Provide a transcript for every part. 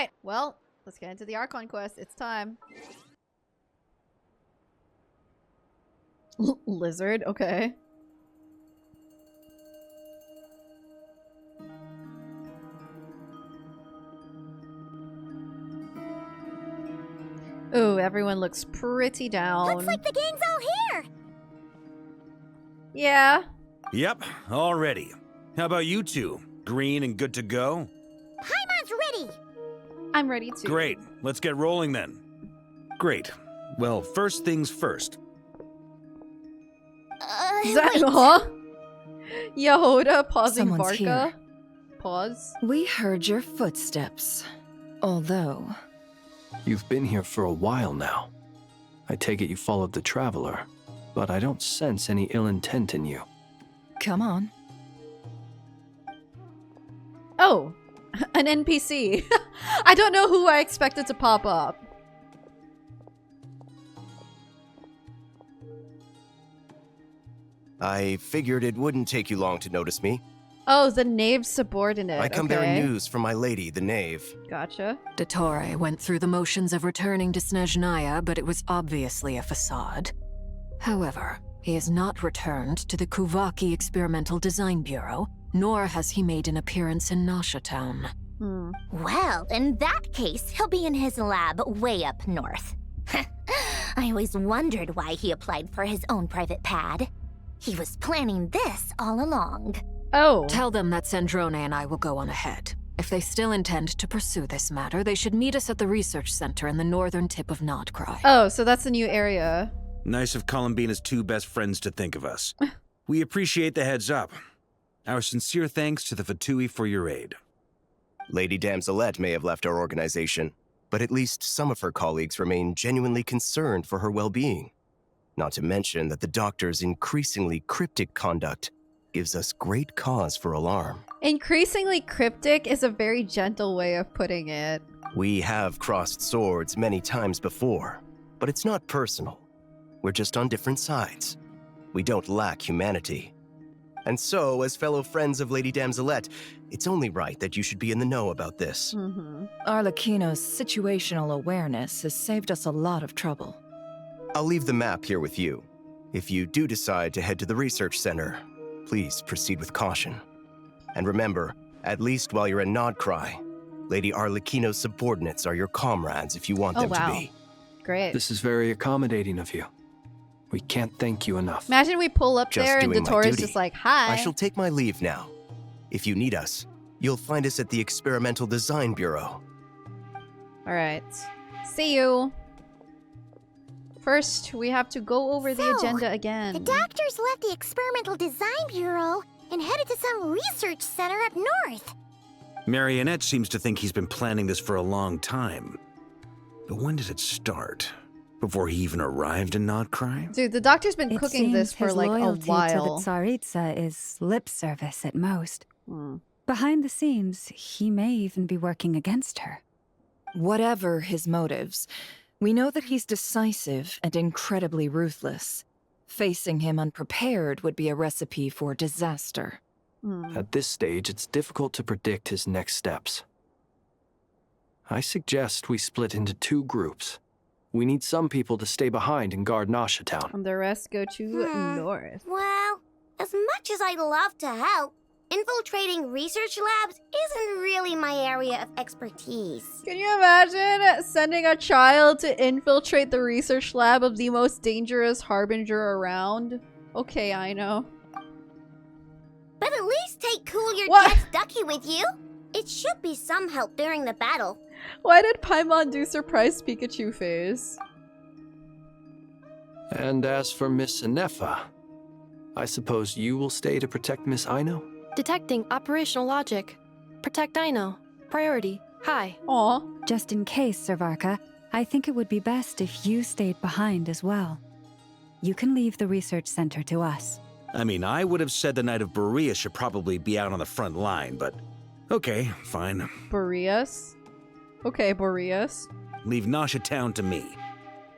Alright, well, let's get into the Archon quest. It's time. Lizard, okay. Ooh, everyone looks pretty down. Looks like the gang's all here! Yeah. Yep, all ready. How about you two? Green and good to go? Paimon's ready! I'm ready too. Great, let's get rolling then. Great. Well, first things first. Is that, wait. huh? Yehoda pausing Someone's Varka. here. Pause. We heard your footsteps. Although... You've been here for a while now. I take it you followed the Traveler, but I don't sense any ill intent in you. Come on. Oh, an NPC. I don't know who I expected to pop up. I figured it wouldn't take you long to notice me. Oh, the Knave's subordinate. I come okay. bearing news from my lady, the Knave. Gotcha. Dottore went through the motions of returning to Snezhnaya, but it was obviously a facade. However, he has not returned to the Kuvaki Experimental Design Bureau, nor has he made an appearance in Nasha Town. Well, in that case, he'll be in his lab way up north. I always wondered why he applied for his own private pad. He was planning this all along. Oh. Tell them that Sandrone and I will go on ahead. If they still intend to pursue this matter, they should meet us at the research center in the northern tip of Krai. Oh, so that's a new area. Nice of Colombina's two best friends to think of us. We appreciate the heads up. Our sincere thanks to the Fatui for your aid. Lady Damselette may have left our organization, but at least some of her colleagues remain genuinely concerned for her well-being. Not to mention that the doctor's increasingly cryptic conduct gives us great cause for alarm. Increasingly cryptic is a very gentle way of putting it. We have crossed swords many times before, but it's not personal. We're just on different sides. We don't lack humanity. And so, as fellow friends of Lady Damselette, it's only right that you should be in the know about this. Arlecchino's situational awareness has saved us a lot of trouble. I'll leave the map here with you. If you do decide to head to the research center, please proceed with caution. And remember, at least while you're in Krai, Lady Arlecchino's subordinates are your comrades if you want them to be. Great. This is very accommodating of you. We can't thank you enough. Imagine we pull up Just there and doing my Dottore's duty. just like, hi. I shall take my leave now. If you need us, you'll find us at the Experimental Design Bureau. Alright. See you. First, we have to go over the So, agenda again. The doctors left the Experimental Design Bureau and headed to some research center up north. Marionette seems to think he's been planning this for a long time. But when did it start? Before he even arrived in Krai? Dude, the doctor's been cooking this for like a loyalty while. to the Tsaritsa is lip service at most. Behind the scenes, he may even be working against her. Whatever his motives, we know that he's decisive and incredibly ruthless. Facing him unprepared would be a recipe for disaster. At this stage, it's difficult to predict his next steps. I suggest we split into two groups. We need some people to stay behind and guard Nasha Town. And the rest go to north. Well, as much as I'd love to help, infiltrating research labs isn't really my area of expertise. Can you imagine sending a child to infiltrate the research lab of the most dangerous harbinger around? Okay, I know. But at least take Cool Your What? Jet's Ducky with you. It should be some help during the battle. Why did Paimon do surprise Pikachu phase? And as for Miss Inefa, I suppose you will stay to protect Miss Aino? Detecting operational logic. Protect Dino. Priority. High. Aw. Just in case, Sir Varka, I think it would be best if you stayed behind as well. You can leave the research center to us. I mean, I would have said the Knight of Berea should probably be out on the front line, but okay, fine. Boreas? Okay, Boreas. Leave Nasha Town to me.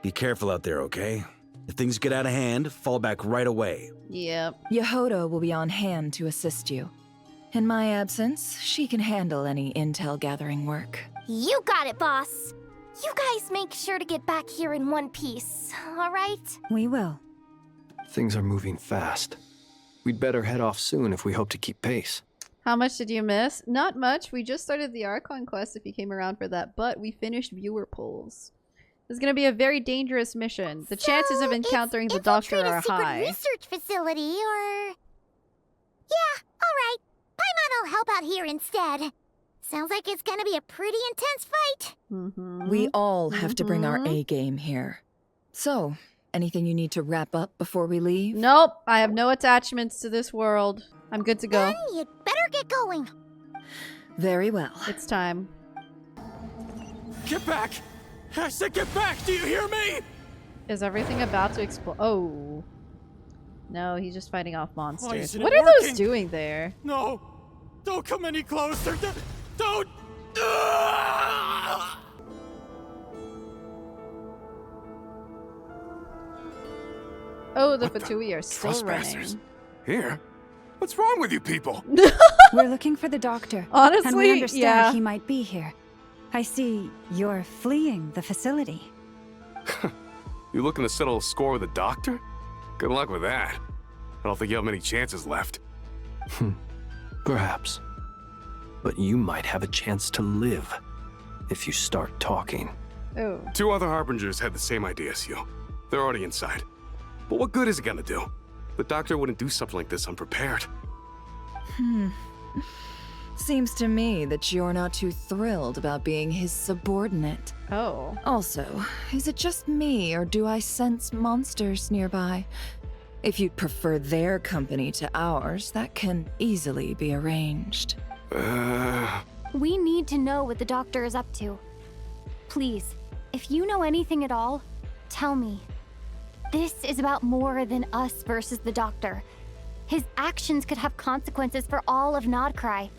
Be careful out there, okay? If things get out of hand, fall back right away. Yep. Yehoda will be on hand to assist you. In my absence, she can handle any intel gathering work. You got it, boss. You guys make sure to get back here in one piece, alright? We will. Things are moving fast. We'd better head off soon if we hope to keep pace. How much did you miss? Not much. We just started the Archon quest if you came around for that, but we finished viewer polls. This is going to be a very dangerous mission. The chances of encountering the Doctor are high. Research facility, or... Yeah, alright. Paimon will help out here instead. Sounds like it's gonna be a pretty intense fight. We all have to bring our A game here. So, anything you need to wrap up before we leave? Nope. I have no attachments to this world. I'm good to go. Then you'd better get going. Very well. It's time. Get back! I said get back! Do you hear me? Is everything about to explode? Oh. No, he's just fighting off monsters. isn't What it are those working? doing there? No! Don't come any closer! Don't! Oh, the What the Fatui are still trespassers? running. Here? What's wrong with you people? We're looking for the Doctor. Honestly, and we understand yeah. he might be here. I see you're fleeing the facility. You looking to settle a score with the Doctor? Good luck with that. I don't think you have many chances left. Perhaps. But you might have a chance to live if you start talking. Oh. 2 other Harbingers had the same idea as you. They're already inside. But what good is it gonna do? The Doctor wouldn't do something like this unprepared. Seems to me that you're not too thrilled about being his subordinate. Oh. Also, is it just me, or do I sense monsters nearby? If you'd prefer their company to ours, that can easily be arranged. We need to know what the Doctor is up to. Please, if you know anything at all, tell me. This is about more than us versus the Doctor. His actions could have consequences for all of Krai.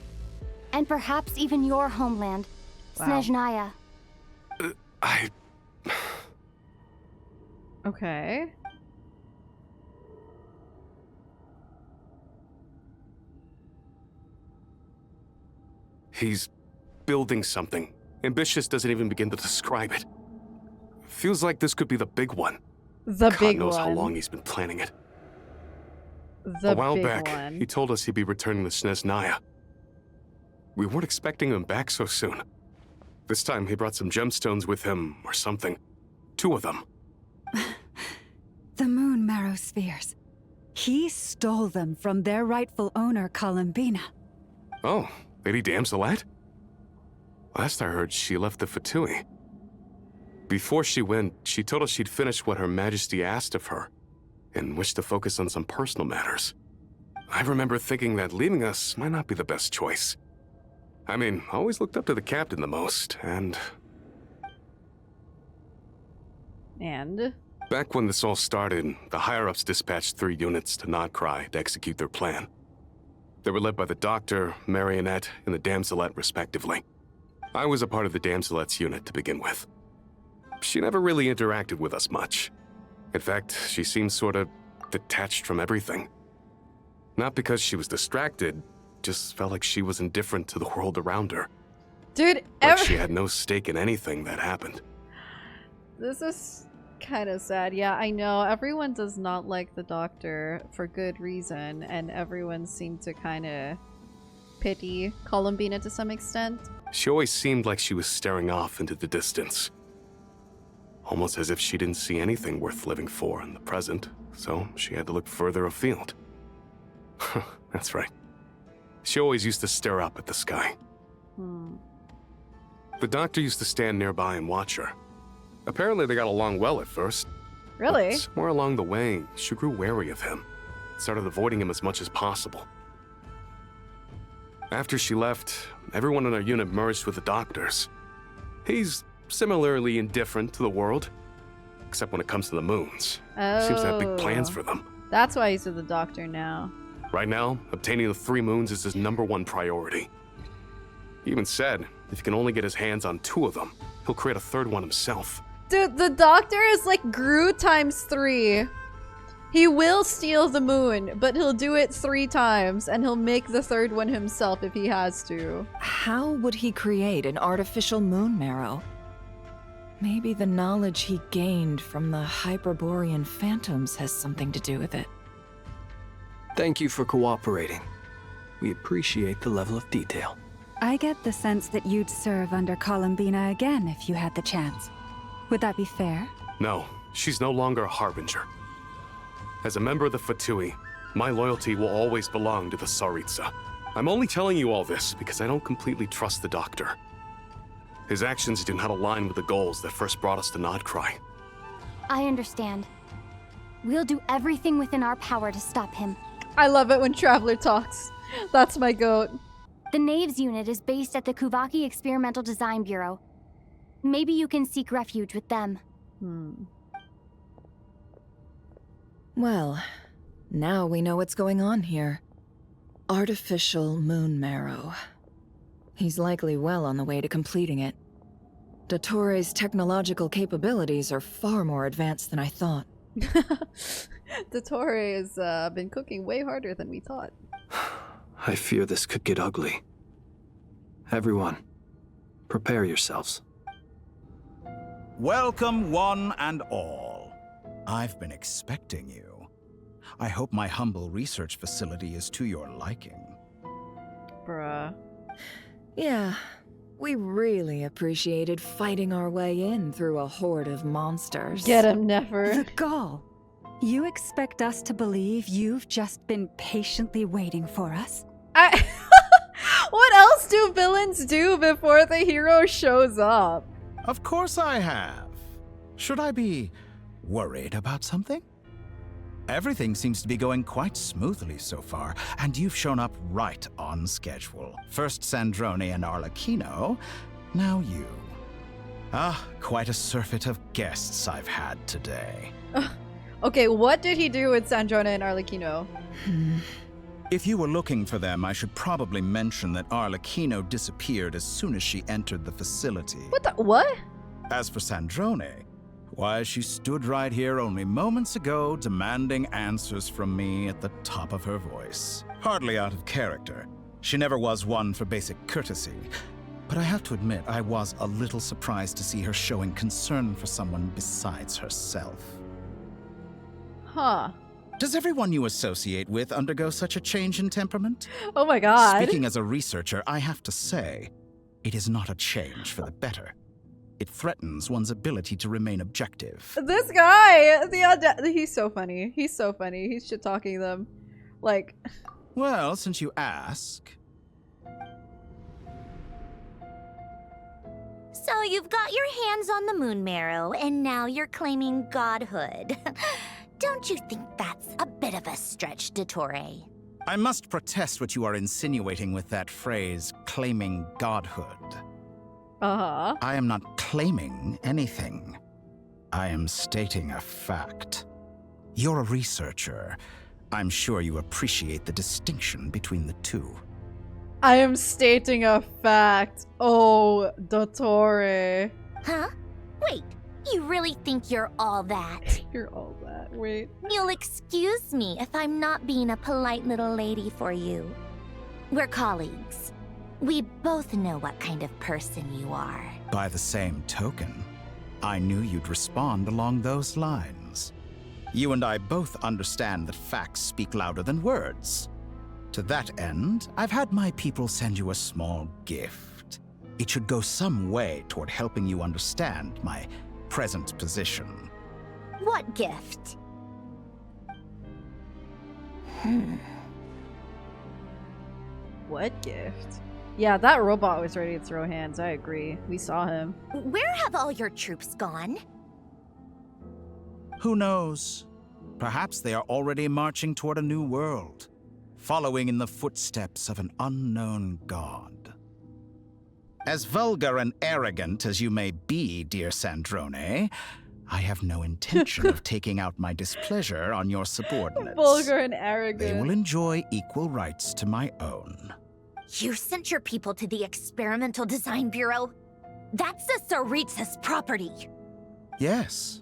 And perhaps even your homeland, Wow. Snezhnaya. Okay. He's building something. Ambitious doesn't even begin to describe it. Feels like this could be the big one. The God big knows one. how long he's been planning it. The A while big back, one. he told us he'd be returning to Snezhnaya. We weren't expecting him back so soon. This time he brought some gemstones with him, or something. 2 of them. The moon marrow spheres. He stole them from their rightful owner, Colombina. Oh, Lady Damselette? Last I heard, she left the Fatui. Before she went, she told us she'd finished what Her Majesty asked of her, and wished to focus on some personal matters. I remember thinking that leaving us might not be the best choice. I mean, I always looked up to the captain the most, and... And? Back when this all started, the higher-ups dispatched 3 units to Krai to execute their plan. They were led by the Doctor, Marionette, and the Damselette, respectively. I was a part of the Damselette's unit to begin with. She never really interacted with us much. In fact, she seemed sort of detached from everything. Not because she was distracted, just felt like she was indifferent to the world around her. Dude, Like she had no stake in anything that happened. This is kind of sad. Yeah, I know. Everyone does not like the Doctor for good reason, and everyone seemed to kind of pity Colombina to some extent. She always seemed like she was staring off into the distance. Almost as if she didn't see anything worth living for in the present, so she had to look further afield. That's right. She always used to stare up at the sky. The Doctor used to stand nearby and watch her. Apparently they got along well at first. Really? But somewhere along the way, she grew wary of him. Started avoiding him as much as possible. After she left, everyone in our unit merged with the Doctor's. He's similarly indifferent to the world, except when it comes to the moons. Oh. Seems to have big plans for them. That's why he's with the Doctor now. Right now, obtaining the 3 moons is his #1 priority. He even said, if he can only get his hands on 2 of them, he'll create a 3rd one himself. Dude, the Doctor is like Gru ×3. He will steal the moon, but he'll do it 3 times, and he'll make the 3rd one himself if he has to. How would he create an artificial moon marrow? Maybe the knowledge he gained from the Hyperborean phantoms has something to do with it. Thank you for cooperating. We appreciate the level of detail. I get the sense that you'd serve under Colombina again if you had the chance. Would that be fair? No, she's no longer a harbinger. As a member of the Fatui, my loyalty will always belong to the Tsaritsa. I'm only telling you all this because I don't completely trust the Doctor. His actions do not align with the goals that first brought us to Krai. I understand. We'll do everything within our power to stop him. I love it when Traveler talks. That's my goat. The Knaves unit is based at the Kuvaki Experimental Design Bureau. Maybe you can seek refuge with them. Well, now we know what's going on here. Artificial moon marrow. He's likely well on the way to completing it. Dottore's technological capabilities are far more advanced than I thought. Dottore has been cooking way harder than we thought. I fear this could get ugly. Everyone, prepare yourselves. Welcome, one and all. I've been expecting you. I hope my humble research facility is to your liking. Bruh. Yeah, we really appreciated fighting our way in through a horde of monsters. Get him, Nefer. The gall. You expect us to believe you've just been patiently waiting for us? What else do villains do before the hero shows up? Of course I have. Should I be worried about something? Everything seems to be going quite smoothly so far, and you've shown up right on schedule. First Sandrone and Arlecchino, now you. Ah, quite a surfeit of guests I've had today. Okay, what did he do with Sandrone and Arlecchino? If you were looking for them, I should probably mention that Arlecchino disappeared as soon as she entered the facility. What? As for Sandrone, why, she stood right here only moments ago demanding answers from me at the top of her voice. Hardly out of character. She never was one for basic courtesy. But I have to admit, I was a little surprised to see her showing concern for someone besides herself. Huh. Does everyone you associate with undergo such a change in temperament? Oh my god. Speaking as a researcher, I have to say, it is not a change for the better. It threatens one's ability to remain objective. This guy, he's so funny. He's so funny. He's shit-talking them. Like... Well, since you ask... So you've got your hands on the moon marrow, and now you're claiming godhood. Don't you think that's a bit of a stretch, Dottore? I must protest what you are insinuating with that phrase, claiming godhood. Uh-huh. I am not claiming anything. I am stating a fact. You're a researcher. I'm sure you appreciate the distinction between the two. I am stating a fact. Oh, Dottore. Huh? Wait, you really think you're all that? You're all that. Wait. You'll excuse me if I'm not being a polite little lady for you. We're colleagues. We both know what kind of person you are. By the same token, I knew you'd respond along those lines. You and I both understand that facts speak louder than words. To that end, I've had my people send you a small gift. It should go some way toward helping you understand my present position. What gift? What gift? Yeah, that robot was ready to throw hands. I agree. We saw him. Where have all your troops gone? Who knows? Perhaps they are already marching toward a new world, following in the footsteps of an unknown god. As vulgar and arrogant as you may be, dear Sandrone, I have no intention of taking out my displeasure on your subordinates. Vulgar and arrogant. They will enjoy equal rights to my own. You sent your people to the Experimental Design Bureau? That's the Tsaritsa's property. Yes,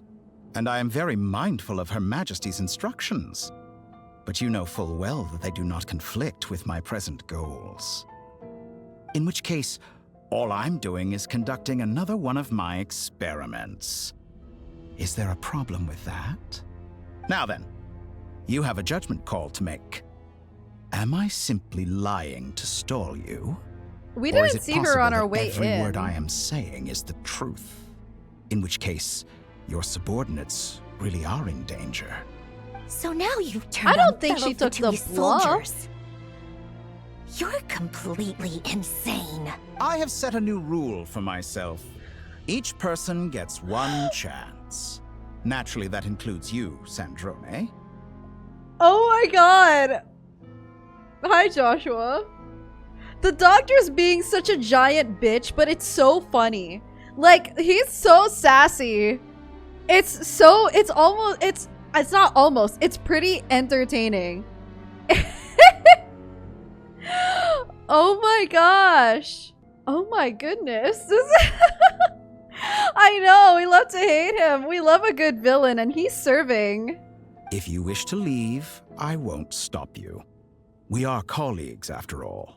and I am very mindful of Her Majesty's instructions. But you know full well that they do not conflict with my present goals. In which case, all I'm doing is conducting another one of my experiments. Is there a problem with that? Now then, you have a judgment call to make. Am I simply lying to stall you? We Or is didn't it see her on possible our that way every in. word I am saying is the truth? In which case, your subordinates really are in danger. So now you've turned I don't on think fellow she took the Fatui bluff. soldiers. You're completely insane. I have set a new rule for myself. Each person gets one chance. Naturally, that includes you, Sandrone. Oh my god! Hi, Joshua. The doctor's being such a giant bitch, but it's so funny. Like, he's so sassy. It's not almost, it's pretty entertaining. Oh my gosh. Oh my goodness. I know, we love to hate him. We love a good villain, and he's serving. If you wish to leave, I won't stop you. We are colleagues, after all.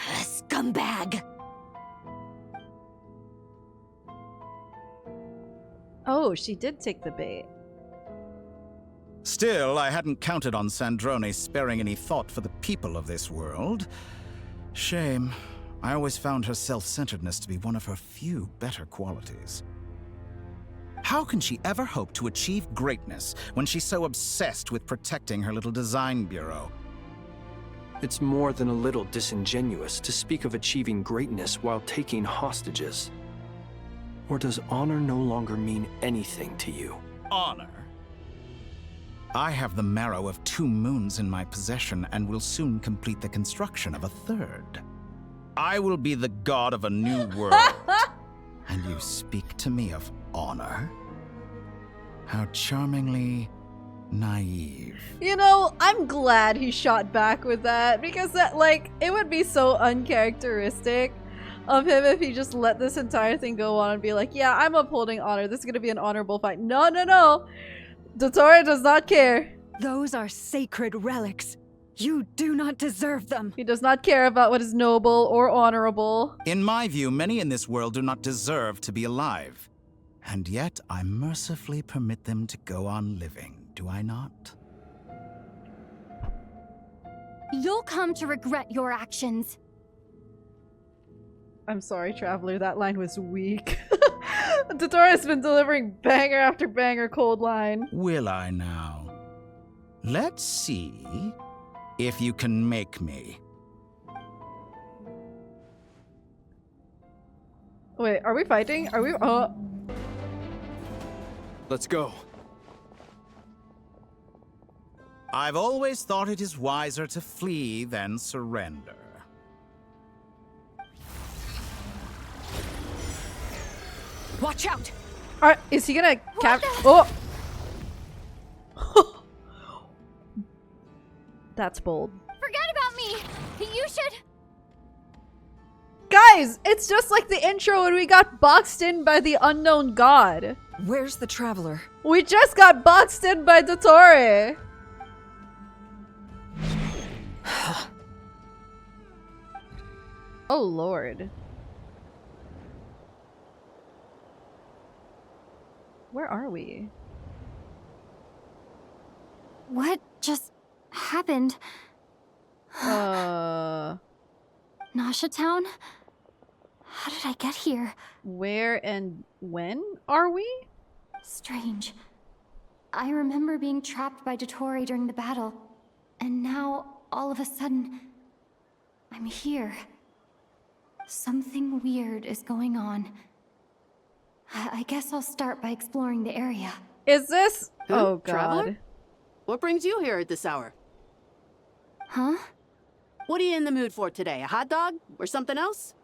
Scumbag. Oh, she did take the bait. Still, I hadn't counted on Sandrone sparing any thought for the people of this world. Shame. I always found her self-centeredness to be one of her few better qualities. How can she ever hope to achieve greatness when she's so obsessed with protecting her little design bureau? It's more than a little disingenuous to speak of achieving greatness while taking hostages. Or does honor no longer mean anything to you? Honor? I have the marrow of 2 moons in my possession and will soon complete the construction of a 3rd. I will be the god of a new world. And you speak to me of honor? How charmingly naive. You know, I'm glad he shot back with that, because that, like, it would be so uncharacteristic of him if he just let this entire thing go on and be like, yeah, I'm upholding honor. This is gonna be an honorable fight. No, no, no. Dottore does not care. Those are sacred relics. You do not deserve them. He does not care about what is noble or honorable. In my view, many in this world do not deserve to be alive. And yet, I mercifully permit them to go on living, do I not? You'll come to regret your actions. I'm sorry, Traveler. That line was weak. Dottore has been delivering banger after banger cold line. Will I now? Let's see if you can make me. Wait, are we fighting? Are we? Oh. Let's go. I've always thought it is wiser to flee than surrender. Watch out! Is he gonna cap? Oh! That's bold. Forget about me! You should... Guys, it's just like the intro when we got boxed in by the unknown god. Where's the traveler? We just got boxed in by Dottore. Oh lord. Where are we? What just happened? Uh... Nasha Town? How did I get here? Where and when are we? Strange. I remember being trapped by Dottore during the battle, and now, all of a sudden, I'm here. Something weird is going on. I guess I'll start by exploring the area. Is this? Who? Oh god. Traveler? What brings you here at this hour? Huh? What are you in the mood for today? A hot dog? Or something else?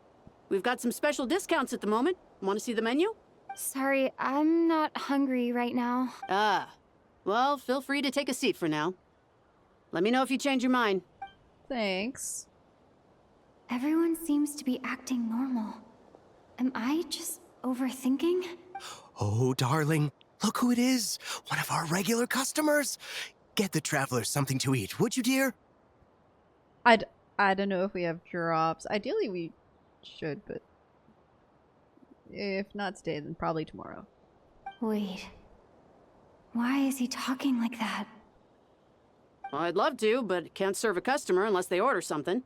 We've got some special discounts at the moment. Want to see the menu? Sorry, I'm not hungry right now. Ah. Well, feel free to take a seat for now. Let me know if you change your mind. Thanks. Everyone seems to be acting normal. Am I just overthinking? Oh, darling, Look who it is. One of our regular customers. Get the travelers something to eat, would you, dear? I don't know if we have drops. Ideally we should, but if not today, then probably tomorrow. Wait. Why is he talking like that? Well, I'd love to, but can't serve a customer unless they order something.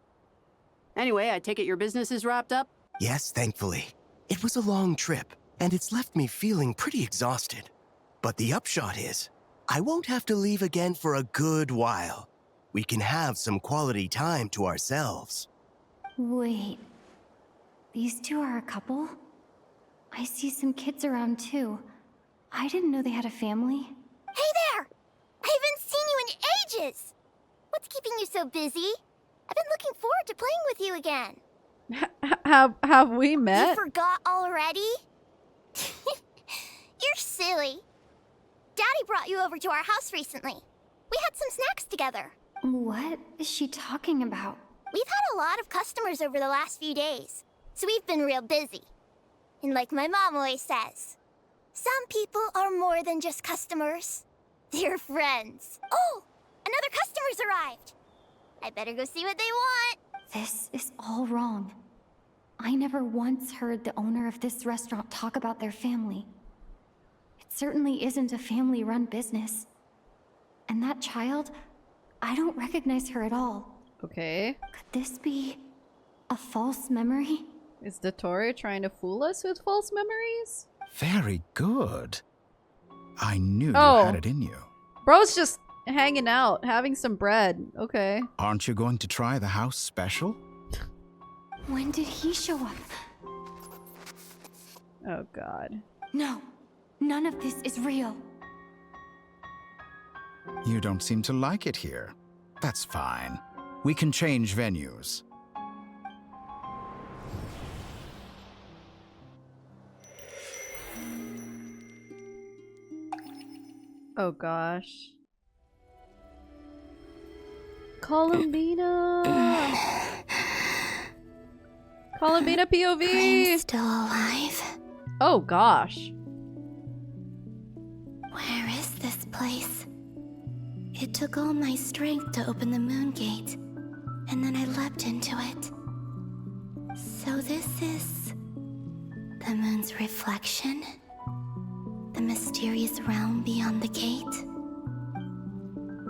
Anyway, I take it your business is wrapped up? Yes, thankfully. It was a long trip, and it's left me feeling pretty exhausted. But the upshot is, I won't have to leave again for a good while. We can have some quality time to ourselves. Wait. These two are a couple? I see some kids around too. I didn't know they had a family. Hey there! I haven't seen you in ages! What's keeping you so busy? I've been looking forward to playing with you again. Have we met? You forgot already? You're silly. Daddy brought you over to our house recently. We had some snacks together. What is she talking about? We've had a lot of customers over the last few days, so we've been real busy. And like my mom always says, some people are more than just customers. They're friends. Oh, another customer's arrived. I better go see what they want. This is all wrong. I never once heard the owner of this restaurant talk about their family. It certainly isn't a family-run business. And that child, I don't recognize her at all. Okay. Could this be a false memory? Is Dottore trying to fool us with false memories? Very good. I knew you had it in you. Bro's just hanging out, having some bread. Okay. Aren't you going to try the house special? When did he show up? Oh god. No, none of this is real. You don't seem to like it here. That's fine. We can change venues. Oh gosh. Colombina! Colombina POV! I'm still alive. Oh gosh. Where is this place? It took all my strength to open the moon gate, and then I leapt into it. So this is the moon's reflection? The mysterious realm beyond the gate?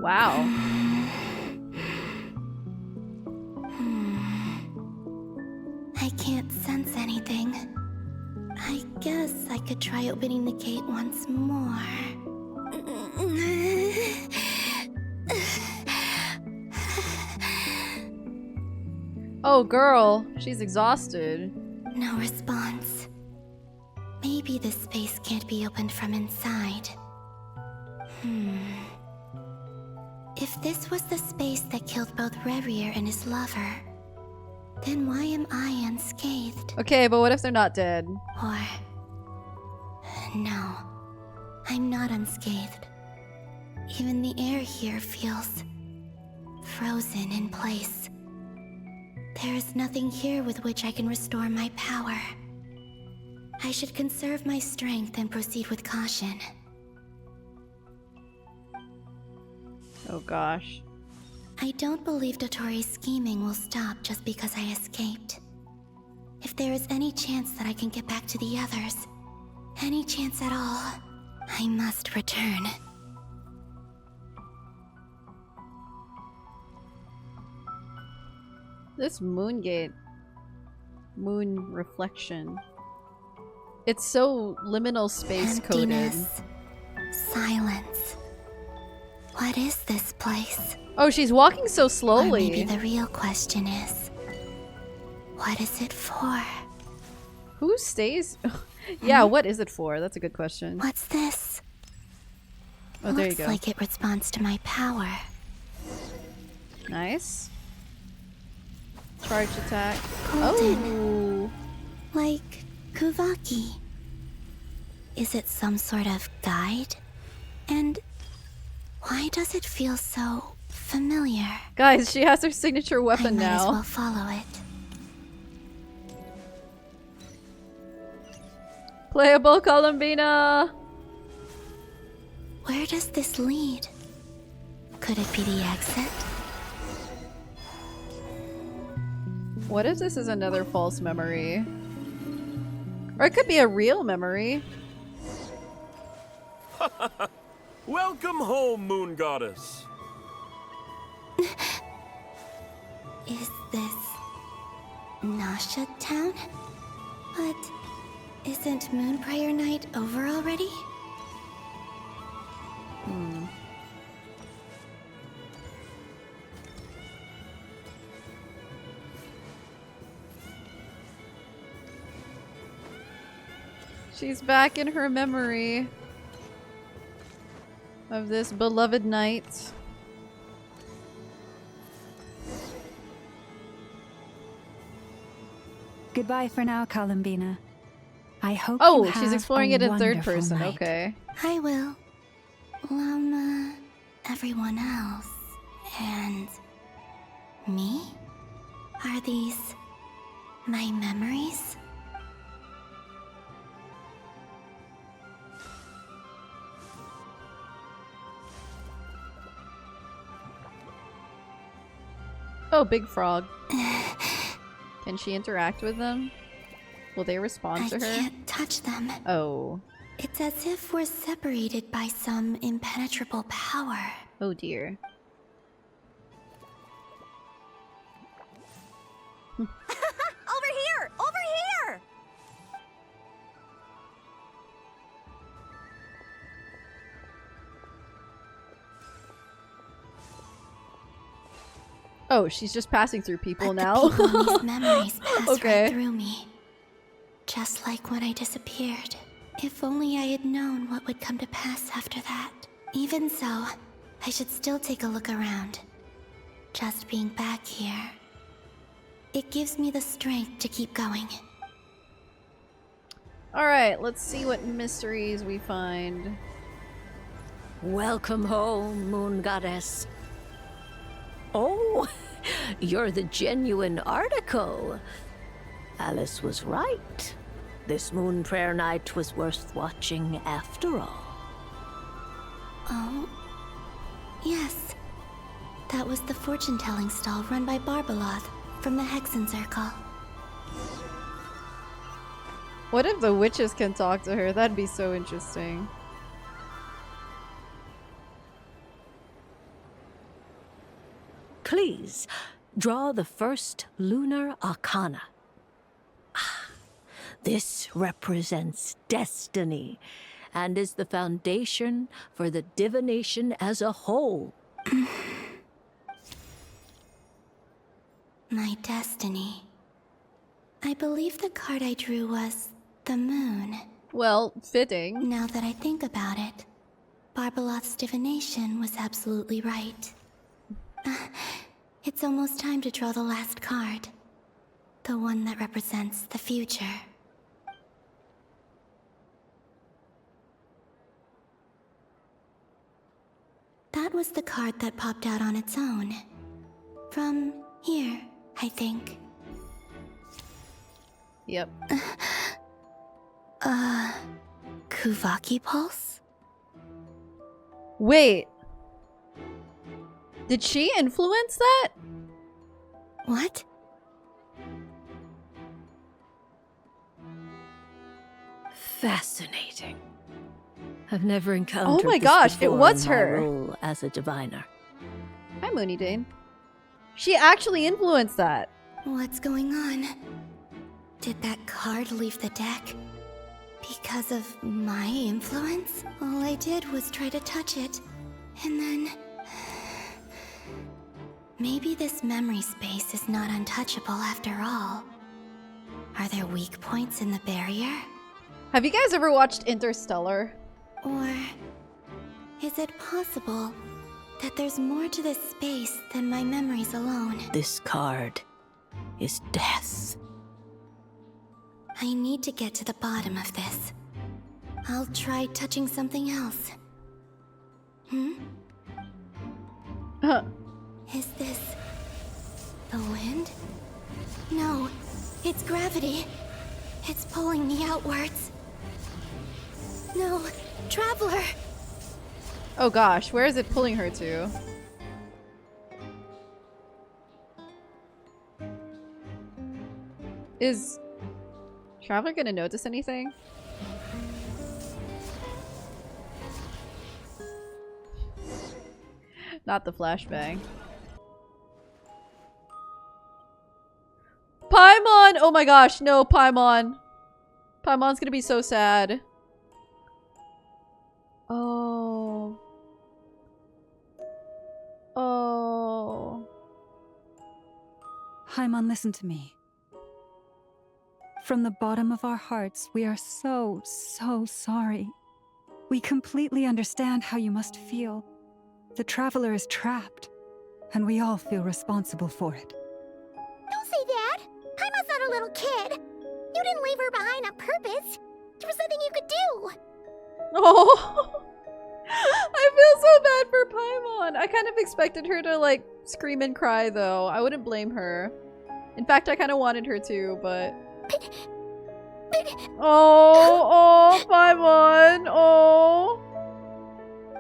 Wow. I can't sense anything. I guess I could try opening the gate once more. Oh girl, she's exhausted. No response. Maybe this space can't be opened from inside. If this was the space that killed both Revier and his lover, then why am I unscathed? Okay, but what if they're not dead? Or... no, I'm not unscathed. Even the air here feels frozen in place. There is nothing here with which I can restore my power. I should conserve my strength and proceed with caution. Oh gosh. I don't believe Dottore's scheming will stop just because I escaped. If there is any chance that I can get back to the others, any chance at all, I must return. This moon gate. Moon reflection. It's so liminal space coded. Emptiness. Silence. What is this place? Oh, she's walking so Or slowly. maybe the real question is, what is it for? Who stays? Yeah, what is it for? That's a good question. What's this? Oh, there you Looks go. like it responds to my power. Nice. Charge attack. Golden. Oh. Like Kuvaki. Is it some sort of guide? And why does it feel so familiar? Guys, she has her signature I weapon might as now. well follow it. Playable Columbina. Where does this lead? Could it be the exit? What if this is another false memory? Or it could be a real memory. Welcome home, Moon Goddess. Is this Nasha Town? But isn't Moon Prayer Night over already? She's back in her memory of this beloved night. Goodbye for now, Columbina. I hope Oh, you have she's exploring a it in third wonderful person. night. Okay. I will. Everyone else. And me? Are these my memories? Oh, big frog. Can she interact with them? Will they respond to her? I can't touch them. Oh. It's as if we're separated by some impenetrable power. Oh dear. Over here! Over here! Oh, she's just passing through people But now. the people in these memories pass Okay. right through me. Just like when I disappeared. If only I had known what would come to pass after that. Even so, I should still take a look around. Just being back here. It gives me the strength to keep going. Alright, let's see what mysteries we find. Welcome home, Moon Goddess. Oh, you're the genuine article. Alice was right. This Moon Prayer Night was worth watching after all. Oh, yes. That was the fortune-telling stall run by Barbaloth from the Hexen Circle. What if the witches can talk to her? That'd be so interesting. Please, draw the first lunar arcana. Ah, this represents destiny and is the foundation for the divination as a whole. My destiny. I believe the card I drew was the moon. Well, fitting. Now that I think about it, Barbaloth's divination was absolutely right. It's almost time to draw the last card. The one that represents the future. That was the card that popped out on its own. From here, I think. Yep. Kuvaki Pulse? Wait. Did she influence that? What? Fascinating. I've never encountered Oh my this gosh, it before was in my her. role as a diviner. Hi, Moony Dane. She actually influenced that. What's going on? Did that card leave the deck? Because of my influence? All I did was try to touch it. And then... Maybe this memory space is not untouchable after all. Are there weak points in the barrier? Have you guys ever watched Interstellar? Or... is it possible that there's more to this space than my memories alone? This card is death. I need to get to the bottom of this. I'll try touching something else. Is this... the wind? No, it's gravity. It's pulling me outwards. No, Traveler! Oh gosh, where is it pulling her to? Is Traveler gonna notice anything? Not the flashbang. Paimon! Oh my gosh, no, Paimon. Paimon's gonna be so sad. Oh. Oh. Paimon, listen to me. From the bottom of our hearts, we are so sorry. We completely understand how you must feel. The Traveler is trapped, and we all feel responsible for it. Don't say that! Paimon's not a little kid! You didn't leave her behind on purpose! There was nothing you could do! Oh! I feel so bad for Paimon! I kind of expected her to, like, scream and cry, though. I wouldn't blame her. In fact, I kind of wanted her to, but... Oh, Paimon! Oh!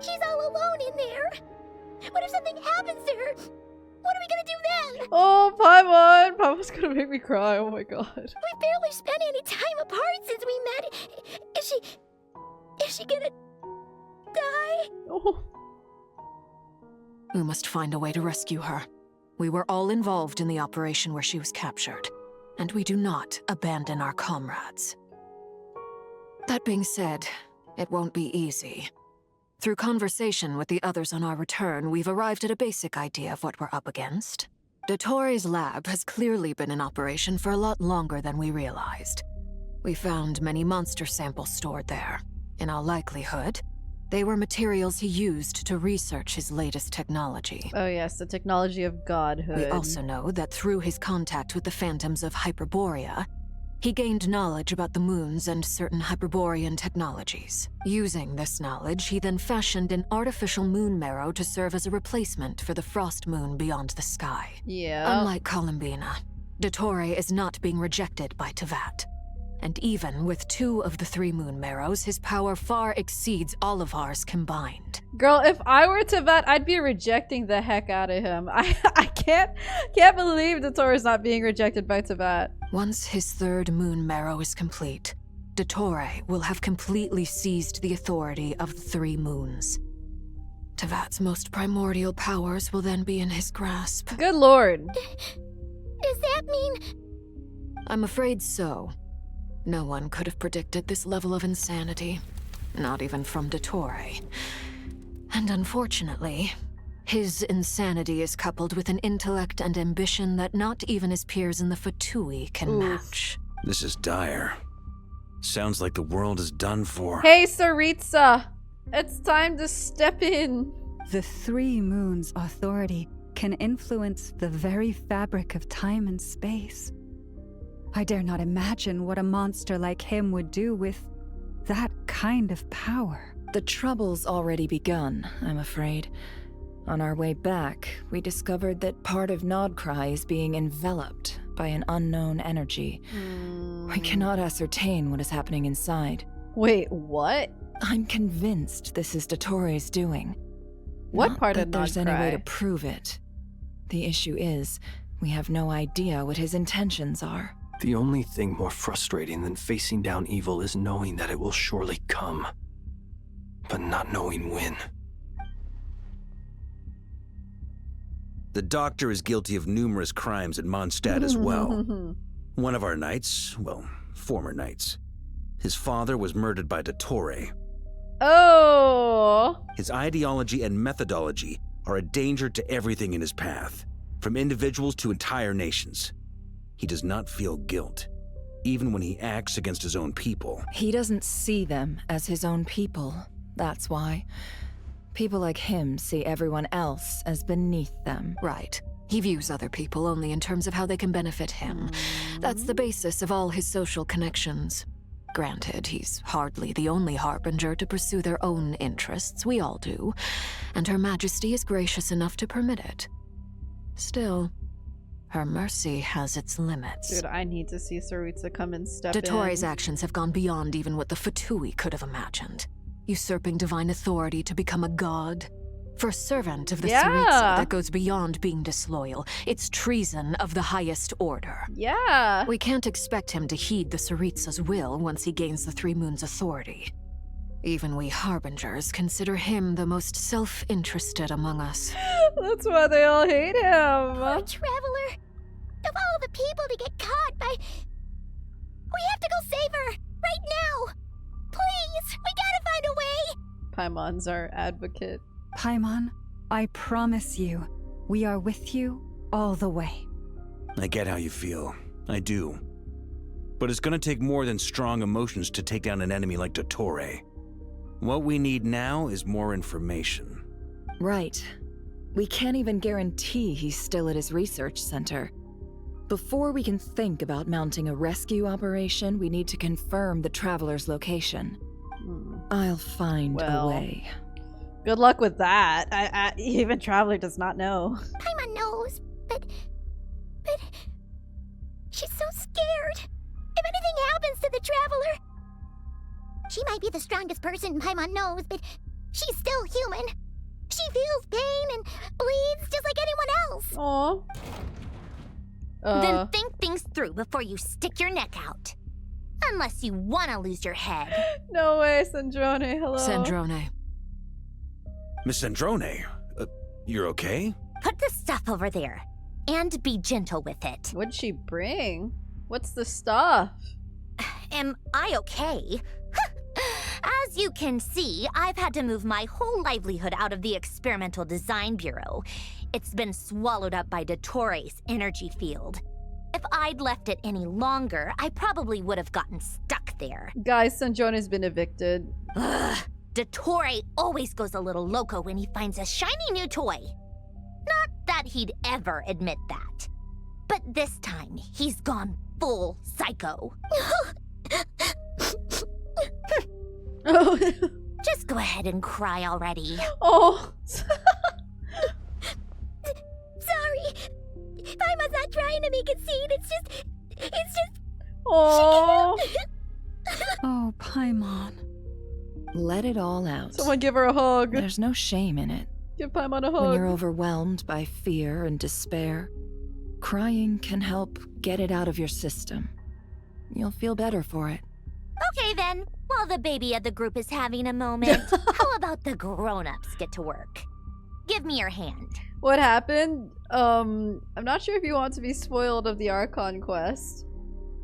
She's all alone in there! What if something happens to her? What are we gonna do then? Oh, Paimon! Paimon's gonna make me cry, oh my god. We barely spent any time apart since we met. Is she gonna die? Oh. We must find a way to rescue her. We were all involved in the operation where she was captured, and we do not abandon our comrades. That being said, it won't be easy. Through conversation with the others on our return, we've arrived at a basic idea of what we're up against. Dottore's lab has clearly been in operation for a lot longer than we realized. We found many monster samples stored there. In all likelihood, they were materials he used to research his latest technology. Oh yes, the technology of godhood. We also know that through his contact with the phantoms of Hyperborea, he gained knowledge about the moons and certain Hyperborean technologies. Using this knowledge, he then fashioned an artificial moon marrow to serve as a replacement for the frost moon beyond the sky. Yeah. Unlike Colombina, Dottore is not being rejected by Teyvat. And even with 2 of the 3 moon marrows, his power far exceeds all of ours combined. Girl, if I were Teyvat, I'd be rejecting the heck out of him. I can't believe Dottore's not being rejected by Teyvat. Once his 3rd moon marrow is complete, Dottore will have completely seized the authority of the 3 moons. Teyvat's most primordial powers will then be in his grasp. Good lord. Does that mean... I'm afraid so. No one could have predicted this level of insanity. Not even from Dottore. And unfortunately, his insanity is coupled with an intellect and ambition that not even his peers in the Fatui can match. This is dire. Sounds like the world is done for. Hey, Saritsa! It's time to step in. The 3 moons' authority can influence the very fabric of time and space. I dare not imagine what a monster like him would do with that kind of power. The trouble's already begun, I'm afraid. On our way back, we discovered that part of Krai is being enveloped by an unknown energy. We cannot ascertain what is happening inside. Wait, what? I'm convinced this is Dottore's doing. What Not part that of there's any way to Krai? prove it. The issue is, we have no idea what his intentions are. The only thing more frustrating than facing down evil is knowing that it will surely come, but not knowing when. The doctor is guilty of numerous crimes at Mondstadt as well. One of our knights, well, former knights, his father was murdered by Dottore. Oh! His ideology and methodology are a danger to everything in his path, from individuals to entire nations. He does not feel guilt, even when he acts against his own people. He doesn't see them as his own people, that's why. People like him see everyone else as beneath them. Right. He views other people only in terms of how they can benefit him. That's the basis of all his social connections. Granted, he's hardly the only harbinger to pursue their own interests. We all do. And Her Majesty is gracious enough to permit it. Still, her mercy has its limits. Dude, I need to see Saritsa come and step Dottore's in. actions have gone beyond even what the Fatui could have imagined. usurping divine authority to become a god. For a servant of the Yeah. Syriza, that goes beyond being disloyal. It's treason of the highest order. Yeah. We can't expect him to heed the Syriza's will once he gains the Three Moons' authority. Even we Harbingers consider him the most self-interested among us. That's why they all hate him. Poor Traveler. Of all the people to get caught by... We have to go save her! Right now! Please! We gotta find a way! Paimon's our advocate. Paimon, I promise you, we are with you all the way. I get how you feel. I do. But it's gonna take more than strong emotions to take down an enemy like Dottore. What we need now is more information. Right. We can't even guarantee he's still at his research center. Before we can think about mounting a rescue operation, we need to confirm the Traveler's location. I'll find a way. Good luck with that. Even Traveler does not know. Paimon knows, but she's so scared. If anything happens to the Traveler, she might be the strongest person Paimon knows, but she's still human. She feels pain and bleeds just like anyone else. Aww. Then think things through before you stick your neck out. Unless you want to lose your head. No way, Sandrone. Hello. Sandrone. Miss Sandrone, you're okay? Put the stuff over there, and be gentle with it. What'd she bring? What's the stuff? Am I okay? As you can see, I've had to move my whole livelihood out of the Experimental Design Bureau. It's been swallowed up by Dottore's energy field. If I'd left it any longer, I probably would have gotten stuck there. Guys, Sandrone's been evicted. Ugh. Dottore always goes a little loco when he finds a shiny new toy. Not that he'd ever admit that. But this time, he's gone full psycho. Oh. Just go ahead and cry already. Oh. Sorry. Paimon's not trying to make a scene. It's just... Oh. Oh, Paimon. Let it all out. Someone give her a hug. There's no shame in it. Give Paimon a hug. When you're overwhelmed by fear and despair, crying can help get it out of your system. You'll feel better for it. Okay then, while the baby of the group is having a moment, how about the grown-ups get to work? Give me your hand. What happened? I'm not sure if you want to be spoiled of the Archon quest.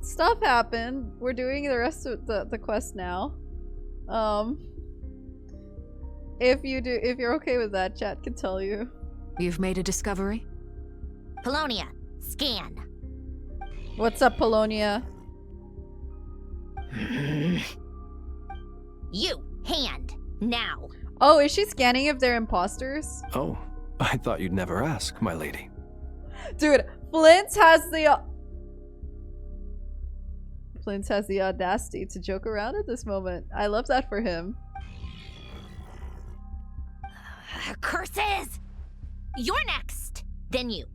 Stuff happened. We're doing the rest of the quest now. If you're okay with that, chat can tell you. You've made a discovery? Polonia, scan. What's up, Polonia? You, hand, now. Oh, is she scanning if they're imposters? Oh, I thought you'd never ask, my lady. Dude, Flint has the audacity to joke around at this moment. I love that for him. Curses! You're next, then you.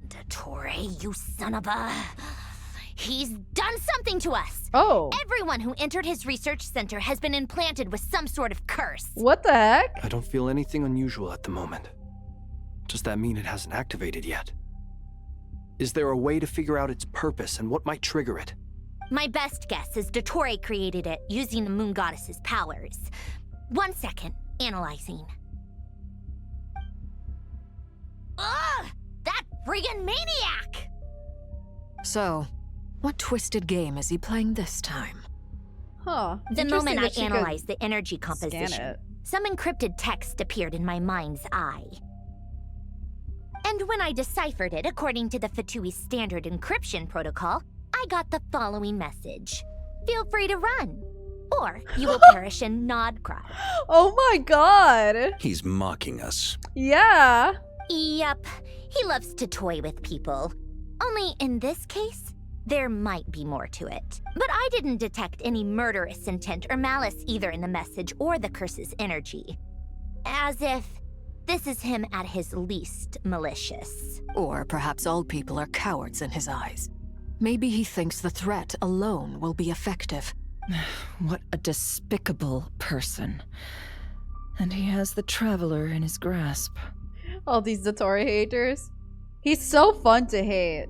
Dottore, you son of a... He's done something to us! Oh. Everyone who entered his research center has been implanted with some sort of curse. What the heck? I don't feel anything unusual at the moment. Does that mean it hasn't activated yet? Is there a way to figure out its purpose and what might trigger it? My best guess is Dottore created it using the Moon Goddess's powers. 1 second, analyzing. Ugh! That friggin' maniac! So, what twisted game is he playing this time? Huh. The moment I analyzed the energy composition, some encrypted text appeared in my mind's eye. And when I deciphered it according to the Fatui standard encryption protocol, I got the following message. Feel free to run, or you will perish in nod cry. Oh my god! He's mocking us. Yeah! Yep, he loves to toy with people. Only in this case, there might be more to it. But I didn't detect any murderous intent or malice either in the message or the curse's energy. As if this is him at his least malicious. Or perhaps all people are cowards in his eyes. Maybe he thinks the threat alone will be effective. What a despicable person. And he has the Traveler in his grasp. All these Dottore haters. He's so fun to hate.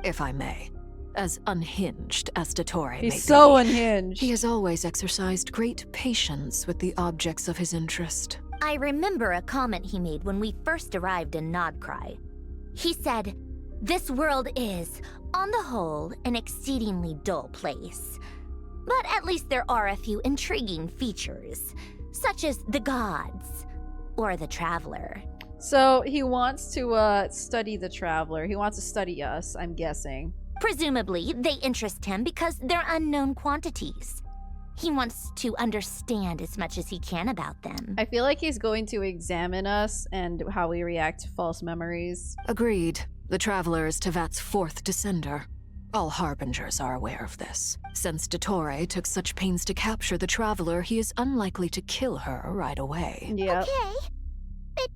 If I may. As unhinged as Dottore may be. He's so unhinged. He has always exercised great patience with the objects of his interest. I remember a comment he made when we first arrived in Krai. He said, "This world is, on the whole, an exceedingly dull place. But at least there are a few intriguing features, such as the gods, or the Traveler." So he wants to study the Traveler. He wants to study us, I'm guessing. Presumably, they interest him because they're unknown quantities. He wants to understand as much as he can about them. I feel like he's going to examine us and how we react to false memories. Agreed. The Traveler is Tevat's fourth descender. All Harbingers are aware of this. Since Dottore took such pains to capture the Traveler, he is unlikely to kill her right away. Yeah. Okay. But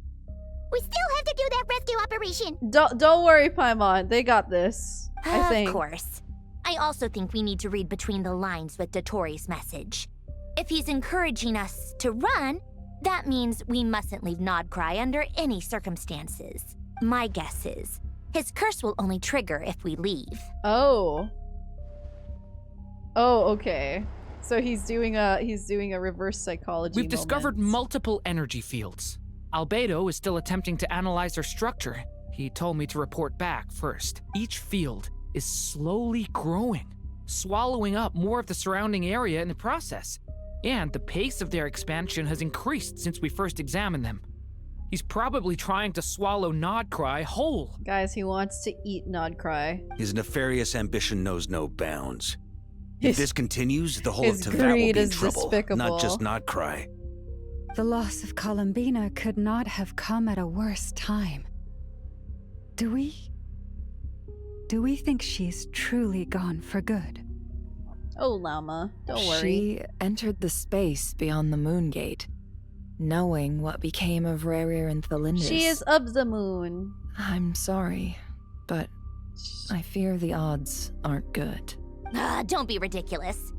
we still have to do that rescue operation. Don't worry, Paimon. They got this. I think. Of course. I also think we need to read between the lines with Dottore's message. If he's encouraging us to run, that means we mustn't leave Krai under any circumstances. My guess is his curse will only trigger if we leave. Oh. Oh, okay. So he's doing a reverse psychology. We've discovered multiple energy fields. Albedo is still attempting to analyze their structure. He told me to report back first. Each field is slowly growing, swallowing up more of the surrounding area in the process. And the pace of their expansion has increased since we first examined them. He's probably trying to swallow Krai whole. Guys, he wants to eat Krai. His nefarious ambition knows no bounds. If this continues, the whole of his Tevat will greed be in is trouble, despicable. not just Krai. The loss of Colombina could not have come at a worse time. Do we think she's truly gone for good? Oh, Llama, don't worry. She entered the space beyond the moon gate, knowing what became of Rerir and Thalindis. She is of the moon. I'm sorry, but I fear the odds aren't good. Don't be ridiculous.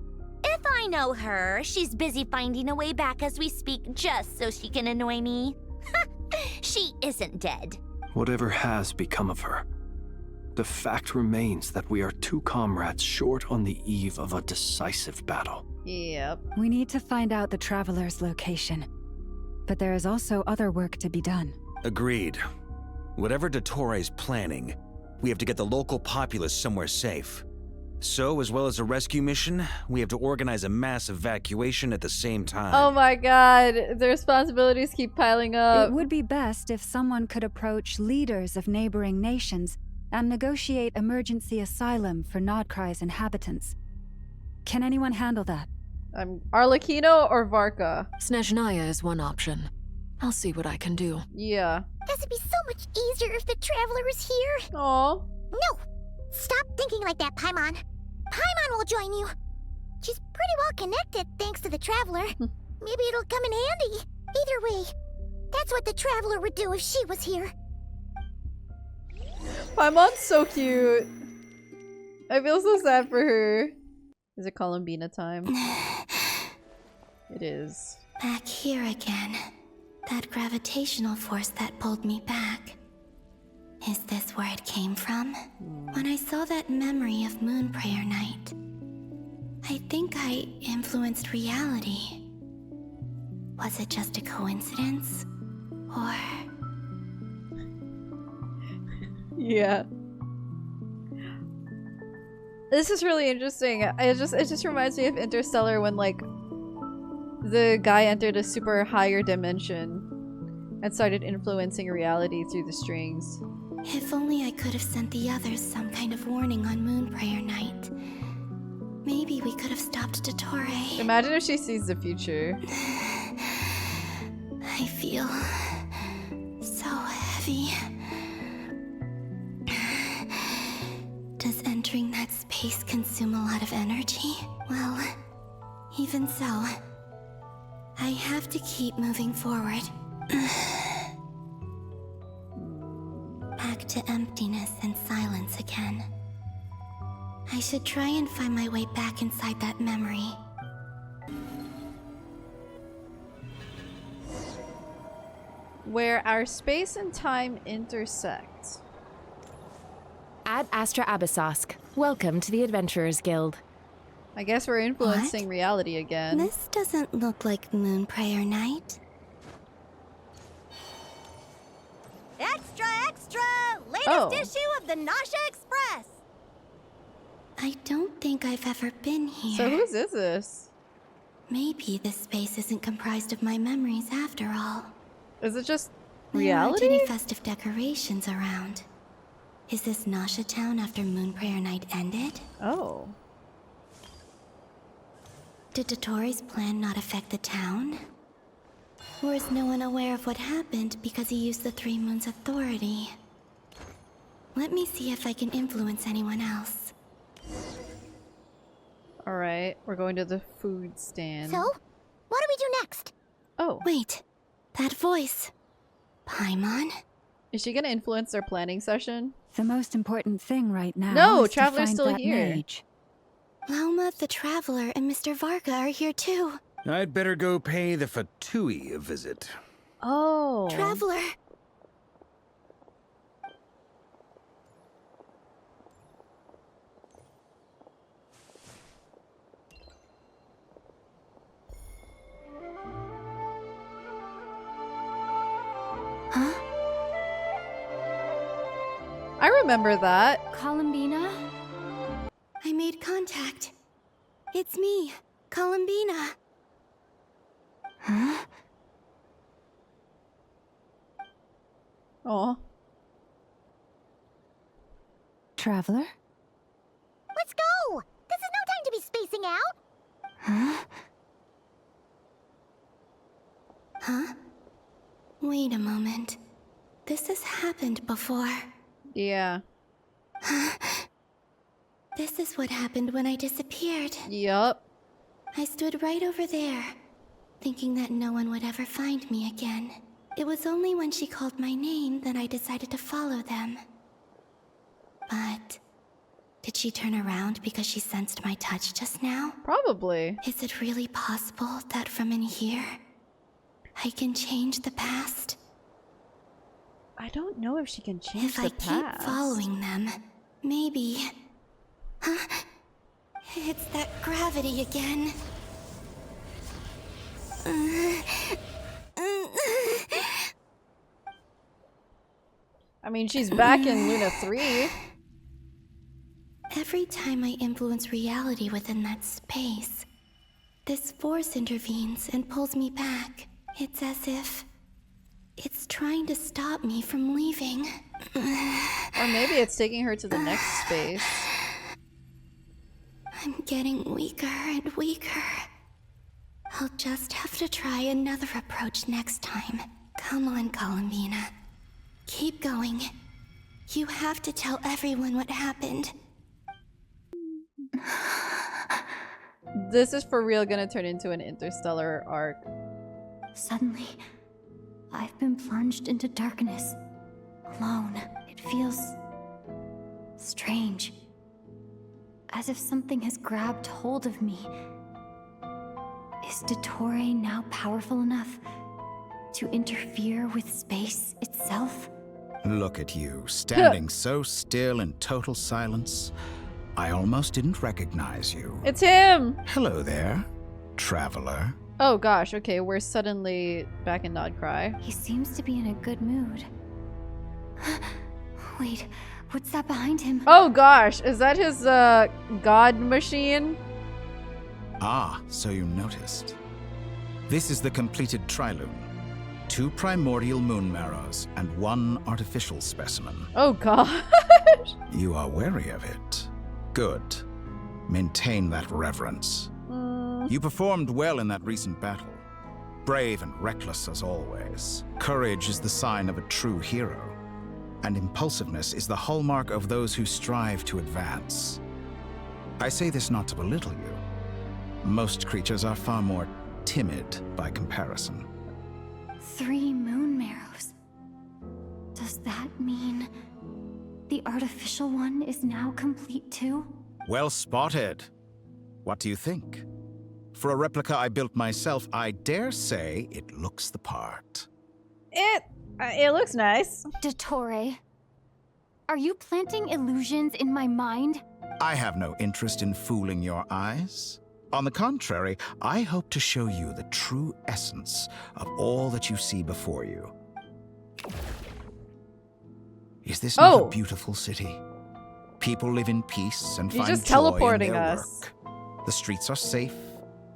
If I know her, she's busy finding a way back as we speak just so she can annoy me. She isn't dead. Whatever has become of her, the fact remains that we are two comrades short on the eve of a decisive battle. Yep. We need to find out the Traveler's location. But there is also other work to be done. Agreed. Whatever Dottore's planning, we have to get the local populace somewhere safe. So, as well as a rescue mission, we have to organize a mass evacuation at the same time. Oh my god, the responsibilities keep piling up. It would be best if someone could approach leaders of neighboring nations and negotiate emergency asylum for Krai's inhabitants. Can anyone handle that? Arlecchino or Varka? Snezhnaya is one option. I'll see what I can do. Yeah. This would be so much easier if the Traveler was here. Aw. No! Stop thinking like that, Paimon. Paimon will join you. She's pretty well connected thanks to the Traveler. Maybe it'll come in handy. Either way, that's what the Traveler would do if she was here. Paimon's so cute. I feel so sad for her. Is it Columbina time? It is. Back here again. That gravitational force that pulled me back. Is this where it came from? When I saw that memory of Moon Prayer Night, I think I influenced reality. Was it just a coincidence? Or... Yeah. This is really interesting. It just reminds me of Interstellar when, like, the guy entered a super higher dimension and started influencing reality through the strings. If only I could have sent the others some kind of warning on Moon Prayer Night. Maybe we could have stopped Dottore. Imagine if she sees the future. I feel so heavy. Does entering that space consume a lot of energy? Well, even so, I have to keep moving forward. Back to emptiness and silence again. I should try and find my way back inside that memory. Where our space and time intersect. Ad Astra Abyssosk. Welcome to the Adventurers Guild. I guess we're influencing reality again. This doesn't look like Moonprayer Night. Extra, extra! Latest issue of the Nasha Express! I don't think I've ever been here. So whose is this? Maybe this space isn't comprised of my memories after all. Is it just There aren't reality? any festive decorations around. Is this Nasha Town after Moonprayer Night ended? Oh. Did Dottore's plan not affect the town? Or is no one aware of what happened because he used the Three Moons' authority? Let me see if I can influence anyone else. Alright, we're going to the food stand. So, what do we do next? Oh. Wait, that voice. Paimon? Is she gonna influence their planning session? The most important thing right now No, is to Traveler's find still that here. mage. Lauma the Traveler and Mr. Varga are here too. I'd better go pay the Fatui a visit. Oh. Traveler! Huh? I remember that. Columbina? I made contact. It's me, Columbina. Huh? Oh. Traveler? Let's go! This is no time to be spacing out! Huh? Huh? Wait a moment. This has happened before. Yeah. This is what happened when I disappeared. Yup. I stood right over there, thinking that no one would ever find me again. It was only when she called my name that I decided to follow them. But did she turn around because she sensed my touch just now? Probably. Is it really possible that from in here, I can change the past? I don't know if she can change If I the past. keep following them, maybe... Huh? It's that gravity again. I mean, she's back in Luna 3. Every time I influence reality within that space, this force intervenes and pulls me back. It's as if it's trying to stop me from leaving. Or maybe it's taking her to the next space. I'm getting weaker and weaker. I'll just have to try another approach next time. Come on, Colombina. Keep going. You have to tell everyone what happened. This is for real gonna turn into an interstellar arc. Suddenly, I've been plunged into darkness. Alone. It feels... strange. As if something has grabbed hold of me. Is Dottore now powerful enough to interfere with space itself? Look at you, standing so still in total silence. I almost didn't recognize you. It's him! Hello there, traveler. Oh gosh, okay, we're suddenly back in Krai. He seems to be in a good mood. Wait, what's that behind him? Oh gosh, is that his god machine? Ah, so you noticed. This is the completed trilune. 2 primordial moon marrows and 1 artificial specimen. Oh gosh. You are wary of it. Good. Maintain that reverence. You performed well in that recent battle. Brave and reckless as always. Courage is the sign of a true hero. And impulsiveness is the hallmark of those who strive to advance. I say this not to belittle you. Most creatures are far more timid by comparison. 3 moon marrows. Does that mean the artificial one is now complete too? Well spotted. What do you think? For a replica I built myself, I dare say it looks the part. It looks nice. Dottore, are you planting illusions in my mind? I have no interest in fooling your eyes. On the contrary, I hope to show you the true essence of all that you see before you. Is this not a beautiful city? People live in peace and find just joy teleporting in their us. work. The streets are safe.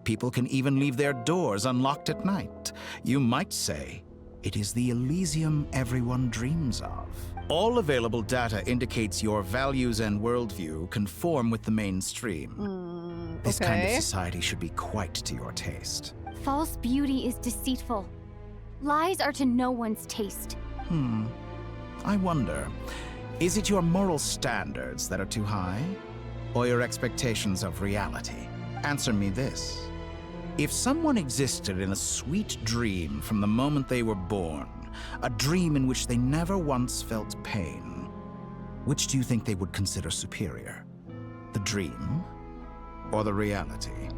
People can even leave their doors unlocked at night. You might say it is the Elysium everyone dreams of. All available data indicates your values and worldview conform with the mainstream. This kind of society should be quite to your taste. False beauty is deceitful. Lies are to no one's taste. I wonder, is it your moral standards that are too high? Or your expectations of reality? Answer me this. If someone existed in a sweet dream from the moment they were born, a dream in which they never once felt pain, which do you think they would consider superior? The dream or the reality?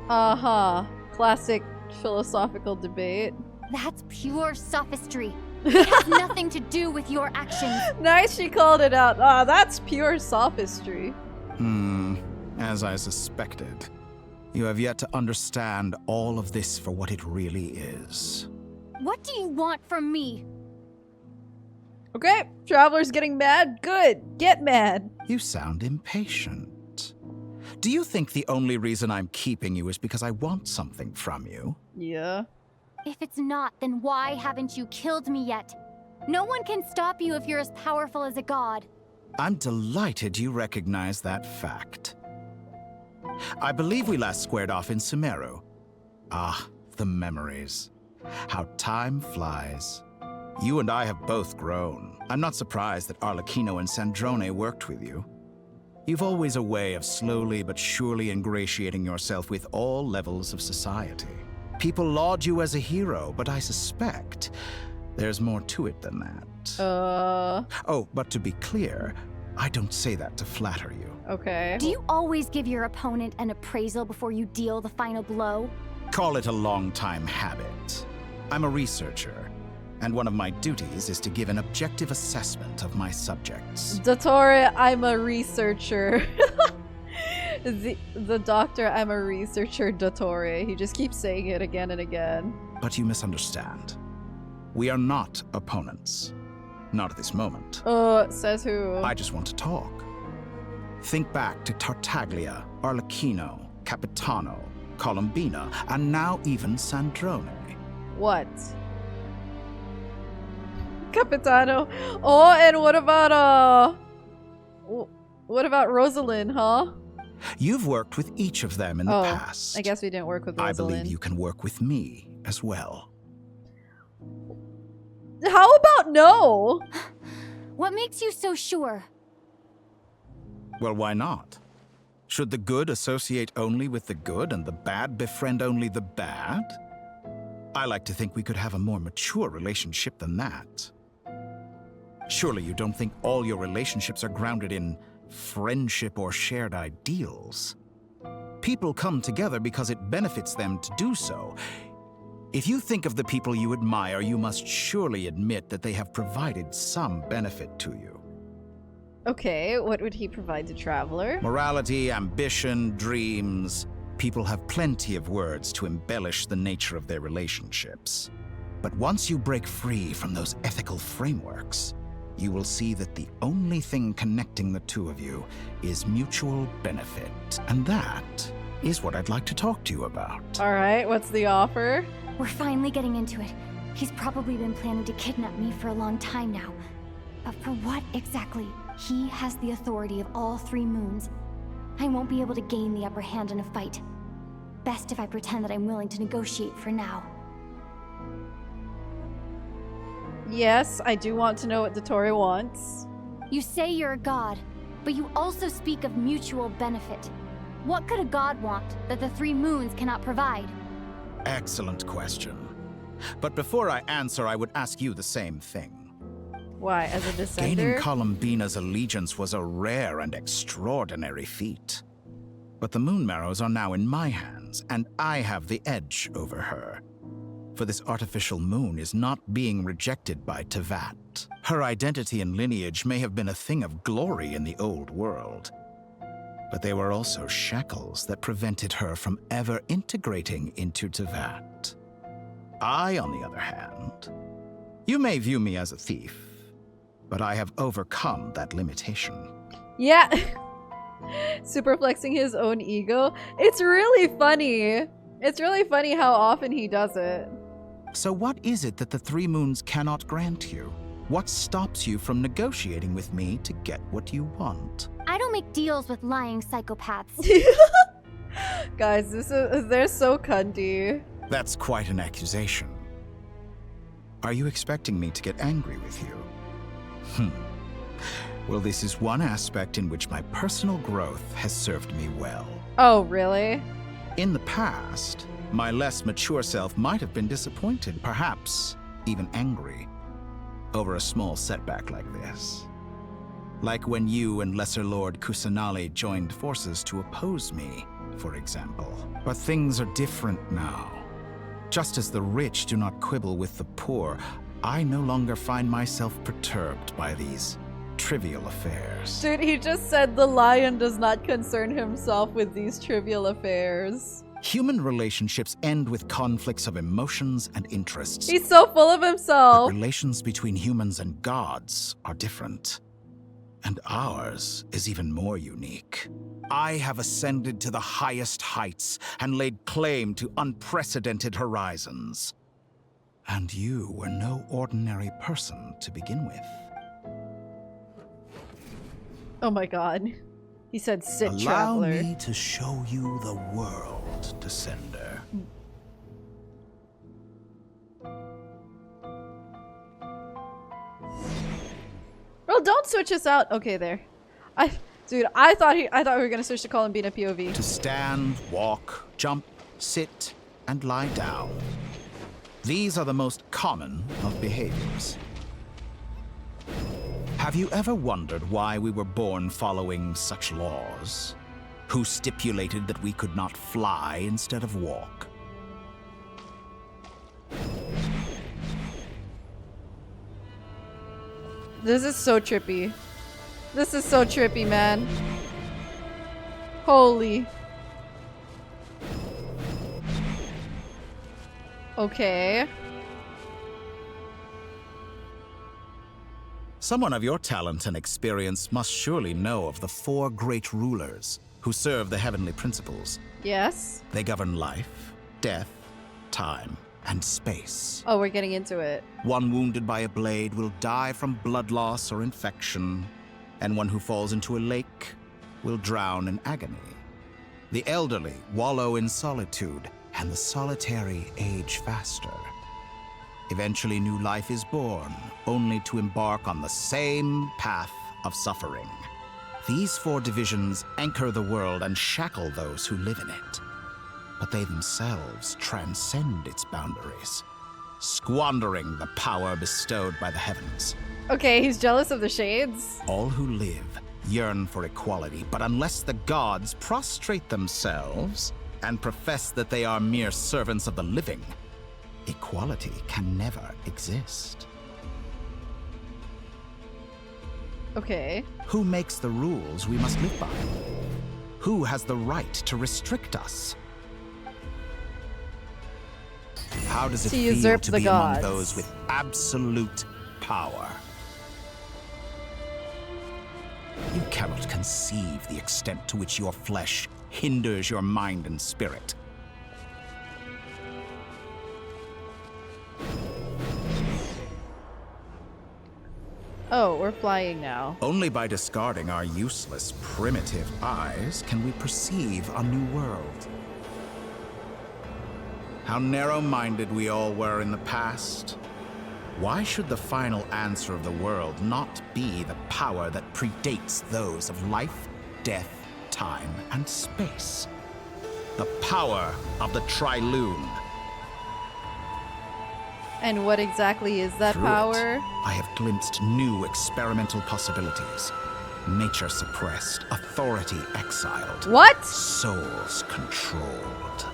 Classic philosophical debate. That's pure sophistry. It has nothing to do with your actions. Nice, she called it out. That's pure sophistry. As I suspected. You have yet to understand all of this for what it really is. What do you want from me? Okay, Traveler's getting mad. Good, get mad. You sound impatient. Do you think the only reason I'm keeping you is because I want something from you? Yeah. If it's not, then why haven't you killed me yet? No one can stop you if you're as powerful as a god. I'm delighted you recognize that fact. I believe we last squared off in Sumeru. Ah, the memories. How time flies. You and I have both grown. I'm not surprised that Arlecchino and Sandrone worked with you. You've always a way of slowly but surely ingratiating yourself with all levels of society. People laud you as a hero, but I suspect there's more to it than that. Oh, but to be clear, I don't say that to flatter you. Okay. Do you always give your opponent an appraisal before you deal the final blow? Call it a long-time habit. I'm a researcher, and one of my duties is to give an objective assessment of my subjects. Dottore, I'm a researcher. the doctor, I'm a researcher, Dottore. He just keeps saying it again and again. But you misunderstand. We are not opponents. Not at this moment. Says who? I just want to talk. Think back to Tartaglia, Arlecchino, Capitano, Colombina, and now even Sandrone. What? Capitano. Oh, and what about Rosalind, huh? You've worked with each of them in the past. I guess we didn't work with Rosalind. I believe you can work with me as well. How about no? What makes you so sure? Well, why not? Should the good associate only with the good and the bad befriend only the bad? I like to think we could have a more mature relationship than that. Surely you don't think all your relationships are grounded in friendship or shared ideals. People come together because it benefits them to do so. If you think of the people you admire, you must surely admit that they have provided some benefit to you. Okay, what would he provide to Traveler? Morality, ambition, dreams. People have plenty of words to embellish the nature of their relationships. But once you break free from those ethical frameworks, you will see that the only thing connecting the two of you is mutual benefit. And that is what I'd like to talk to you about. All right, what's the offer? We're finally getting into it. He's probably been planning to kidnap me for a long time now. But for what exactly? He has the authority of all 3 moons. I won't be able to gain the upper hand in a fight. Best if I pretend that I'm willing to negotiate for now. Yes, I do want to know what Dottore wants. You say you're a god, but you also speak of mutual benefit. What could a god want that the 3 moons cannot provide? Excellent question. But before I answer, I would ask you the same thing. Why, as a descender? Gaining Columbina's allegiance was a rare and extraordinary feat. But the moon marrows are now in my hands, and I have the edge over her. For this artificial moon is not being rejected by Teyvat. Her identity and lineage may have been a thing of glory in the old world, but they were also shackles that prevented her from ever integrating into Teyvat. I, on the other hand, you may view me as a thief, but I have overcome that limitation. Yeah. Super flexing his own ego. It's really funny. It's really funny how often he does it. So what is it that the Three Moons cannot grant you? What stops you from negotiating with me to get what you want? I don't make deals with lying psychopaths. Guys, they're so cunty. That's quite an accusation. Are you expecting me to get angry with you? Well, this is one aspect in which my personal growth has served me well. Oh, really? In the past, my less mature self might have been disappointed, perhaps even angry, over a small setback like this. Like when you and Lesser Lord Kusanali joined forces to oppose me, for example. But things are different now. Just as the rich do not quibble with the poor, I no longer find myself perturbed by these trivial affairs. Dude, he just said the lion does not concern himself with these trivial affairs. Human relationships end with conflicts of emotions and interests. He's so full of himself. But relations between humans and gods are different. And ours is even more unique. I have ascended to the highest heights and laid claim to unprecedented horizons. And you were no ordinary person to begin with. Oh my god. He said, sit, Allow traveler. Allow me to show you the world, Descender. Bro, don't switch us out. Okay, there. Dude, I thought we were gonna switch to Colombina POV. To stand, walk, jump, sit, and lie down. These are the most common of behaviors. Have you ever wondered why we were born following such laws? Who stipulated that we could not fly instead of walk? This is so trippy. This is so trippy, man. Holy. Okay. Someone of your talent and experience must surely know of the 4 great rulers who serve the heavenly principles. Yes. They govern life, death, time, and space. Oh, we're getting into it. One wounded by a blade will die from blood loss or infection, and one who falls into a lake will drown in agony. The elderly wallow in solitude, and the solitary age faster. Eventually, new life is born, only to embark on the same path of suffering. These 4 divisions anchor the world and shackle those who live in it. But they themselves transcend its boundaries, squandering the power bestowed by the heavens. Okay, he's jealous of the shades. All who live yearn for equality, but unless the gods prostrate themselves and profess that they are mere servants of the living, equality can never exist. Okay. Who makes the rules we must live by? Who has the right to restrict us? How does it feel to be among those with absolute power? You cannot conceive the extent to which your flesh hinders your mind and spirit. Oh, we're flying now. Only by discarding our useless, primitive eyes can we perceive a new world. How narrow-minded we all were in the past. Why should the final answer of the world not be the power that predates those of life, death, time, and space? The power of the Triloon. And what exactly is that Through power? it, I have glimpsed new experimental possibilities. Nature suppressed, authority exiled. What? Souls controlled.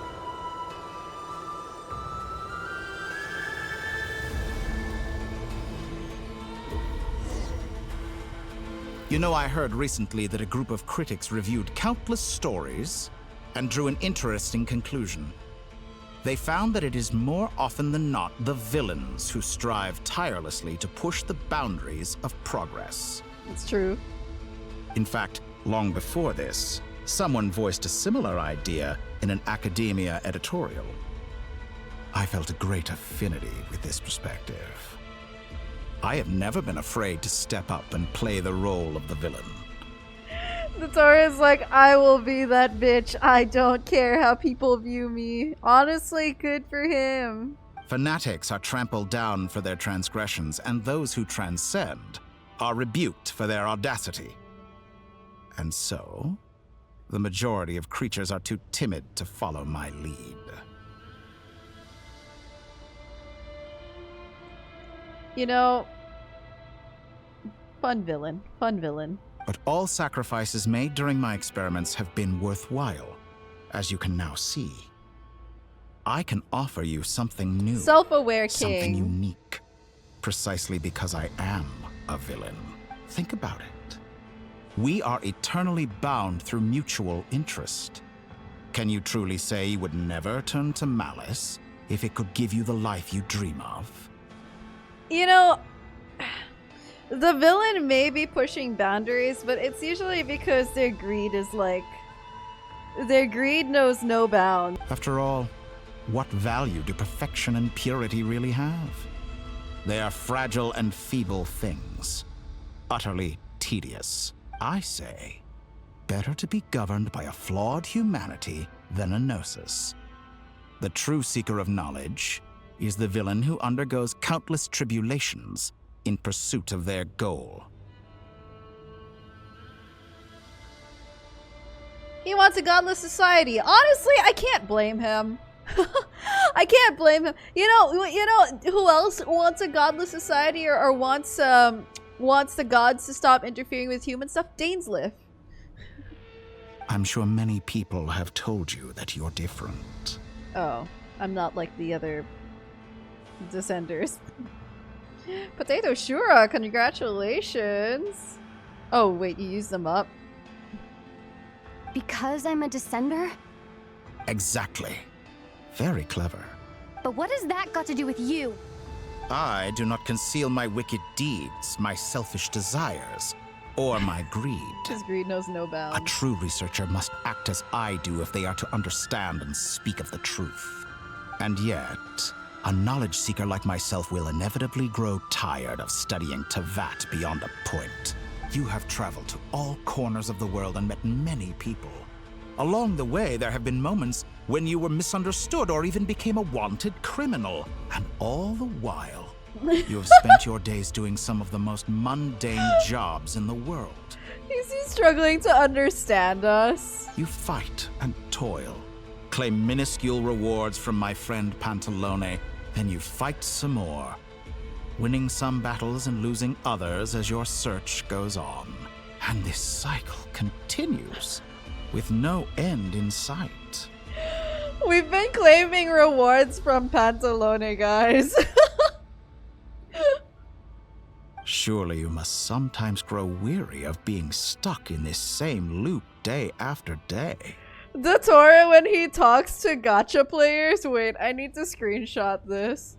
You know, I heard recently that a group of critics reviewed countless stories and drew an interesting conclusion. They found that it is more often than not the villains who strive tirelessly to push the boundaries of progress. It's true. In fact, long before this, someone voiced a similar idea in an academia editorial. I felt a great affinity with this perspective. I have never been afraid to step up and play the role of the villain. Dottore is like, I will be that bitch. I don't care how people view me. Honestly, good for him. Fanatics are trampled down for their transgressions, and those who transcend are rebuked for their audacity. And so, the majority of creatures are too timid to follow my lead. You know, fun villain, fun villain. But all sacrifices made during my experiments have been worthwhile, as you can now see. I can offer you something new. Self-aware king. Something unique. Precisely because I am a villain. Think about it. We are eternally bound through mutual interest. Can you truly say you would never turn to malice if it could give you the life you dream of? You know, the villain may be pushing boundaries, but it's usually because their greed is like... Their greed knows no bounds. After all, what value do perfection and purity really have? They are fragile and feeble things. Utterly tedious. I say, better to be governed by a flawed humanity than a gnosis. The true seeker of knowledge is the villain who undergoes countless tribulations in pursuit of their goal. He wants a godless society. Honestly, I can't blame him. I can't blame him. You know who else wants a godless society or wants the gods to stop interfering with human stuff? Dainsleif. I'm sure many people have told you that you're different. Oh, I'm not like the other descenders. Potato Shura, congratulations. Oh, wait, you used them up? Because I'm a descender? Exactly. Very clever. But what has that got to do with you? I do not conceal my wicked deeds, my selfish desires, or my greed. His greed knows no A bounds. true researcher must act as I do if they are to understand and speak of the truth. And yet, a knowledge seeker like myself will inevitably grow tired of studying Tevat beyond a point. You have traveled to all corners of the world and met many people. Along the way, there have been moments when you were misunderstood or even became a wanted criminal. And all the while, you have spent your days doing some of the most mundane jobs in the world. Is he struggling to understand us? You fight and toil, claim minuscule rewards from my friend Pantalone, then you fight some more, winning some battles and losing others as your search goes on. And this cycle continues, with no end in sight. We've been claiming rewards from Pantalone, guys. Surely you must sometimes grow weary of being stuck in this same loop day after day. Dottore, when he talks to gacha players, wait, I need to screenshot this.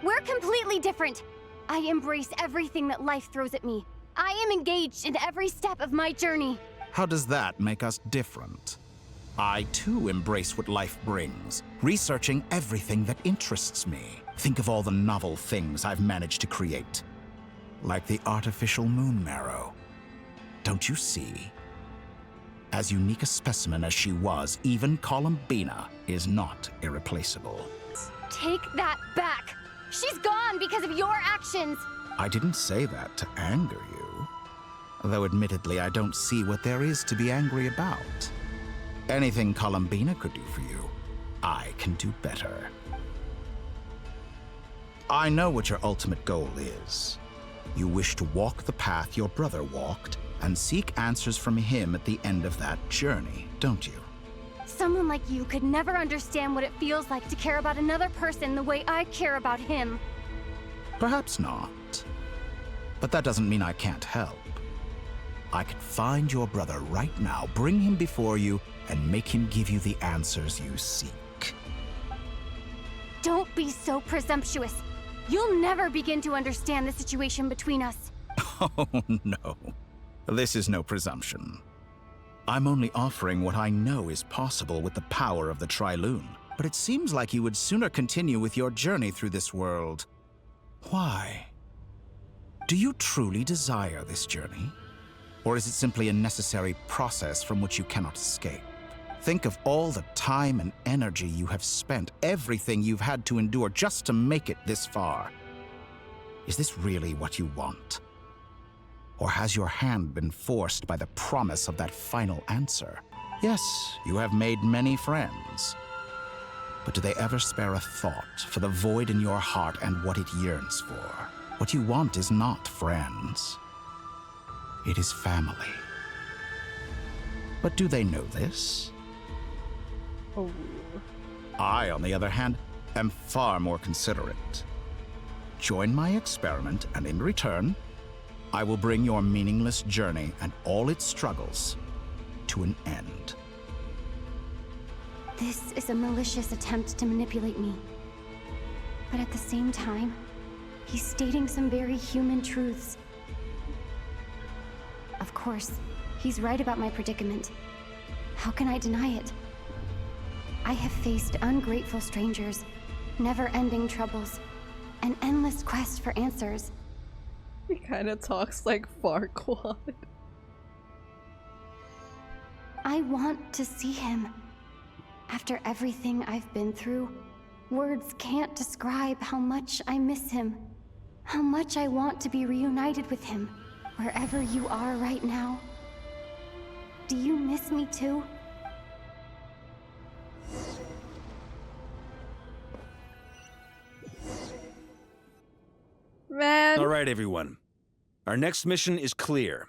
We're completely different. I embrace everything that life throws at me. I am engaged in every step of my journey. How does that make us different? I too embrace what life brings, researching everything that interests me. Think of all the novel things I've managed to create. Like the artificial moon marrow. Don't you see? As unique a specimen as she was, even Colombina is not irreplaceable. Take that back. She's gone because of your actions. I didn't say that to anger you. Though admittedly, I don't see what there is to be angry about. Anything Columbina could do for you, I can do better. I know what your ultimate goal is. You wish to walk the path your brother walked and seek answers from him at the end of that journey, don't you? Someone like you could never understand what it feels like to care about another person the way I care about him. Perhaps not. But that doesn't mean I can't help. I could find your brother right now, bring him before you, and make him give you the answers you seek. Don't be so presumptuous. You'll never begin to understand the situation between us. Oh, no. This is no presumption. I'm only offering what I know is possible with the power of the Trilune. But it seems like you would sooner continue with your journey through this world. Why? Do you truly desire this journey? Or is it simply a necessary process from which you cannot escape? Think of all the time and energy you have spent, everything you've had to endure just to make it this far. Is this really what you want? Or has your hand been forced by the promise of that final answer? Yes, you have made many friends. But do they ever spare a thought for the void in your heart and what it yearns for? What you want is not friends. It is family. But do they know this? Oh. I, on the other hand, am far more considerate. Join my experiment, and in return, I will bring your meaningless journey and all its struggles to an end. This is a malicious attempt to manipulate me. But at the same time, he's stating some very human truths. Of course, he's right about my predicament. How can I deny it? I have faced ungrateful strangers, never-ending troubles, an endless quest for answers. He kind of talks like Farquaad. I want to see him. After everything I've been through, words can't describe how much I miss him. How much I want to be reunited with him, wherever you are right now. Do you miss me too? Man. All right, everyone. Our next mission is clear.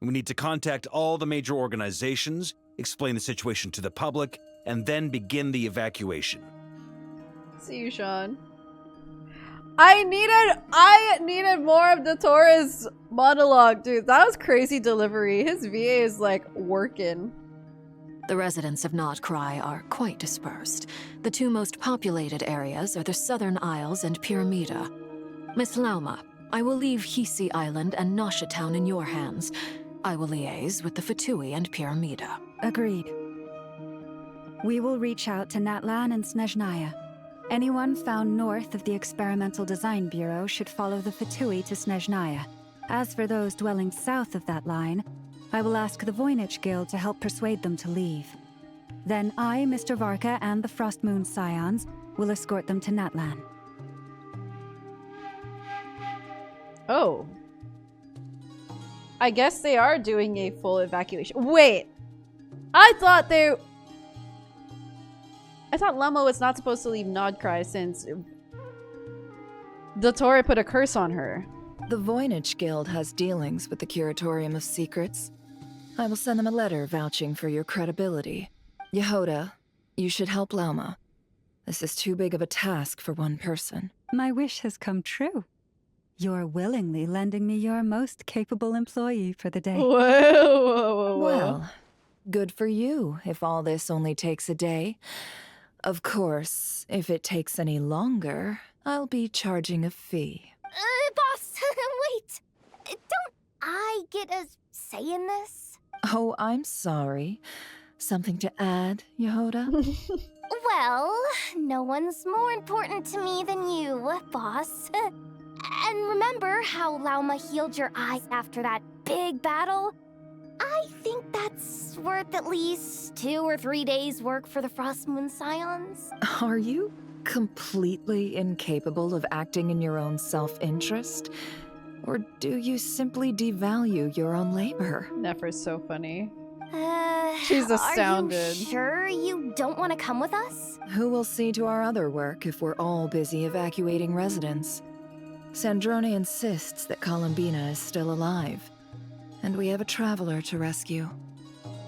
We need to contact all the major organizations, explain the situation to the public, and then begin the evacuation. See you, Sean. I needed more of Dottore's monologue, dude. That was crazy delivery. His VA is like working. The residents of Krai are quite dispersed. The two most populated areas are the Southern Isles and Pyramida. Miss Lauma, I will leave Hisi Island and Nasha Town in your hands. I will liaise with the Fatui and Pyramida. Agreed. We will reach out to Natlan and Snezhnaya. Anyone found north of the Experimental Design Bureau should follow the Fatui to Snezhnaya. As for those dwelling south of that line, I will ask the Voynich Guild to help persuade them to leave. Then I, Mr. Varka, and the Frostmoon Scions will escort them to Natlan. Oh. I guess they are doing a full evacuation. Wait! I thought Lamo was not supposed to leave Krai since Dottore put a curse on her. The Voynich Guild has dealings with the Curatorium of Secrets. I will send them a letter vouching for your credibility. Yehoda, you should help Lauma. This is too big of a task for one person. My wish has come true. You're willingly lending me your most capable employee for the day. Whoa. Well, good for you if all this only takes a day. Of course, if it takes any longer, I'll be charging a fee. Boss, wait. Don't I get a say in this? Oh, I'm sorry. Something to add, Yehoda? Well, no one's more important to me than you, boss. And remember how Lauma healed your eyes after that big battle? I think that's worth at least 2 or 3 days' work for the Frostmoon Scions. Are you completely incapable of acting in your own self-interest? Or do you simply devalue your own labor? Nefer's so funny. She's astounded. Are you sure you don't want to come with us? Who will see to our other work if we're all busy evacuating residents? Sandrone insists that Colombina is still alive, and we have a traveler to rescue.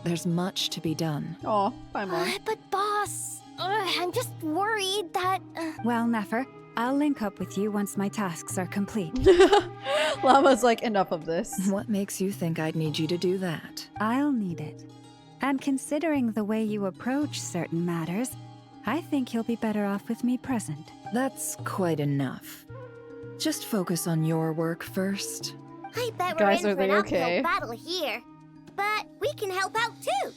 There's much to be done. Oh, bye, Mom. But boss, I'm just worried that... Well, Nefer, I'll link up with you once my tasks are complete. Llama's like, enough of this. What makes you think I'd need you to do that? I'll need it. And considering the way you approach certain matters, I think you'll be better off with me present. That's quite enough. Just focus on your work first. I bet Guys, we're are in for they an uphill okay? battle here. But we can help out too.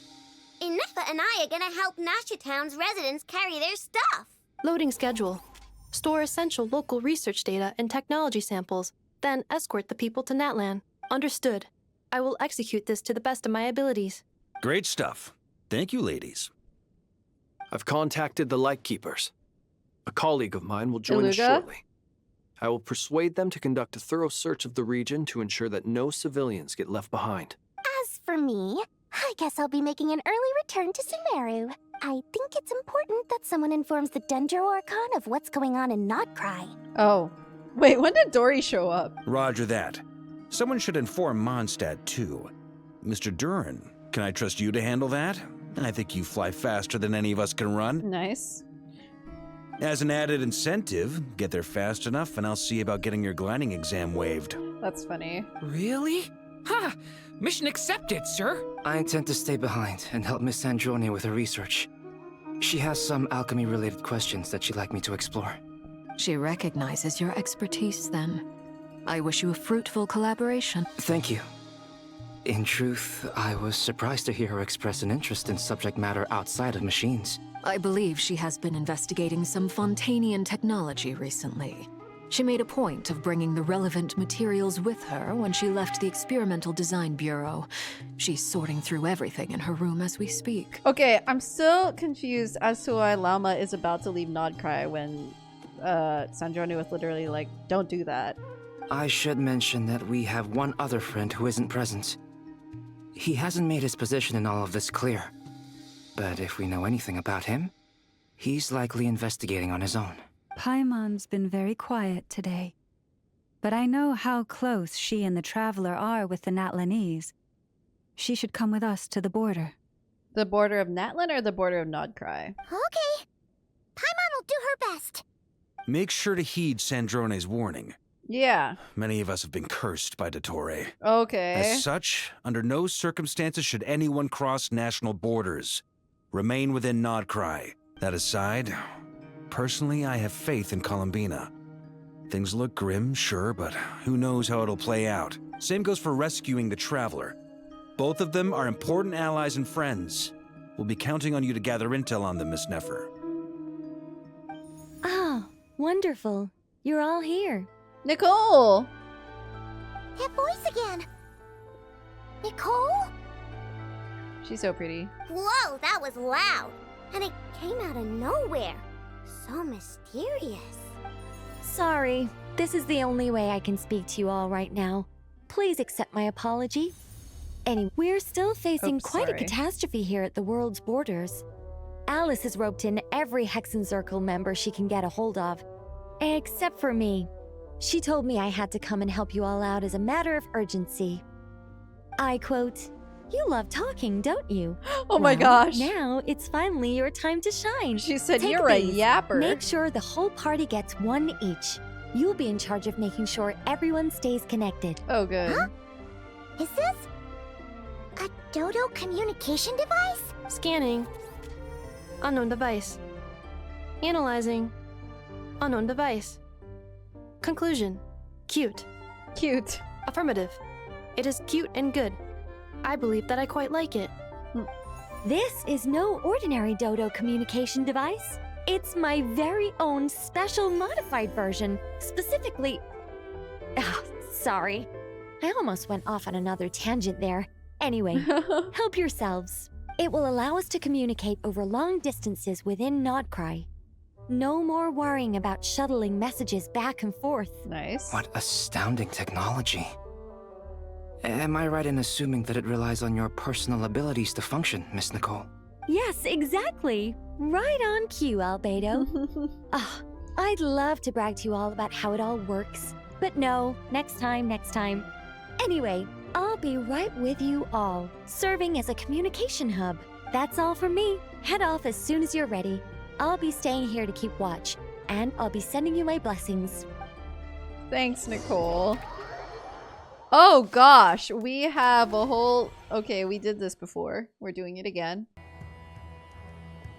Inefa and I are gonna help Nasha Town's residents carry their stuff. Loading schedule. Store essential local research data and technology samples, then escort the people to Natlan. Understood. I will execute this to the best of my abilities. Great stuff. Thank you, ladies. I've contacted the Lightkeepers. A colleague of mine will join us Iluga? shortly. I will persuade them to conduct a thorough search of the region to ensure that no civilians get left behind. As for me, I guess I'll be making an early return to Sumeru. I think it's important that someone informs the Dendro Archon of what's going on in Krai. Oh. Wait, when did Dory show up? Roger that. Someone should inform Mondstadt, too. Mr. Duran, can I trust you to handle that? I think you fly faster than any of us can run. Nice. As an added incentive, get there fast enough and I'll see about getting your gliding exam waived. That's funny. Really? Ha! Mission accepted, sir. I intend to stay behind and help Miss Sandrone with her research. She has some alchemy-related questions that she'd like me to explore. She recognizes your expertise, then. I wish you a fruitful collaboration. Thank you. In truth, I was surprised to hear her express an interest in subject matter outside of machines. I believe she has been investigating some Fontanian technology recently. She made a point of bringing the relevant materials with her when she left the Experimental Design Bureau. She's sorting through everything in her room as we speak. Okay, I'm still confused as to why Llama is about to leave Krai when Sandrone was literally like, don't do that. I should mention that we have one other friend who isn't present. He hasn't made his position in all of this clear. But if we know anything about him, he's likely investigating on his own. Paimon's been very quiet today. But I know how close she and the Traveler are with the Natlanese. She should come with us to the border. The border of Natlan or the border of Krai? Okay. Paimon will do her best. Make sure to heed Sandrone's warning. Yeah. Many of us have been cursed by Dottore. Okay. As such, under no circumstances should anyone cross national borders. Remain within Krai. That aside, personally, I have faith in Colombina. Things look grim, sure, but who knows how it'll play out. Same goes for rescuing the Traveler. Both of them are important allies and friends. We'll be counting on you to gather intel on them, Miss Nefer. Oh, wonderful. You're all here. Nicole! That voice again. Nicole? She's so pretty. Whoa, that was loud. And it came out of nowhere. So mysterious. Sorry, this is the only way I can speak to you all right now. Please accept my apology. Anyway, we're still facing quite a catastrophe here at the world's borders. Alice has roped in every Hexen Circle member she can get a hold of. Except for me. She told me I had to come and help you all out as a matter of urgency. I quote, "You love talking, don't you?" Oh my gosh. Now it's finally your time to shine. She said, Take "You're a these. yapper." Make sure the whole party gets one each. You'll be in charge of making sure everyone stays connected. Oh, good. Huh? Is this a Dodo communication device? Scanning. Unknown device. Analyzing. Unknown device. Conclusion. Cute. Cute. Affirmative. It is cute and good. I believe that I quite like it. This is no ordinary Dodo communication device. It's my very own special modified version, specifically... sorry. I almost went off on another tangent there. Anyway, help yourselves. It will allow us to communicate over long distances within Krai. No more worrying about shuttling messages back and forth. Nice. What astounding technology. Am I right in assuming that it relies on your personal abilities to function, Miss Nicole? Yes, exactly. Right on cue, Albedo. I'd love to brag to you all about how it all works. But no, next time. Anyway, I'll be right with you all, serving as a communication hub. That's all from me. Head off as soon as you're ready. I'll be staying here to keep watch, and I'll be sending you my blessings. Thanks, Nicole. Oh gosh, we have a whole... Okay, we did this before. We're doing it again.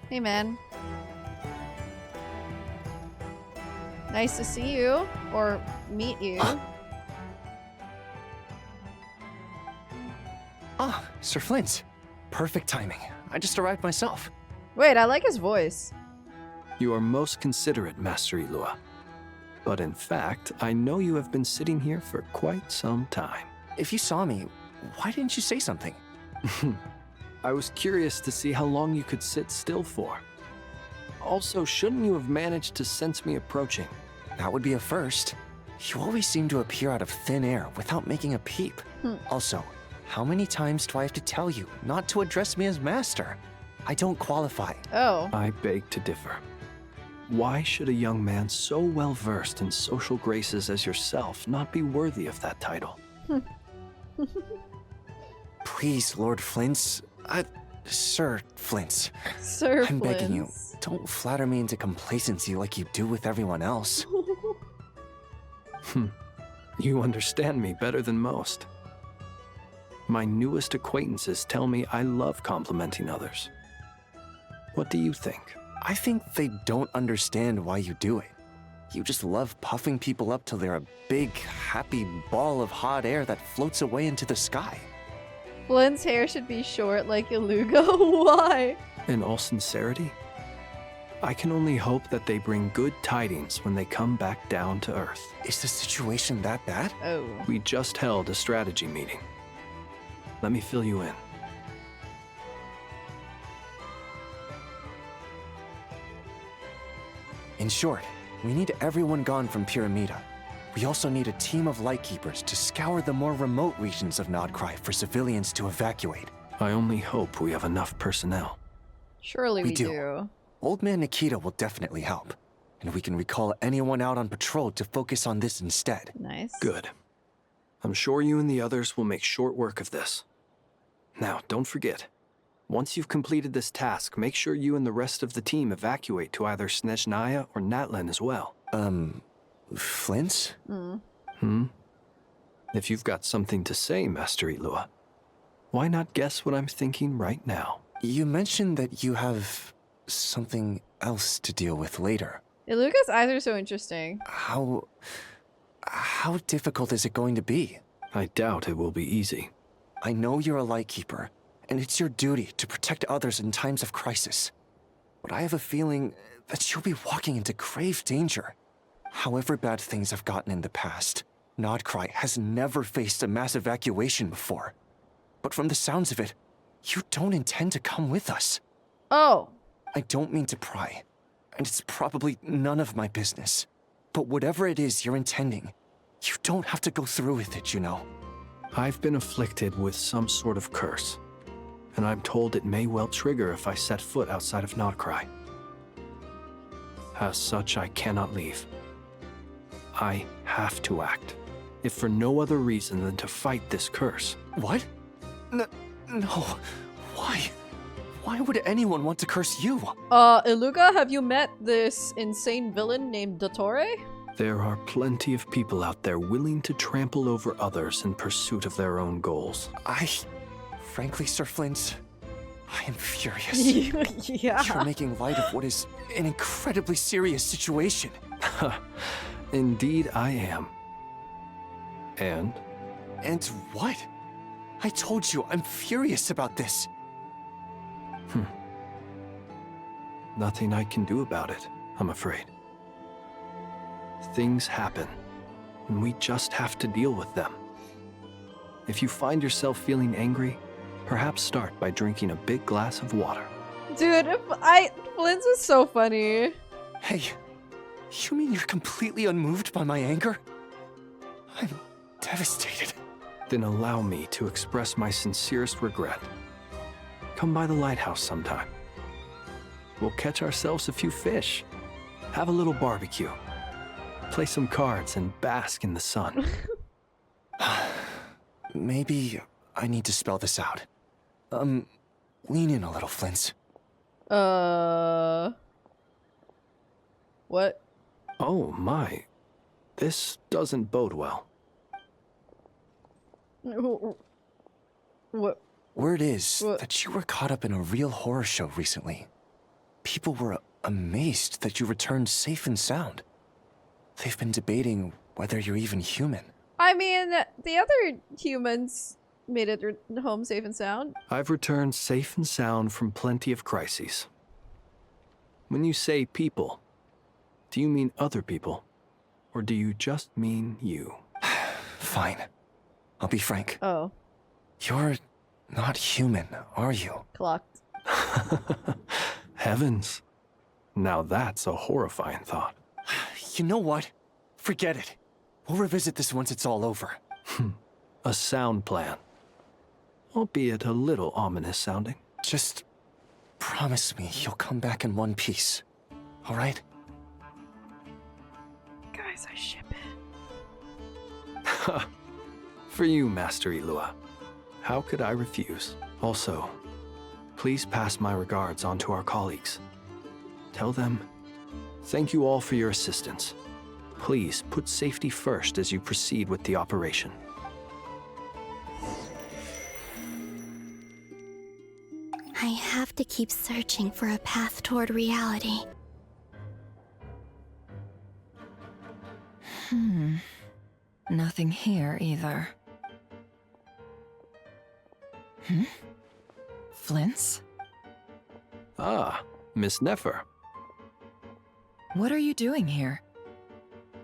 Hey, man. Nice to see you. Or meet you. Sir Flint. Perfect timing. I just arrived myself. Wait, I like his voice. You are most considerate, Master Ilua. But in fact, I know you have been sitting here for quite some time. If you saw me, why didn't you say something? I was curious to see how long you could sit still for. Also, shouldn't you have managed to sense me approaching? That would be a first. You always seem to appear out of thin air without making a peep. Also, how many times do I have to tell you not to address me as master? I don't qualify. Oh. I beg to differ. Why should a young man so well versed in social graces as yourself not be worthy of that title? Please, Lord Flint's... Sir Flint's. Sir I'm begging you, Flint's. don't flatter me into complacency like you do with everyone else. You understand me better than most. My newest acquaintances tell me I love complimenting others. What do you think? I think they don't understand why you do it. You just love puffing people up till they're a big, happy ball of hot air that floats away into the sky. Flint's hair should be short like Iluga. Why? In all sincerity, I can only hope that they bring good tidings when they come back down to Earth. Is the situation that bad? Oh. We just held a strategy meeting. Let me fill you in. In short, we need everyone gone from Pyramida. We also need a team of Lightkeepers to scour the more remote regions of Krai for civilians to evacuate. I only hope we have enough personnel. Surely we do. Old Man Nikita will definitely help. And we can recall anyone out on patrol to focus on this instead. Nice. Good. I'm sure you and the others will make short work of this. Now, don't forget. Once you've completed this task, make sure you and the rest of the team evacuate to either Snezhnaya or Natlan as well. Flint? If you've got something to say, Master Ilua, why not guess what I'm thinking right now? You mentioned that you have something else to deal with later. Iluga's eyes are so interesting. How difficult is it going to be? I doubt it will be easy. I know you're a Lightkeeper, and it's your duty to protect others in times of crisis. But I have a feeling that you'll be walking into grave danger. However bad things have gotten in the past, Krai has never faced a mass evacuation before. But from the sounds of it, you don't intend to come with us. Oh. I don't mean to pry, and it's probably none of my business. But whatever it is you're intending, you don't have to go through with it, you know. I've been afflicted with some sort of curse, and I'm told it may well trigger if I set foot outside of Krai. As such, I cannot leave. I have to act, if for no other reason than to fight this curse. What? No. Why? Why would anyone want to curse you? Iluga, have you met this insane villain named Dottore? There are plenty of people out there willing to trample over others in pursuit of their own goals. Frankly, Sir Flint, I am furious. Yeah. You're making light of what is an incredibly serious situation. Indeed I am. And? And what? I told you I'm furious about this. Nothing I can do about it, I'm afraid. Things happen, and we just have to deal with them. If you find yourself feeling angry, perhaps start by drinking a big glass of water. Dude, Flint's is so funny. Hey, you mean you're completely unmoved by my anger? I'm devastated. Then allow me to express my sincerest regret. Come by the lighthouse sometime. We'll catch ourselves a few fish, have a little barbecue, play some cards, and bask in the sun. Maybe I need to spell this out. Lean in a little, Flint. What? Oh my. This doesn't bode well. What? Word is that you were caught up in a real horror show recently. People were amazed that you returned safe and sound. They've been debating whether you're even human. I mean, the other humans made it home safe and sound. I've returned safe and sound from plenty of crises. When you say people, do you mean other people? Or do you just mean you? Fine. I'll be frank. Oh. You're not human, are you? Clocked. Heavens. Now that's a horrifying thought. You know what? Forget it. We'll revisit this once it's all over. A sound plan. Albeit a little ominous sounding. Just promise me you'll come back in one piece. All right? Guys, I ship it. For you, Master Ilua. How could I refuse? Also, please pass my regards on to our colleagues. Tell them, thank you all for your assistance. Please put safety first as you proceed with the operation. I have to keep searching for a path toward reality. Nothing here either. Flint's? Ah, Miss Nefer. What are you doing here?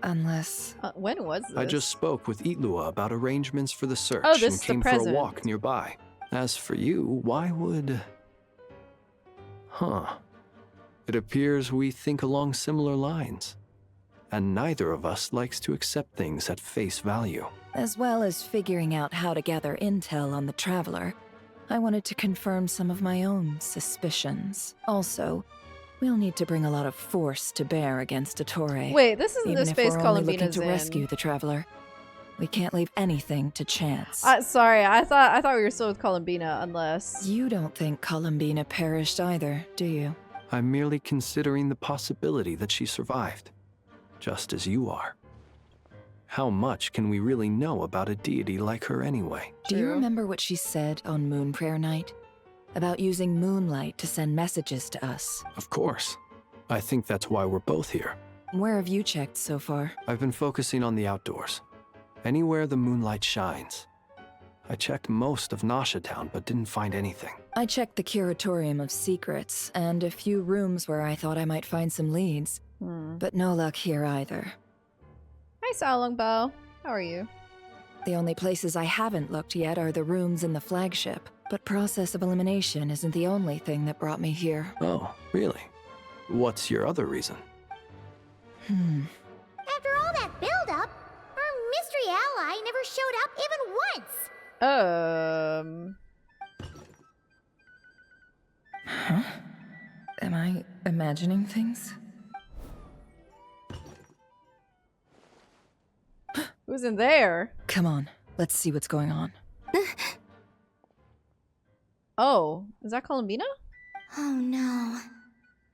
Unless... when was this? I just spoke with Ilua about arrangements for the search this and is the came for a present. walk nearby. As for you, why would... It appears we think along similar lines. And neither of us likes to accept things at face value. As well as figuring out how to gather intel on the Traveler, I wanted to confirm some of my own suspicions. Also, we'll need to bring a lot of force to bear against Dottore. Wait, this isn't even the if space we're only looking Columbina's to in. rescue the Traveler. We can't leave anything to chance. Sorry, I thought we were still with Colombina, unless... You don't think Columbina perished either, do you? I'm merely considering the possibility that she survived. Just as you are. How much can we really know about a deity like her anyway? Do you remember what she said on Moon Prayer Night? About using moonlight to send messages to us? Of course. I think that's why we're both here. Where have you checked so far? I've been focusing on the outdoors. Anywhere the moonlight shines. I checked most of Nasha Town, but didn't find anything. I checked the Curatorium of Secrets, and a few rooms where I thought I might find some leads. But no luck here either. Hi, Sao How are you? The only places I haven't looked yet are the rooms in the flagship, but process of elimination isn't the only thing that brought me here. Oh, really? What's your other reason? After all that build-up, our mystery ally never showed up even once. Huh? Am I imagining things? Who's in there? Come on, let's see what's going on. Oh, is that Colombina? Oh no.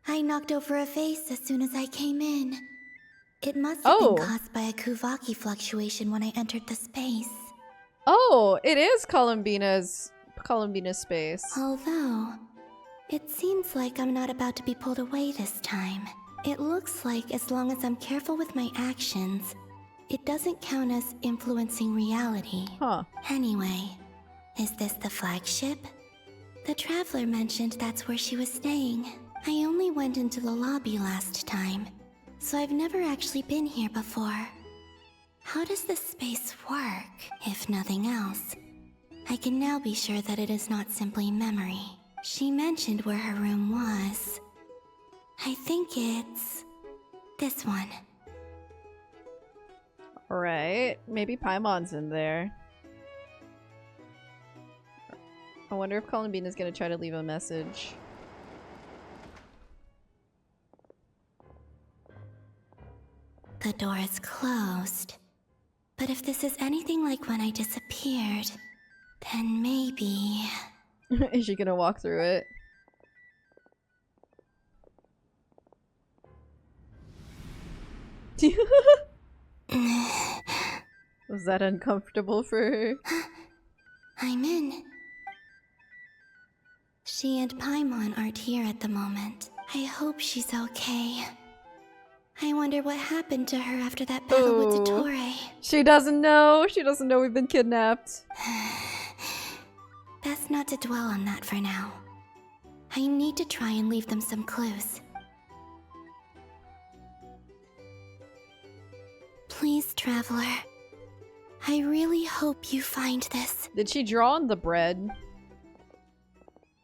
I knocked over a vase as soon as I came in. It must have been caused by a Kuvaki fluctuation when I entered the space. Oh, it is Colombina's space. Although, it seems like I'm not about to be pulled away this time. It looks like as long as I'm careful with my actions, it doesn't count as influencing reality. Anyway, is this the flagship? The Traveler mentioned that's where she was staying. I only went into the lobby last time, so I've never actually been here before. How does this space work? If nothing else, I can now be sure that it is not simply memory. She mentioned where her room was. I think it's this one. Alright, maybe Paimon's in there. I wonder if Columbina's gonna try to leave a message. The door is closed. But if this is anything like when I disappeared, then maybe... Is she gonna walk through it? Was that uncomfortable for her? I'm in. She and Paimon aren't here at the moment. I hope she's okay. I wonder what happened to her after that battle with Dottore. She doesn't know. She doesn't know we've been kidnapped. Best not to dwell on that for now. I need to try and leave them some clues. Please, Traveler. I really hope you find this. Did she draw on the bread?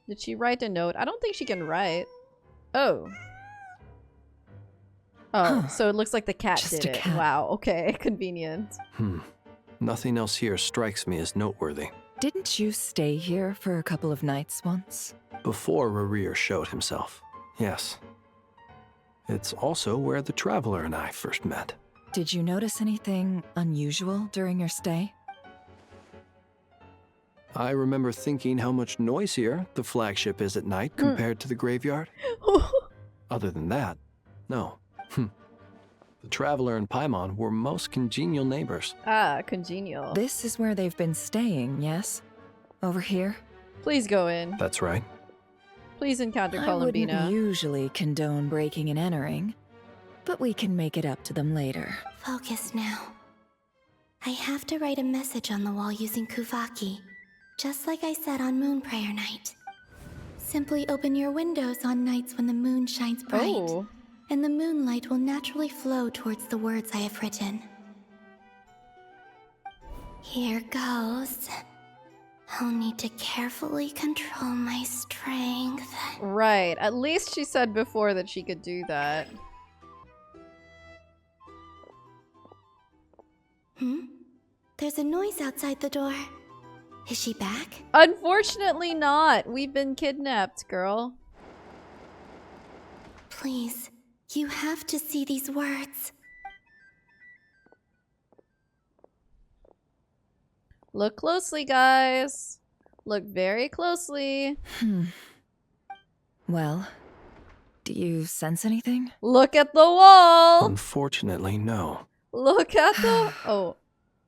Did she write a note? I don't think she can write. Oh. Oh, so it looks like the cat Just did a it. cat. Wow, okay, convenient. Nothing else here strikes me as noteworthy. Didn't you stay here for a couple of nights once? Before Rarir showed himself, yes. It's also where the Traveler and I first met. Did you notice anything unusual during your stay? I remember thinking how much noisier the flagship is at night compared to the graveyard. Other than that, no. The Traveler and Paimon were most congenial neighbors. Ah, congenial. This is where they've been staying, yes? Over here? Please go in. That's right. Please encounter I Columbina. wouldn't usually condone breaking and entering, but we can make it up to them later. Focus now. I have to write a message on the wall using Kuvaki, just like I said on Moon Prayer Night. Simply open your windows on nights when the moon shines bright, and the moonlight will naturally flow towards the words I have written. Here goes. I'll need to carefully control my strength. Right, at least she said before that she could do that. There's a noise outside the door. Is she back? Unfortunately not. We've been kidnapped, girl. Please, you have to see these words. Look closely, guys. Look very closely. Well, do you sense anything? Look at the wall! Unfortunately, no. Look at the... Oh.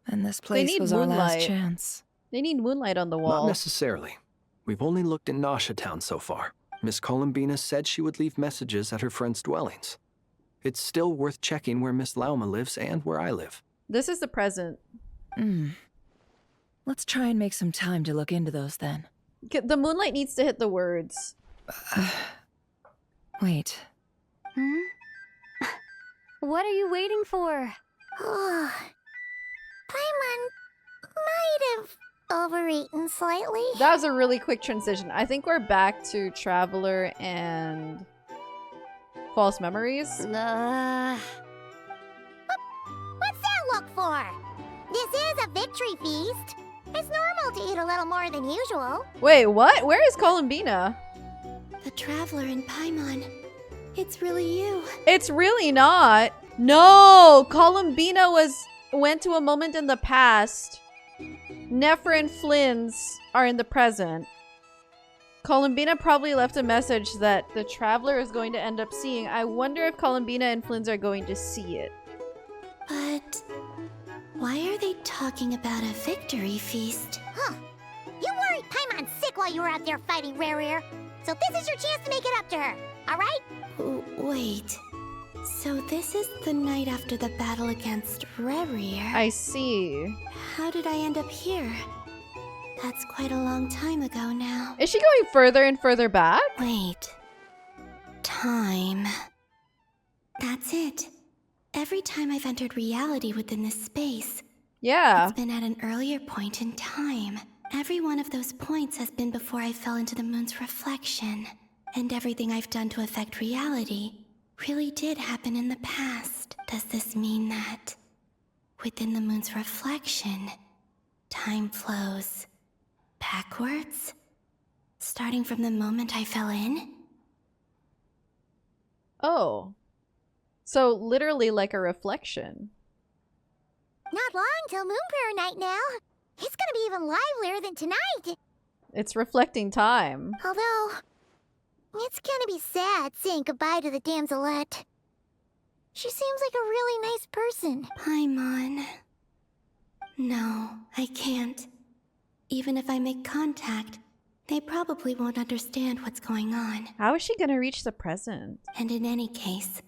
And this place was our last chance. They need moonlight on the wall. Not necessarily. We've only looked in Nasha Town so far. Miss Colombina said she would leave messages at her friends' dwellings. It's still worth checking where Miss Lauma lives and where I live. This is the present. Let's try and make some time to look into those then. The moonlight needs to hit the words. Wait. What are you waiting for? Paimon might have overeaten slightly. That was a really quick transition. I think we're back to Traveler and False Memories. What's that look for? This is a victory feast. It's normal to eat a little more than usual. Wait, what? Where is Columbina? The Traveler and Paimon. It's really you. It's really not. No! Columbina went to a moment in the past. Nefer and Flynn's are in the present. Columbina probably left a message that the Traveler is going to end up seeing. I wonder if Columbina and Flynn's are going to see it. But why are they talking about a victory feast? You worried Paimon's sick while you were out there fighting Rarir. So this is your chance to make it up to her, alright? Wait. So this is the night after the battle against Rarir. I see. How did I end up here? That's quite a long time ago now. Is she going further and further back? Wait. Time. That's it. Every time I've entered reality within this space, yeah, it's been at an earlier point in time. Every one of those points has been before I fell into the moon's reflection. And everything I've done to affect reality really did happen in the past. Does this mean that within the moon's reflection, time flows backwards? Starting from the moment I fell in? Oh. So literally like a reflection. Not long till Moon Prayer Night now. It's gonna be even livelier than tonight. It's reflecting time. Although, it's gonna be sad saying goodbye to the damselette. She seems like a really nice person. Paimon. No, I can't. Even if I make contact, they probably won't understand what's going on. How is she gonna reach the present? And in any case,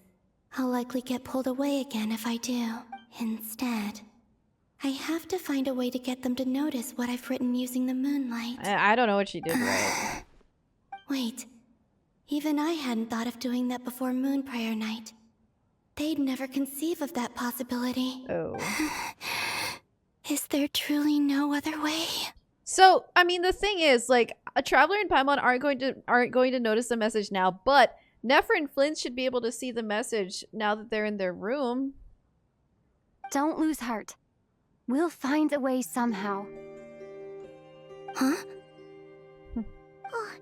I'll likely get pulled away again if I do. Instead, I have to find a way to get them to notice what I've written using the moonlight. I don't know what she did right. Wait, even I hadn't thought of doing that before Moon Prayer Night. They'd never conceive of that possibility. Oh. Is there truly no other way? So, I mean, the thing is, like, a Traveler and Paimon aren't going to notice the message now, but Nefer and Flynn should be able to see the message now that they're in their room. Don't lose heart. We'll find a way somehow. Huh? Oh,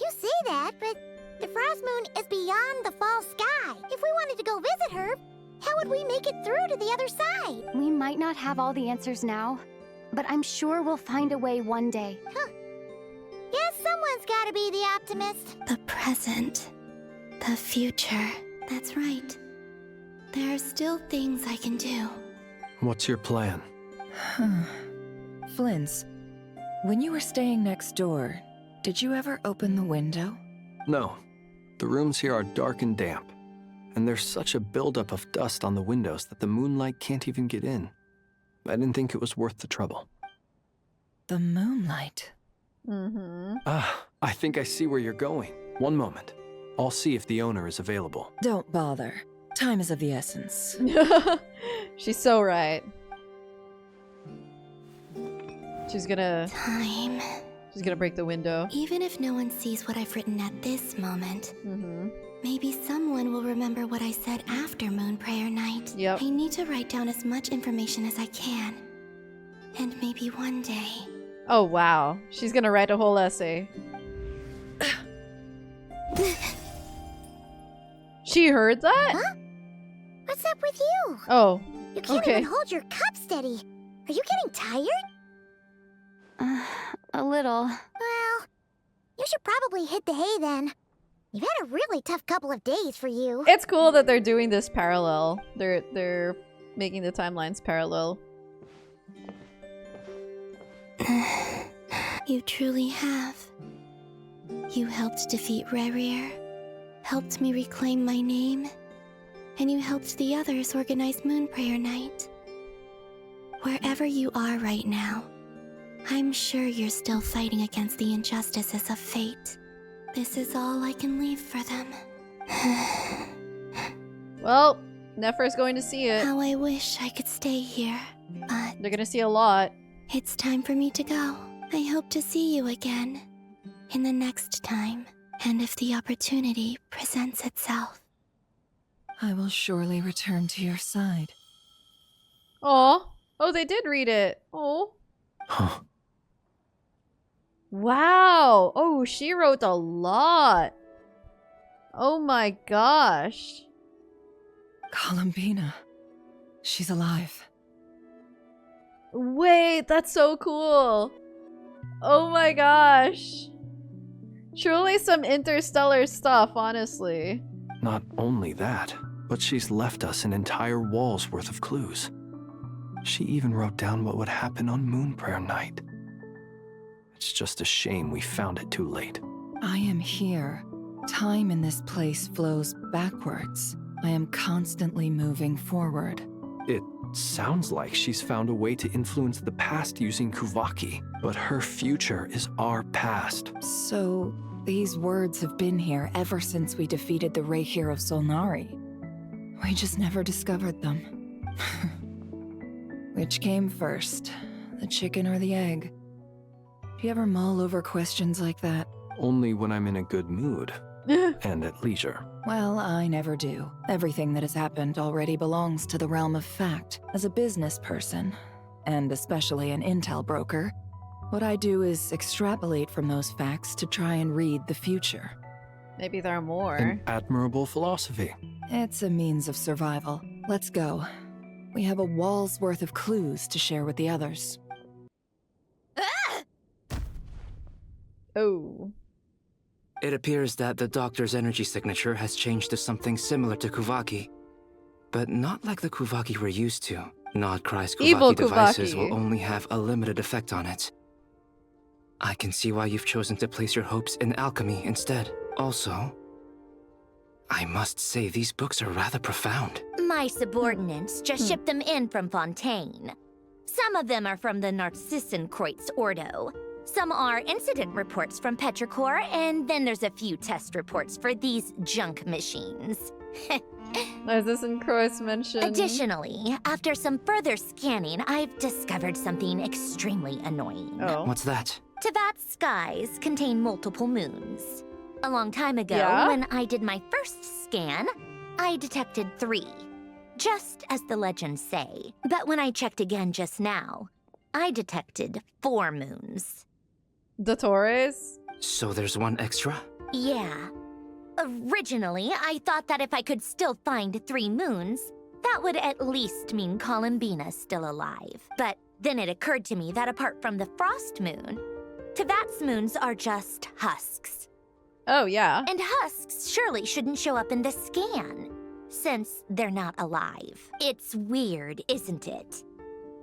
you say that, but the Frost Moon is beyond the fall sky. If we wanted to go visit her, how would we make it through to the other side? We might not have all the answers now, but I'm sure we'll find a way one day. Huh. Guess someone's gotta be the optimist. The present. The future. That's right. There are still things I can do. What's your plan? Flynn's, when you were staying next door, did you ever open the window? No. The rooms here are dark and damp, and there's such a buildup of dust on the windows that the moonlight can't even get in. I didn't think it was worth the trouble. The moonlight? Mm-hmm. Ah, I think I see where you're going. One moment. I'll see if the owner is available. Don't bother. Time is of the essence. She's so right. She's gonna... Time. She's gonna break the window. Even if no one sees what I've written at this moment, maybe someone will remember what I said after Moon Prayer Night. Yep. I need to write down as much information as I can. And maybe one day... Oh, wow. She's gonna write a whole essay. She heard that? Huh? What's up with you? Oh, You can't okay. even hold your cup steady. Are you getting tired? A little. Well, you should probably hit the hay then. You've had a really tough couple of days for you. It's cool that they're doing this parallel. They're making the timelines parallel. You truly have. You helped defeat Rerir, helped me reclaim my name, and you helped the others organize Moon Prayer Night. Wherever you are right now, I'm sure you're still fighting against the injustices of fate. This is all I can leave for them. Well, Nefer's going to see it. How I wish I could stay here, but... They're gonna see a lot. It's time for me to go. I hope to see you again. In the next time, and if the opportunity presents itself. I will surely return to your side. Aw. Oh, they did read it. Oh. Huh. Wow. Oh, she wrote a lot. Oh my gosh. Columbina. She's alive. Wait, that's so cool. Oh my gosh. Truly some interstellar stuff, honestly. Not only that, but she's left us an entire wall's worth of clues. She even wrote down what would happen on Moon Prayer Night. It's just a shame we found it too late. I am here. Time in this place flows backwards. I am constantly moving forward. It sounds like she's found a way to influence the past using Kuvaki, but her future is our past. So, these words have been here ever since we defeated the Reihir of Solnari. We just never discovered them. Which came first, the chicken or the egg? Do you ever mull over questions like that? Only when I'm in a good mood and at leisure. Well, I never do. Everything that has happened already belongs to the realm of fact. As a business person, and especially an intel broker, What I do is extrapolate from those facts to try and read the future. Maybe there are more. An admirable philosophy. It's a means of survival. Let's go. We have a wall's worth of clues to share with the others. Oh. It appears that the Doctor's energy signature has changed to something similar to Kuvaki. But not like the Kuvaki we're used to. Not Krai's Kuvaki devices will only have a limited effect on it. I can see why you've chosen to place your hopes in alchemy instead. Also, I must say these books are rather profound. My subordinates just shipped them in from Fontaine. Some of them are from the Narcissenkreuz Ordo. Some are incident reports from Petrichor, and then there's a few test reports for these junk machines. Narcissenkreuz mentioned. Additionally, after some further scanning, I've discovered something extremely annoying. Oh. What's that? Tevat's skies contain multiple moons. A long time ago, when I did my first scan, I detected 3. Just as the legends say. But when I checked again just now, I detected 4 moons. Dottores? So there's one extra? Yeah. Originally, I thought that if I could still find 3 moons, that would at least mean Columbina's still alive. But then it occurred to me that apart from the frost moon, Tevat's moons are just husks. Oh, yeah. And husks surely shouldn't show up in the scan, since they're not alive. It's weird, isn't it?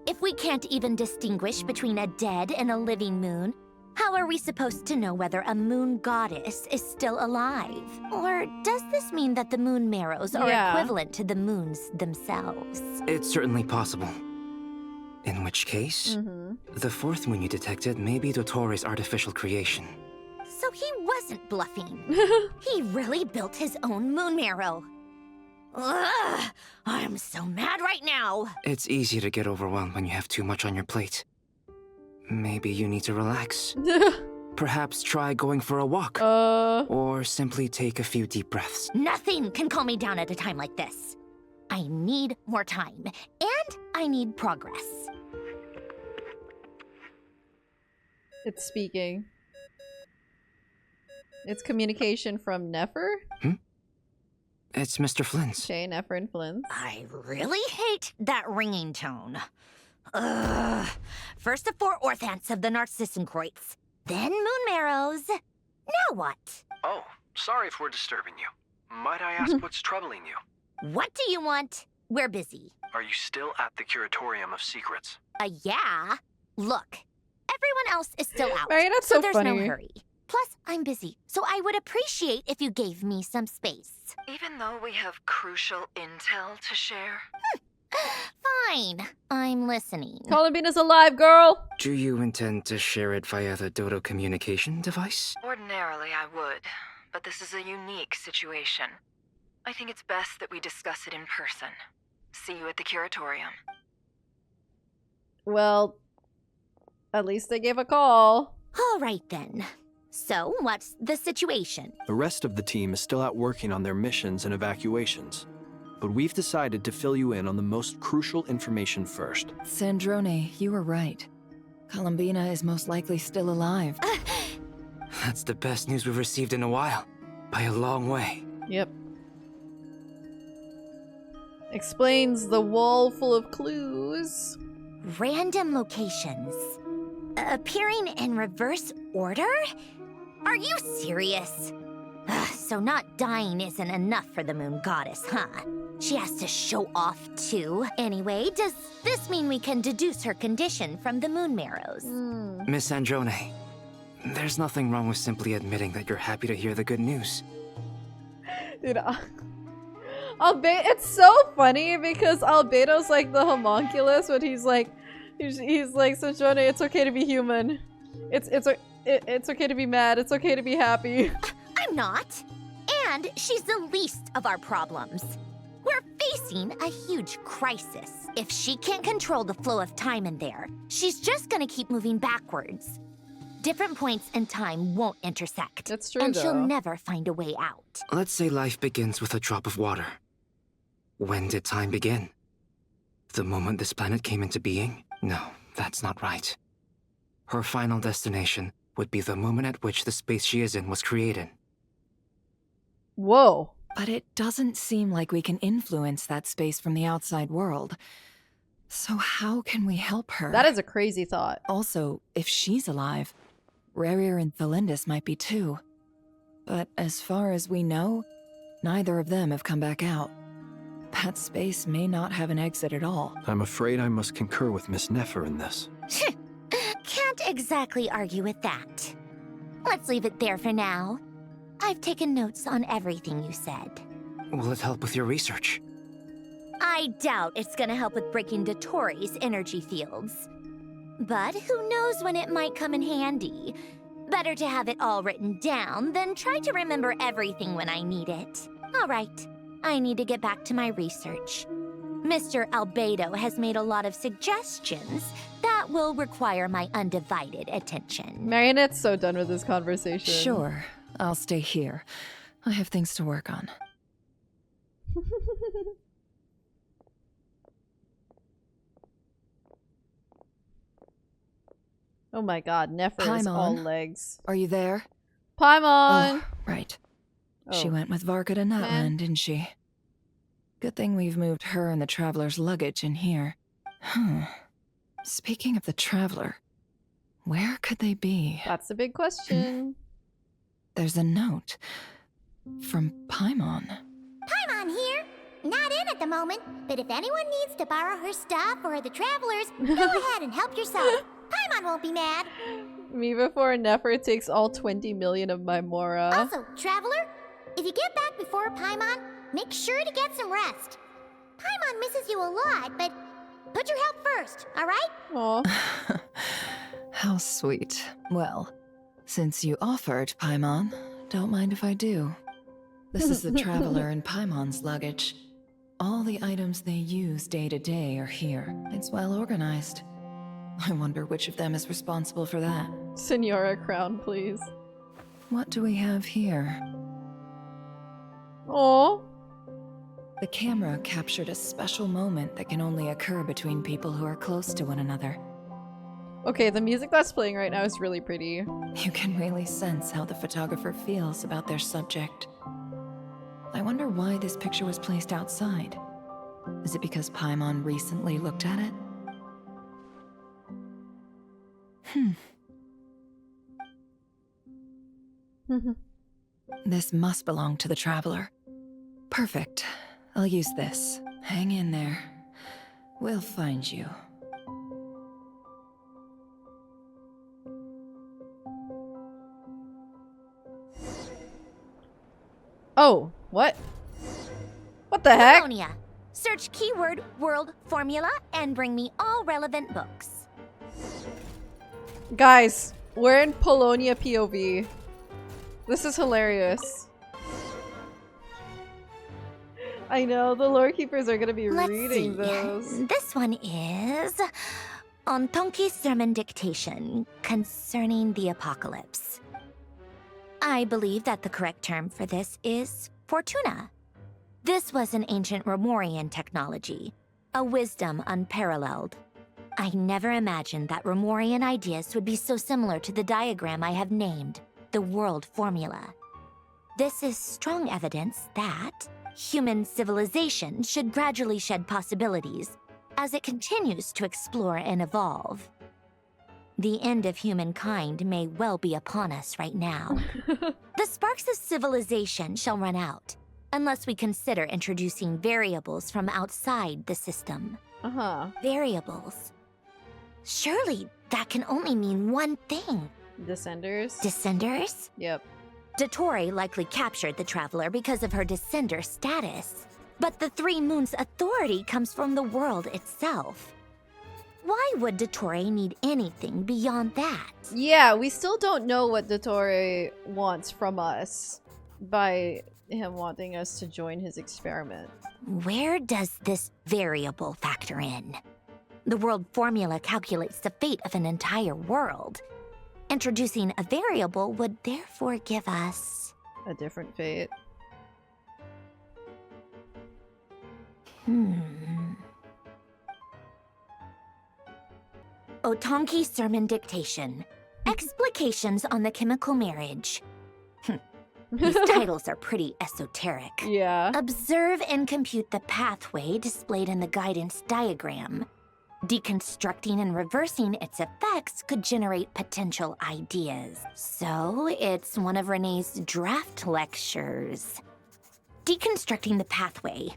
If we can't even distinguish between a dead and a living moon, how are we supposed to know whether a moon goddess is still alive? Or does this mean that the moon marrows are equivalent to the moons themselves? It's certainly possible. In which case, the 4th moon you detected may be Dottore's artificial creation. So he wasn't bluffing. He really built his own moon marrow. Ugh, I'm so mad right now. It's easy to get overwhelmed when you have too much on your plate. Maybe you need to relax. Perhaps try going for a walk. Or simply take a few deep breaths. Nothing can calm me down at a time like this. I need more time, and I need progress. It's speaking. It's communication from Nefer? It's Mr. Flynn's. Okay, Nefer and Flynn's. I really hate that ringing tone. Ugh. First the 4 orthants of the Narcissenkreuz, then moon marrows. Now what? Oh, sorry if we're disturbing you. Might I ask what's troubling you? What do you want? We're busy. Are you still at the Curatorium of Secrets? Yeah. Look, everyone else is still out, Right, that's so so there's funny. no hurry. Plus, I'm busy, so I would appreciate if you gave me some space. Even though we have crucial intel to share? Fine. I'm listening. Columbina's alive, girl! Do you intend to share it via the Dodo communication device? Ordinarily, I would, but this is a unique situation. I think it's best that we discuss it in person. See you at the Curatorium. Well, at least they gave a call. All right, then. So, what's the situation? The rest of the team is still out working on their missions and evacuations. But we've decided to fill you in on the most crucial information first. Sandrone, you were right. Colombina is most likely still alive. That's the best news we've received in a while. By a long way. Yep. Explains the wall full of clues. Random locations. Appearing in reverse order? Are you serious? So not dying isn't enough for the moon goddess, huh? She has to show off too. Anyway, does this mean we can deduce her condition from the moon marrows? Miss Sandrone, there's nothing wrong with simply admitting that you're happy to hear the good news. Dude, it's so funny because Albedo's like the homunculus, but he's like, Sandrone, it's okay to be human. It's okay to be mad. It's okay to be happy. I'm not. And she's the least of our problems. We're facing a huge crisis. If she can't control the flow of time in there, she's just gonna keep moving backwards. Different points in time won't intersect. That's true, and though. she'll never find a way out. Let's say life begins with a drop of water. When did time begin? The moment this planet came into being? No, that's not right. Her final destination would be the moment at which the space she is in was created. Whoa. But it doesn't seem like we can influence that space from the outside world. So how can we help her? That is a crazy thought. Also, if she's alive, Rerir and Thelindis might be too. But as far as we know, neither of them have come back out. That space may not have an exit at all. I'm afraid I must concur with Miss Nefer in this. Can't exactly argue with that. Let's leave it there for now. I've taken notes on everything you said. Will it help with your research? I doubt it's gonna help with breaking Dottore's energy fields. But who knows when it might come in handy. Better to have it all written down than try to remember everything when I need it. All right, I need to get back to my research. Mr. Albedo has made a lot of suggestions that will require my undivided attention. Marionette's so done with this conversation. Sure, I'll stay here. I have things to work on. Oh my god, Nefer is all legs. Are you there? Paimon! Oh, right. Oh. She went with Varka to Natland, didn't she? Good thing we've moved her and the Traveler's luggage in here. Speaking of the Traveler, where could they be? That's the big question. There's a note from Paimon. Paimon here. Not in at the moment, but if anyone needs to borrow her stuff or the Travelers, go ahead and help yourself. Paimon won't be mad. Me before Nefer takes all 20 million of my Mora. Also, Traveler, if you get back before Paimon, make sure to get some rest. Paimon misses you a lot, but put your health first, all right? Aw. How sweet. Well, since you offered, Paimon, don't mind if I do. This is the Traveler and Paimon's luggage. All the items they use day to day are here. It's well organized. I wonder which of them is responsible for that. Senora Crown, please. What do we have here? Oh. The camera captured a special moment that can only occur between people who are close to one another. Okay, the music that's playing right now is really pretty. You can really sense how the photographer feels about their subject. I wonder why this picture was placed outside. Is it because Paimon recently looked at it? This must belong to the Traveler. Perfect. I'll use this. Hang in there. We'll find you. Oh, what? What the heck? Polonia. Search keyword world formula and bring me all relevant books. Guys, we're in Polonia POV. This is hilarious. I know, the lore keepers are gonna be reading those. This one is on Tonki's sermon dictation concerning the apocalypse. I believe that the correct term for this is Fortuna. This was an ancient Romorian technology, a wisdom unparalleled. I never imagined that Romorian ideas would be so similar to the diagram I have named, the world formula. This is strong evidence that human civilization should gradually shed possibilities as it continues to explore and evolve. The end of humankind may well be upon us right now. The sparks of civilization shall run out, unless we consider introducing variables from outside the system. Variables. Surely that can only mean one thing. Descenders? Descenders? Yep. Dottore likely captured the Traveler because of her descender status. But the Three Moons' authority comes from the world itself. Why would Dottore need anything beyond that? Yeah, we still don't know what Dottore wants from us by him wanting us to join his experiment. Where does this variable factor in? The world formula calculates the fate of an entire world. Introducing a variable would therefore give us a different fate. Otonki Sermon Dictation. Explications on the Chemical Marriage. These titles are pretty esoteric. Yeah. Observe and compute the pathway displayed in the guidance diagram. Deconstructing and reversing its effects could generate potential ideas. So, it's one of Renee's draft lectures. Deconstructing the pathway.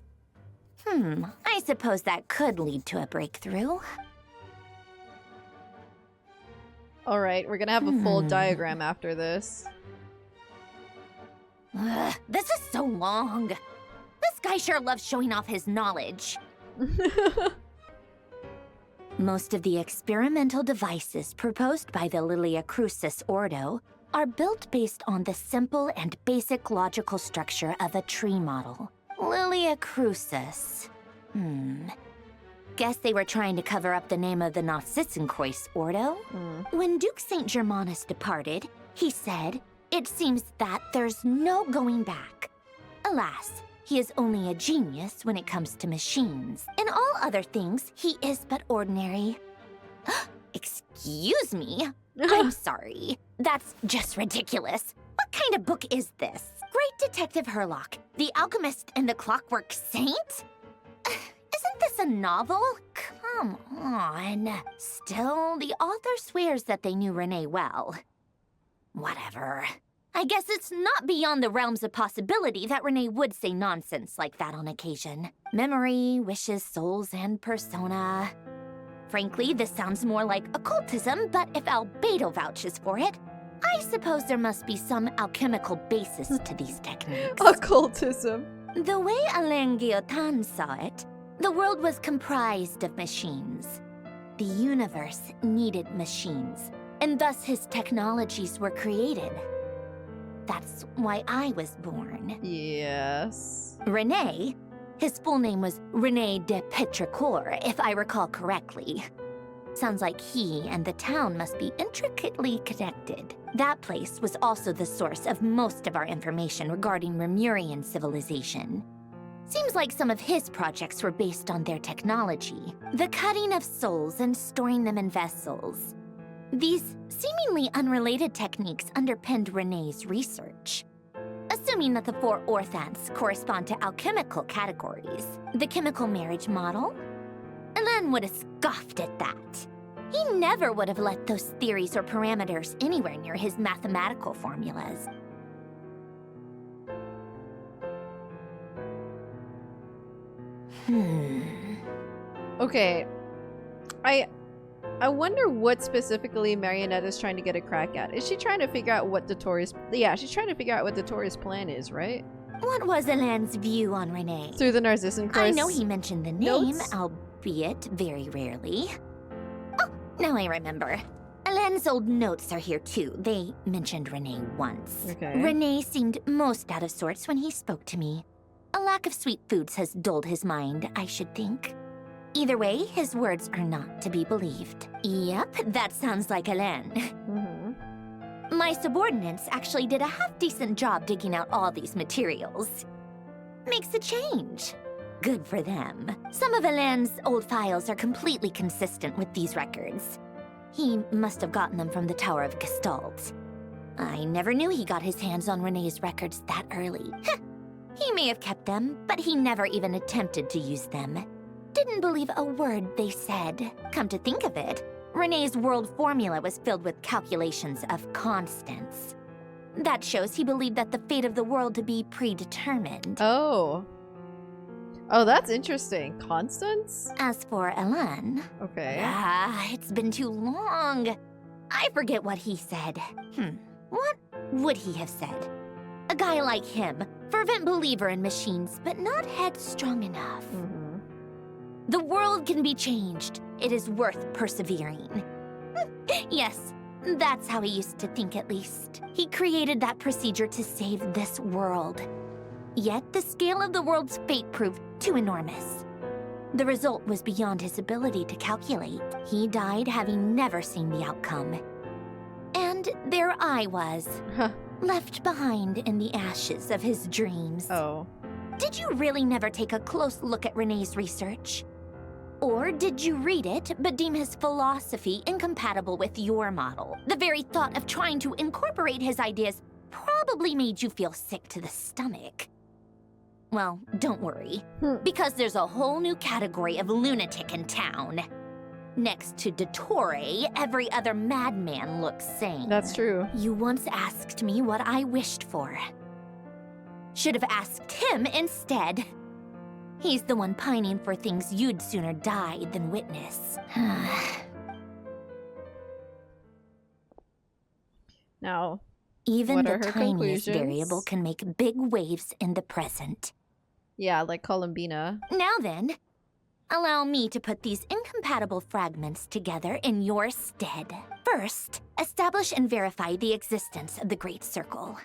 I suppose that could lead to a breakthrough. Alright, we're gonna have a full diagram after this. This is so long. This guy sure loves showing off his knowledge. Most of the experimental devices proposed by the Lilia Crucis Ordo are built based on the simple and basic logical structure of a tree model. Lilia Crucis. Guess they were trying to cover up the name of the Nausitzenkois Ordo. When Duke St. Germanus departed, he said, "It seems that there's no going back." Alas, he is only a genius when it comes to machines. In all other things, he is but ordinary. Excuse me? I'm sorry. That's just ridiculous. What kind of book is this? Great Detective Herlock, The Alchemist and the Clockwork Saint? Isn't this a novel? Come on. Still, the author swears that they knew Renee well. Whatever. I guess it's not beyond the realms of possibility that Renee would say nonsense like that on occasion. Memory, wishes, souls, and persona. Frankly, this sounds more like occultism, but if Albedo vouches for it, I suppose there must be some alchemical basis to these techniques. Occultism. The way Alain Guillotin saw it, the world was comprised of machines. The universe needed machines, and thus his technologies were created. That's why I was born. Yes. Renee, his full name was Rene de Petrichor, if I recall correctly. Sounds like he and the town must be intricately connected. That place was also the source of most of our information regarding Remurian civilization. Seems like some of his projects were based on their technology. The cutting of souls and storing them in vessels. These seemingly unrelated techniques underpinned Renee's research. Assuming that the 4 orthants correspond to alchemical categories, the chemical marriage model, Alain would have scoffed at that. He never would have let those theories or parameters anywhere near his mathematical formulas. Okay. I wonder what specifically Marionette is trying to get a crack at. Is she trying to figure out what Dottore's... Yeah, she's trying to figure out what Dottore's plan is, right? What was Alain's view on Renee? Through the Narcissan I know he mentioned the name, notes? albeit very rarely. Oh, now I remember. Alain's old notes are here too. They mentioned Renee once. Okay. Renee seemed most out of sorts when he spoke to me. A lack of sweet foods has dulled his mind, I should think. Either way, his words are not to be believed. Yep, that sounds like Alain. My subordinates actually did a half-decent job digging out all these materials. Makes a change. Good for them. Some of Alain's old files are completely consistent with these records. He must have gotten them from the Tower of Gestalt. I never knew he got his hands on Renee's records that early. He may have kept them, but he never even attempted to use them. Didn't believe a word they said. Come to think of it, Renee's world formula was filled with calculations of constants. That shows he believed that the fate of the world to be predetermined. Oh. Oh, that's interesting. Constants? As for Alain... Okay. It's been too long. I forget what he said. What would he have said? A guy like him, fervent believer in machines, but not headstrong enough. The world can be changed. It is worth persevering. Yes, that's how he used to think at least. He created that procedure to save this world. Yet the scale of the world's fate proved too enormous. The result was beyond his ability to calculate. He died having never seen the outcome. And there I was, left behind in the ashes of his dreams. Oh. Did you really never take a close look at Renee's research? Or did you read it, but deem his philosophy incompatible with your model? The very thought of trying to incorporate his ideas probably made you feel sick to the stomach. Well, don't worry, because there's a whole new category of lunatic in town. Next to Dottore, every other madman looks sane. That's true. You once asked me what I wished for. Should have asked him instead. He's the one pining for things you'd sooner die than witness. Now, even what the are her tiniest conclusions? variable can make big waves in the present. Yeah, like Colombina. Now then, allow me to put these incompatible fragments together in your stead. First, establish and verify the existence of the Great Circle.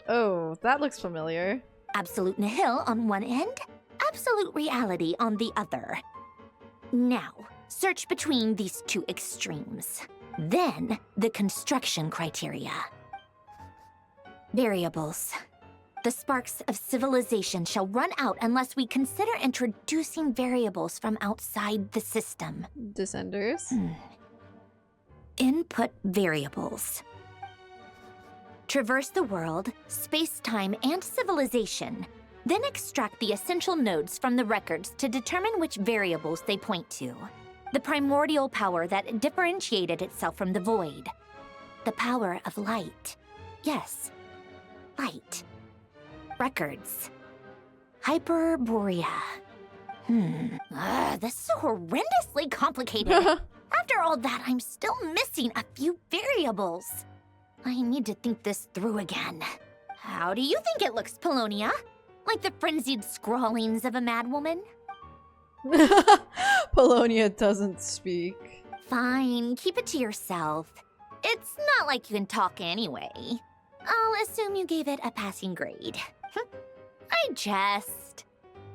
Oh, that looks familiar. Absolute nihil on one end, absolute reality on the other. Now, search between these two extremes. Then, the construction criteria. Variables. The sparks of civilization shall run out unless we consider introducing variables from outside the system. Descenders. Input variables. Traverse the world, space-time, and civilization. Then extract the essential nodes from the records to determine which variables they point to. The primordial power that differentiated itself from the void. The power of light. Yes, light. Records. Hyperborea. This is so horrendously complicated. After all that, I'm still missing a few variables. I need to think this through again. How do you think it looks, Polonia? Like the frenzied scrawlings of a madwoman? Polonia doesn't speak. Fine, keep it to yourself. It's not like you can talk anyway. I'll assume you gave it a passing grade. I jest.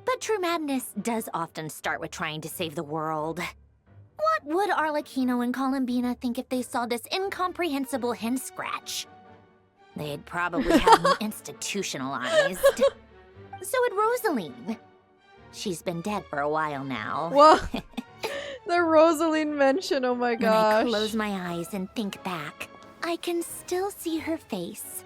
But true madness does often start with trying to save the world. What would Arlecchino and Colombina think if they saw this incomprehensible hen scratch? They'd probably have me institutionalized. So would Rosaline. She's been dead for a while now. What? The Rosaline mention, oh my gosh. When I close my eyes and think back, I can still see her face.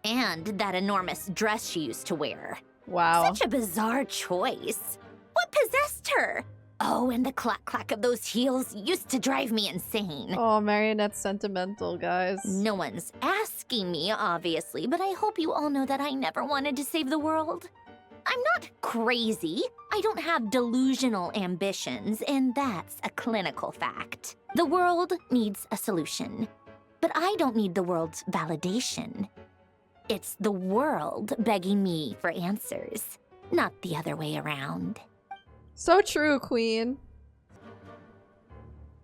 And that enormous dress she used to wear. Wow. Such a bizarre choice. What possessed her? Oh, and the clack-clack of those heels used to drive me insane. Oh, Marionette's sentimental, guys. No one's asking me, obviously, but I hope you all know that I never wanted to save the world. I'm not crazy. I don't have delusional ambitions, and that's a clinical fact. The world needs a solution, but I don't need the world's validation. It's the world begging me for answers, not the other way around. So true, Queen.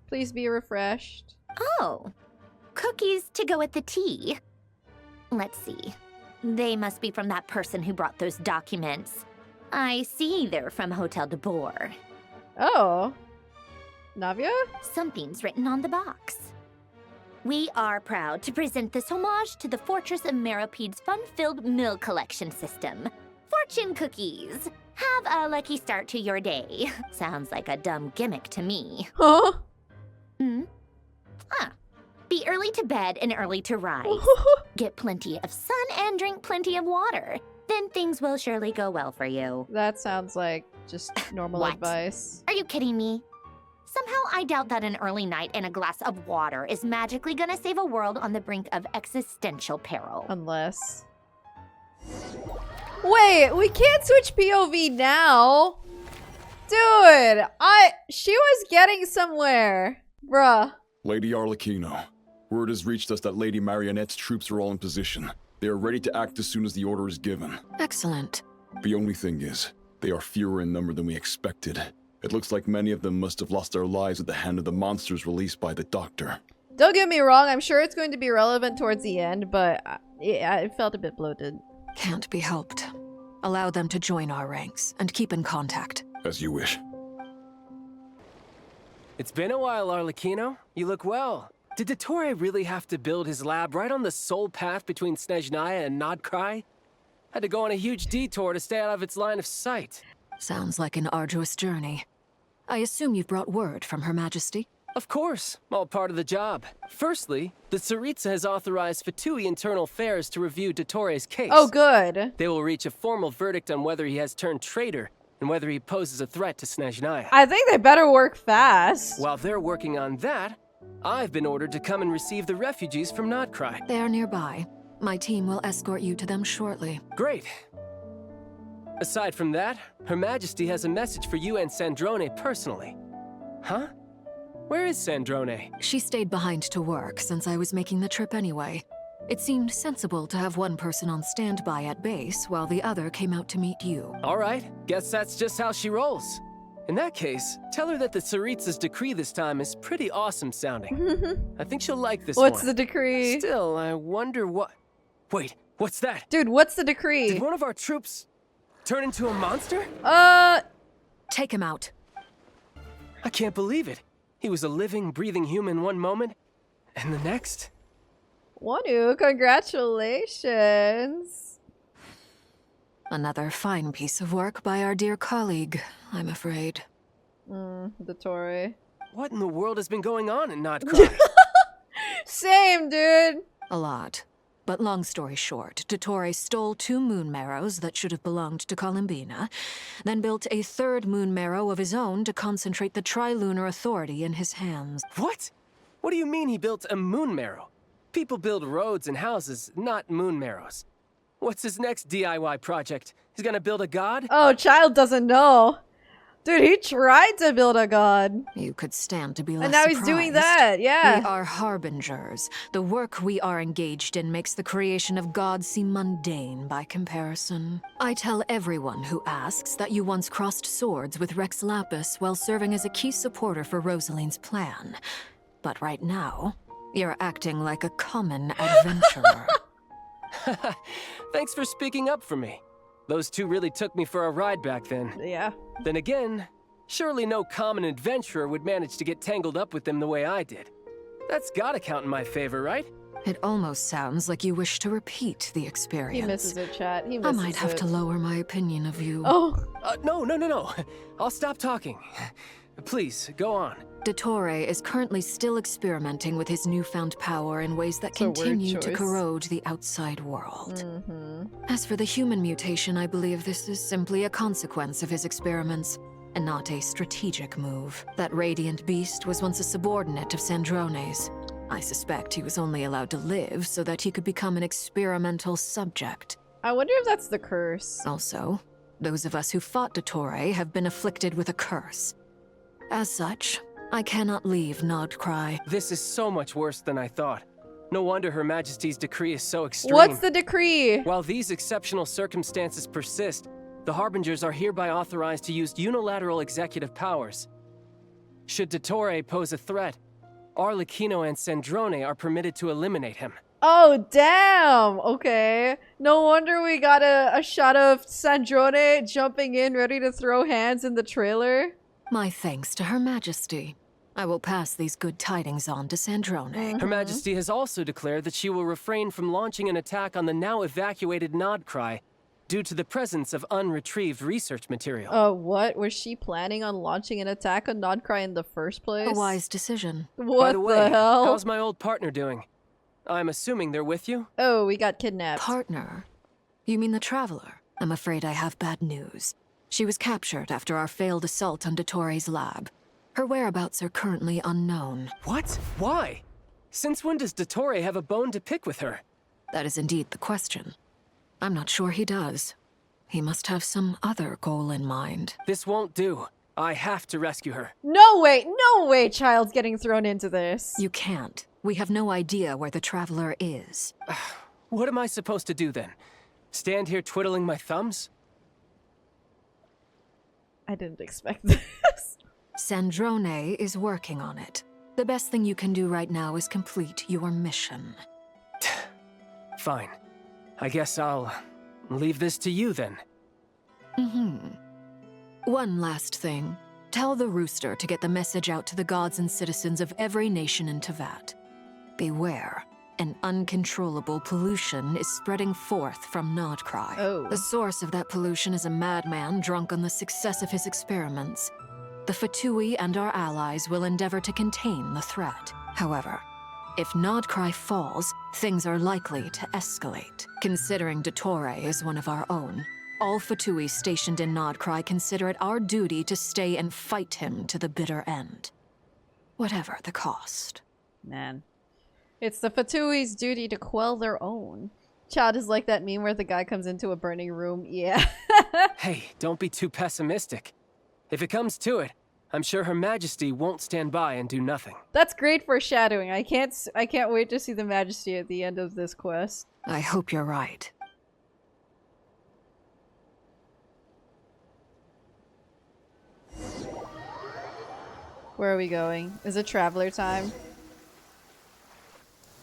Please be refreshed. Oh, cookies to go with the tea. Let's see. They must be from that person who brought those documents. I see they're from Hotel de Boer. Oh. Navia? Something's written on the box. We are proud to present this homage to the Fortress of Meropede's fun-filled meal collection system. Fortune cookies. Have a lucky start to your day. Sounds like a dumb gimmick to me. Huh? Be early to bed and early to rise. Get plenty of sun and drink plenty of water. Then things will surely go well for you. That sounds like just normal advice. Are you kidding me? Somehow I doubt that an early night and a glass of water is magically gonna save a world on the brink of existential peril. Unless... Wait, we can't switch POV now. Dude, she was getting somewhere. Bruh. Lady Arlecchino, word has reached us that Lady Marionette's troops are all in position. They are ready to act as soon as the order is given. Excellent. The only thing is, they are fewer in number than we expected. It looks like many of them must have lost their lives at the hand of the monsters released by the Doctor. Don't get me wrong, I'm sure it's going to be relevant towards the end, but it felt a bit bloated. Can't be helped. Allow them to join our ranks and keep in contact. As you wish. It's been a while, Arlecchino. You look well. Did Dottore really have to build his lab right on the sole path between Snezhnaya and Krai? Had to go on a huge detour to stay out of its line of sight. Sounds like an arduous journey. I assume you've brought word from Her Majesty? Of course, all part of the job. Firstly, the Tsaritsa has authorized Fatui Internal Affairs to review Dottore's case. Oh, good. They will reach a formal verdict on whether he has turned traitor and whether he poses a threat to Snezhnaya. I think they better work fast. While they're working on that, I've been ordered to come and receive the refugees from Krai. They are nearby. My team will escort you to them shortly. Great. Aside from that, Her Majesty has a message for you and Sandrone personally. Huh? Where is Sandrone? She stayed behind to work since I was making the trip anyway. It seemed sensible to have one person on standby at base while the other came out to meet you. All right, guess that's just how she rolls. In that case, tell her that the Tsaritsa's decree this time is pretty awesome sounding. I think she'll like this one. What's the decree? Still, I wonder what... Wait, what's that? Dude, what's the decree? Did one of our troops turn into a monster? Take him out. I can't believe it. He was a living, breathing human one moment, and the next... Wonu, congratulations. Another fine piece of work by our dear colleague, I'm afraid. Dottore. What in the world has been going on in Krai? Same, dude. A lot. But long story short, Dottore stole 2 moon marrows that should have belonged to Colombina, then built a 3rd moon marrow of his own to concentrate the Trilunar Authority in his hands. What? What do you mean he built a moon marrow? People build roads and houses, not moon marrows. What's his next DIY project? He's gonna build a god? Oh, child doesn't know. Dude, he tried to build a god. You could stand to be less And now he's doing that, yeah. We are harbingers. The work we are engaged in makes the creation of gods seem mundane by comparison. I tell everyone who asks that you once crossed swords with Rex Lapis while serving as a key supporter for Rosaline's plan. But right now, you're acting like a common adventurer. Thanks for speaking up for me. Those 2 really took me for a ride back then. Yeah. Then again, surely no common adventurer would manage to get tangled up with them the way I did. That's gotta count in my favor, right? It almost sounds like you wish to repeat the experience. He misses it, chat. He misses I might have to lower my opinion of you. Oh. No. I'll stop talking. Please, go on. Dottore is currently still experimenting with his newfound power in ways that continue to corrode the outside world. As for the human mutation, I believe this is simply a consequence of his experiments, and not a strategic move. That radiant beast was once a subordinate of Sandrone's. I suspect he was only allowed to live so that he could become an experimental subject. I wonder if that's the curse. Also, those of us who fought Dottore have been afflicted with a curse. As such, I cannot leave Krai. This is so much worse than I thought. No wonder Her Majesty's decree is so extreme. What's the decree? While these exceptional circumstances persist, the Harbingers are hereby authorized to use unilateral executive powers. Should Dottore pose a threat, Arlecchino and Sandrone are permitted to eliminate him. Oh, damn! Okay. No wonder we got a shot of Sandrone jumping in, ready to throw hands in the trailer. My thanks to Her Majesty. I will pass these good tidings on to Sandrone. Her Majesty has also declared that she will refrain from launching an attack on the now evacuated Krai due to the presence of unretrieved research material. What? Was she planning on launching an attack on Krai in the first place? A wise decision. What By the way, hell? How's my old partner doing? I'm assuming they're with you? Oh, we got kidnapped. Partner? You mean the Traveler? I'm afraid I have bad news. She was captured after our failed assault on Dottore's lab. Her whereabouts are currently unknown. What? Why? Since when does Dottore have a bone to pick with her? That is indeed the question. I'm not sure he does. He must have some other goal in mind. This won't do. I have to rescue her. No way, child's getting thrown into this. You can't. We have no idea where the Traveler is. What am I supposed to do then? Stand here twiddling my thumbs? I didn't expect this. Sandrone is working on it. The best thing you can do right now is complete your mission. Fine. I guess I'll leave this to you then. One last thing. Tell the Rooster to get the message out to the gods and citizens of every nation in Teyvat. Beware. An uncontrollable pollution is spreading forth from Krai. Oh. The source of that pollution is a madman drunk on the success of his experiments. The Fatui and our allies will endeavor to contain the threat. However, if Krai falls, things are likely to escalate. Considering Dottore is one of our own, all Fatui stationed in Krai consider it our duty to stay and fight him to the bitter end. Whatever the cost. Man. It's the Fatui's duty to quell their own. Chad is like that meme where the guy comes into a burning room. Yeah. Hey, don't be too pessimistic. If it comes to it, I'm sure Her Majesty won't stand by and do nothing. That's great foreshadowing. I can't wait to see the Majesty at the end of this quest. I hope you're right. Where are we going? Is it Traveler time?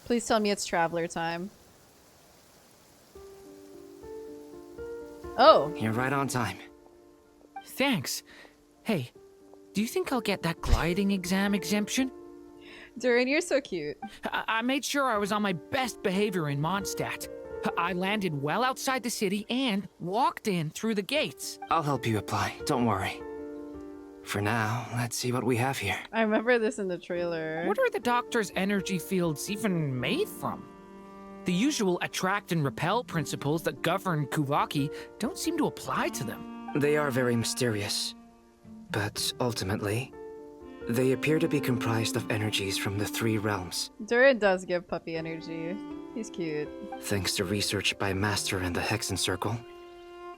Please tell me it's Traveler time. Oh. You're right on time. Thanks. Hey, do you think I'll get that gliding exam exemption? Durin, you're so cute. I made sure I was on my best behavior in Mondstadt. I landed well outside the city and walked in through the gates. I'll help you apply, don't worry. For now, let's see what we have here. I remember this in the trailer. What are the Doctor's energy fields even made from? The usual attract and repel principles that govern Kuvaki don't seem to apply to them. They are very mysterious. But ultimately, they appear to be comprised of energies from the 3 realms. Durin does give puppy energy. He's cute. Thanks to research by Master and the Hexen Circle,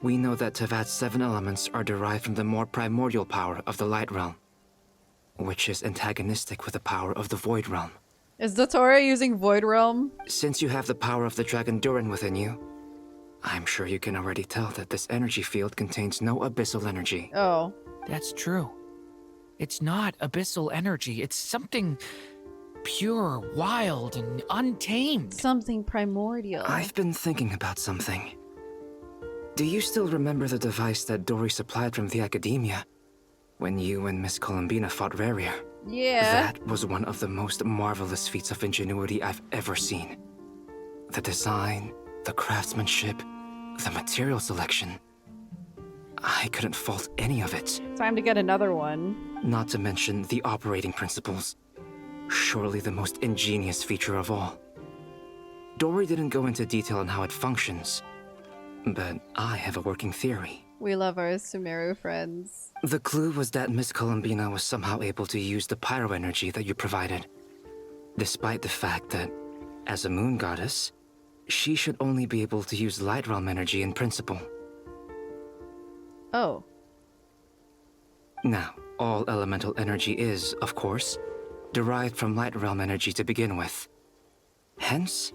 we know that Tevat's 7 elements are derived from the more primordial power of the Light Realm, which is antagonistic with the power of the Void Realm. Is Dottore using Void Realm? Since you have the power of the Dragon Durin within you, I'm sure you can already tell that this energy field contains no abyssal energy. Oh. That's true. It's not abyssal energy. It's something pure, wild, and untamed. Something primordial. I've been thinking about something. Do you still remember the device that Dory supplied from the Academia when you and Miss Colombina fought Rarier? Yeah. That was one of the most marvelous feats of ingenuity I've ever seen. The design, the craftsmanship, the material selection. I couldn't fault any of it. Time to get another one. Not to mention the operating principles. Surely the most ingenious feature of all. Dory didn't go into detail on how it functions, but I have a working theory. We love our Sumeru friends. The clue was that Miss Colombina was somehow able to use the pyro energy that you provided, despite the fact that, as a moon goddess, she should only be able to use Light Realm energy in principle. Oh. Now, all elemental energy is, of course, derived from Light Realm energy to begin with. Hence,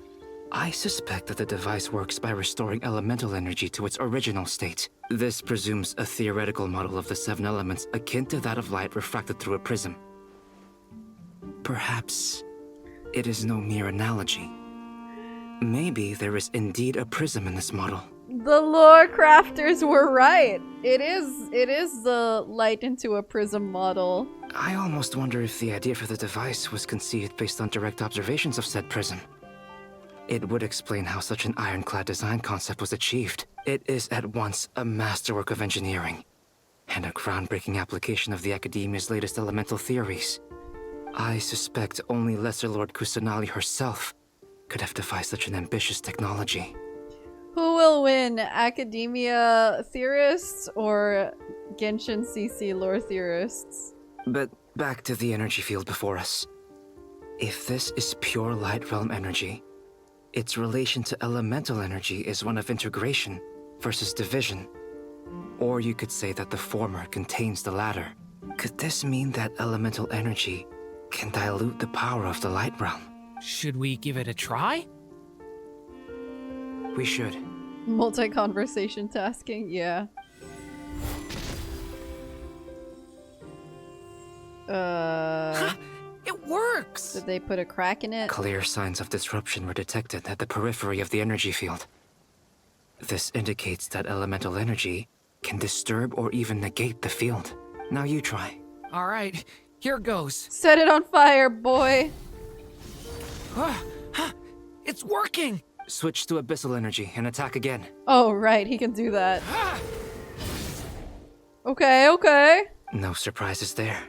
I suspect that the device works by restoring elemental energy to its original state. This presumes a theoretical model of the 7 elements akin to that of light refracted through a prism. Perhaps it is no mere analogy. Maybe there is indeed a prism in this model. The lore crafters were right. It is the light into a prism model. I almost wonder if the idea for the device was conceived based on direct observations of said prism. It would explain how such an ironclad design concept was achieved. It is at once a masterwork of engineering and a groundbreaking application of the Academia's latest elemental theories. I suspect only Lesser Lord Kusanali herself could have devised such an ambitious technology. Who will win, Academia theorists or Genshin CC lore theorists? But back to the energy field before us. If this is pure Light Realm energy, its relation to elemental energy is one of integration versus division. Or you could say that the former contains the latter. Could this mean that elemental energy can dilute the power of the Light Realm? Should we give it a try? We should. Multi-conversation tasking, yeah. It works! Did they put a crack in it? Clear signs of disruption were detected at the periphery of the energy field. This indicates that elemental energy can disturb or even negate the field. Now you try. Alright, here goes. Set it on fire, boy! It's working! Switch to abyssal energy and attack again. Oh, right, he can do that. Okay, okay. No surprises there.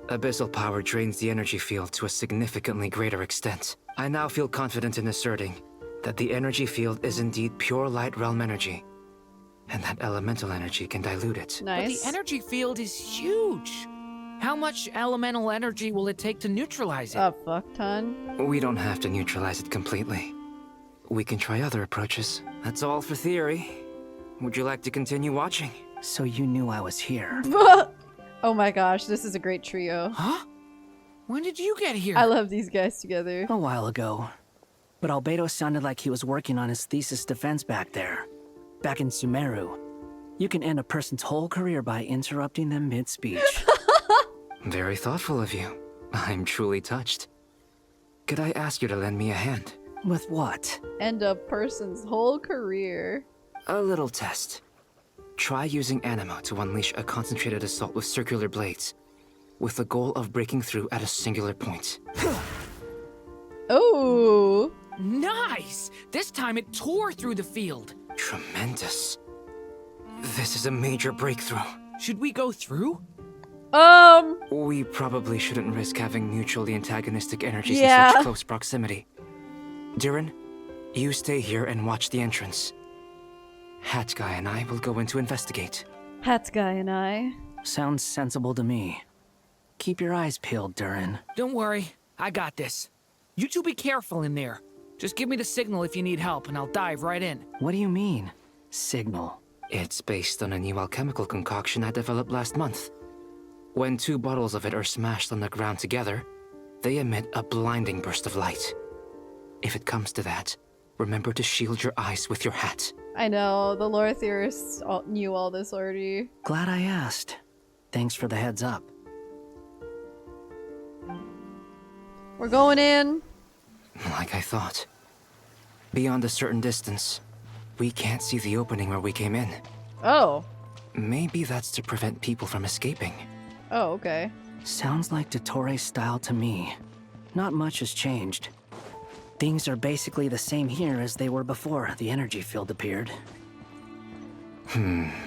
Abyssal power drains the energy field to a significantly greater extent. I now feel confident in asserting that the energy field is indeed pure light realm energy, and that elemental energy can dilute it. But the energy field is huge. How much elemental energy will it take to neutralize it? A fuck ton. We don't have to neutralize it completely. We can try other approaches. That's all for theory. Would you like to continue watching? So you knew I was here. Oh my gosh, this is a great trio. Huh? When did you get here? I love these guys together. A while ago. But Albedo sounded like he was working on his thesis defense back there. Back in Sumeru. You can end a person's whole career by interrupting them mid-speech. Very thoughtful of you. I'm truly touched. Could I ask you to lend me a hand? With what? End a person's whole career. A little test. Try using Animo to unleash a concentrated assault with circular blades, with the goal of breaking through at a singular point. Oh! Nice! This time it tore through the field. Tremendous. This is a major breakthrough. Should we go through? We probably shouldn't risk having mutually antagonistic energies in Yeah. such close proximity. Durin, you stay here and watch the entrance. Hat Guy and I will go in to investigate. Hat Guy and I. Sounds sensible to me. Keep your eyes peeled, Durin. Don't worry, I got this. You two be careful in there. Just give me the signal if you need help, and I'll dive right in. What do you mean, signal? It's based on a new alchemical concoction I developed last month. When 2 bottles of it are smashed on the ground together, they emit a blinding burst of light. If it comes to that, remember to shield your eyes with your hat. I know, the lore theorists knew all this already. Glad I asked. Thanks for the heads up. We're going in. Like I thought. Beyond a certain distance, we can't see the opening where we came in. Oh. Maybe that's to prevent people from escaping. Oh, okay. Sounds like Dottore's style to me. Not much has changed. Things are basically the same here as they were before the energy field appeared.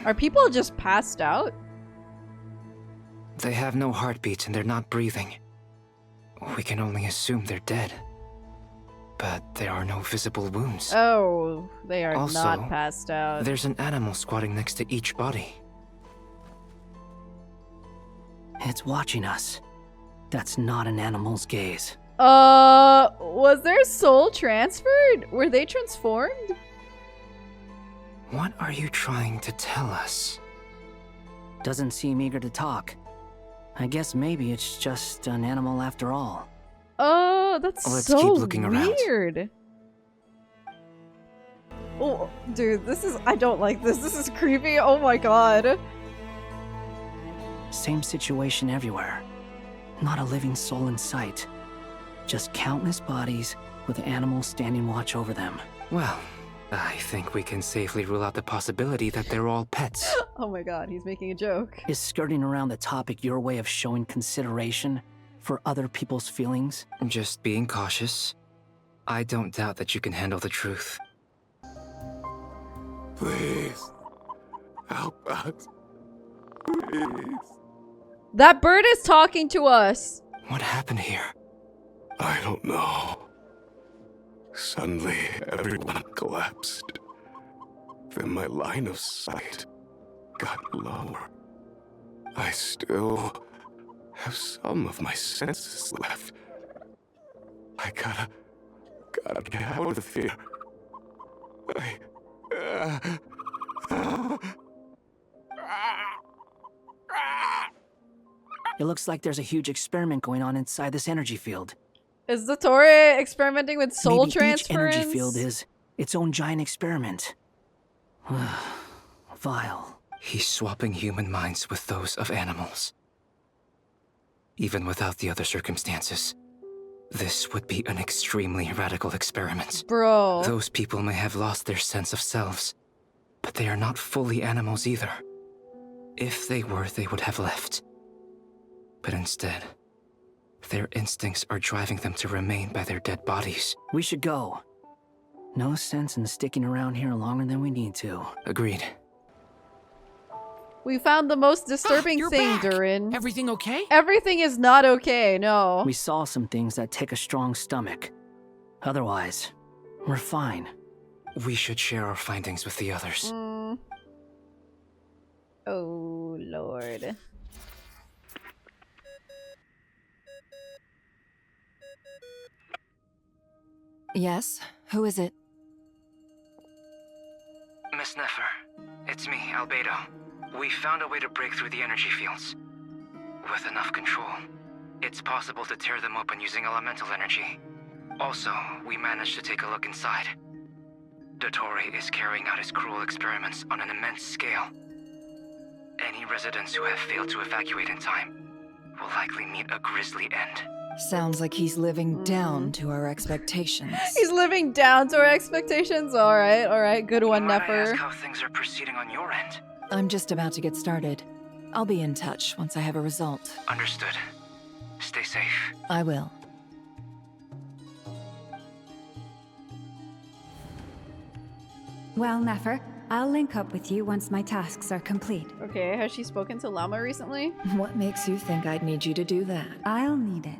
Are people just passed out? They have no heartbeats and they're not breathing. We can only assume they're dead. But there are no visible wounds. Oh, they are Also, not passed out. There's an animal squatting next to each body. It's watching us. That's not an animal's gaze. Was their soul transferred? Were they transformed? What are you trying to tell us? Doesn't seem eager to talk. I guess maybe it's just an animal after all. Oh, that's Let's so keep looking around. weird. Oh, dude, I don't like this. This is creepy. Oh my god. Same situation everywhere. Not a living soul in sight. Just countless bodies with animals standing watch over them. Well, I think we can safely rule out the possibility that they're all pets. Oh my god, he's making a joke. Is skirting around the topic your way of showing consideration for other people's feelings? Just being cautious. I don't doubt that you can handle the truth. Please, help us. Please. That bird is talking to us. What happened here? I don't know. Suddenly, everyone collapsed. Then my line of sight got lower. I still have some of my senses left. I gotta get out of the fear. It looks like there's a huge experiment going on inside this energy field. Is Dottore experimenting with soul Maybe transference? each energy field is its own giant experiment. Vile. He's swapping human minds with those of animals. Even without the other circumstances, this would be an extremely radical experiment. Bro. Those people may have lost their sense of selves, but they are not fully animals either. If they were, they would have left. But instead, their instincts are driving them to remain by their dead bodies. We should go. No sense in sticking around here longer than we need to. Agreed. We found the most disturbing You're thing, back. Durin. Everything okay? Everything is not okay, no. We saw some things that take a strong stomach. Otherwise, we're fine. We should share our findings with the others. Oh, Lord. Yes? Who is it? Miss Nefer, it's me, Albedo. We found a way to break through the energy fields. With enough control, it's possible to tear them open using elemental energy. Also, we managed to take a look inside. Dottore is carrying out his cruel experiments on an immense scale. Any residents who have failed to evacuate in time will likely meet a grisly end. Sounds like he's living down to our expectations. He's living down to our expectations? Alright. Good one, Might I Nefer. ask how things are proceeding on your end? I'm just about to get started. I'll be in touch once I have a result. Understood. Stay safe. I will. Well, Nefer, I'll link up with you once my tasks are complete. Okay, has she spoken to Llama recently? What makes you think I'd need you to do that? I'll need it.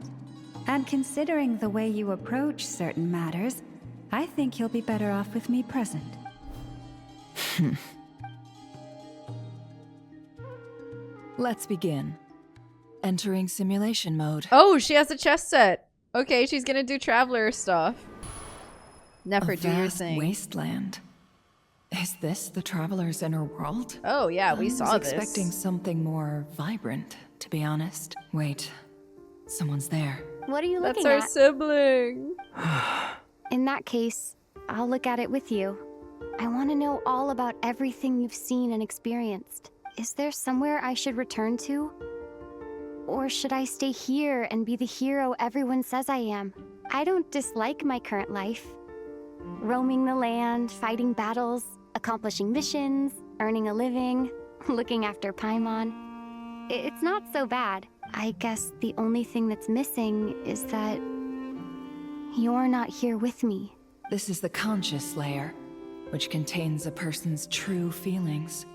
And considering the way you approach certain matters, I think you'll be better off with me present. Let's begin. Entering simulation mode. Oh, she has a chess set. Okay, she's gonna do Traveler stuff. Never do your thing. Wasteland. Is this the Traveler's inner world? Oh yeah, we saw this. I was expecting something more vibrant, to be honest. Wait, someone's there. What are you looking That's our at? sibling. In that case, I'll look at it with you. I want to know all about everything you've seen and experienced. Is there somewhere I should return to? Or should I stay here and be the hero everyone says I am? I don't dislike my current life. Roaming the land, fighting battles, accomplishing missions, earning a living, looking after Paimon. It's not so bad. I guess the only thing that's missing is that you're not here with me. This is the conscious layer, which contains a person's true feelings.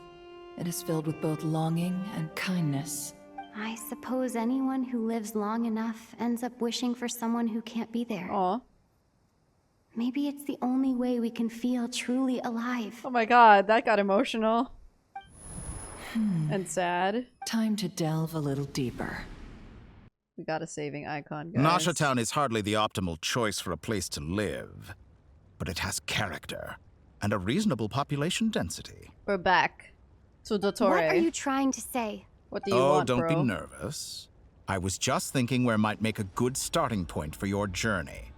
It is filled with both longing and kindness. I suppose anyone who lives long enough ends up wishing for someone who can't be there. Aw. Maybe it's the only way we can feel truly alive. Oh my god, that got emotional. And sad. Time to delve a little deeper. We got a saving icon, guys. Nasha Town is hardly the optimal choice for a place to live, but it has character and a reasonable population density. We're back to Dottore. What are you trying to say? What do you want, don't bro? be nervous. I was just thinking where might make a good starting point for your journey.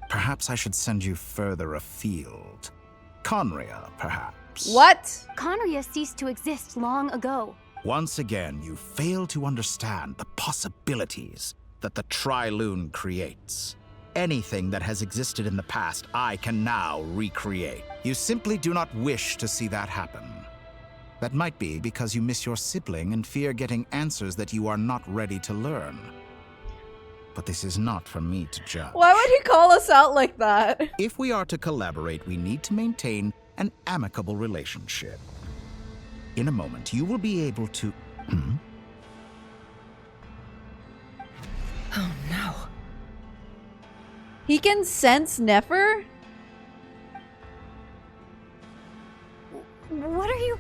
Perhaps I should send you further afield. Conria, perhaps. What? Conria ceased to exist long ago. Once again, you fail to understand the possibilities that the Tri-Lune creates. Anything that has existed in the past, I can now recreate. You simply do not wish to see that happen. That might be because you miss your sibling and fear getting answers that you are not ready to learn. But this is not for me to judge. Why would he call us out like that? If we are to collaborate, we need to maintain an amicable relationship. In a moment, you will be able to... Oh no. He can sense Nefer? What are you...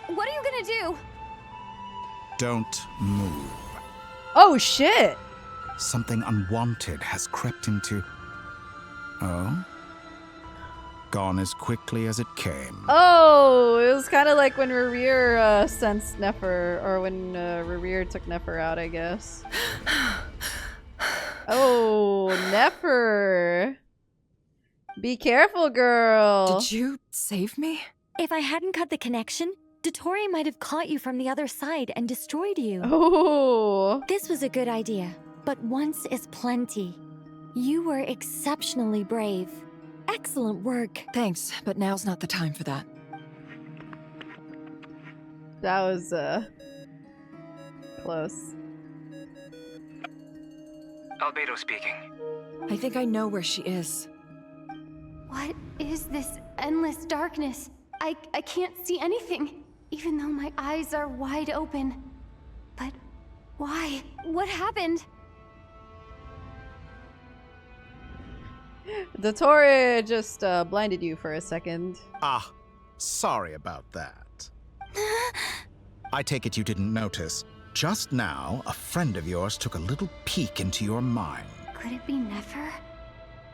What are you gonna do? Don't move. Oh shit! Something unwanted has crept into... Oh? Gone as quickly as it came. Oh, it was kind of like when Rerir sensed Nefer, or when Rerir took Nefer out, I guess. Oh, Nefer. Be careful, girl. Did you save me? If I hadn't cut the connection, Dottore might have caught you from the other side and destroyed you. Oh. This was a good idea, but once is plenty. You were exceptionally brave. Excellent work. Thanks, but now's not the time for that. That was, close. Albedo speaking. I think I know where she is. What is this endless darkness? I can't see anything, even though my eyes are wide open. But why? What happened? Dottore just blinded you for a second. Ah, sorry about that. I take it you didn't notice. Just now, a friend of yours took a little peek into your mind. Could it be Nefer?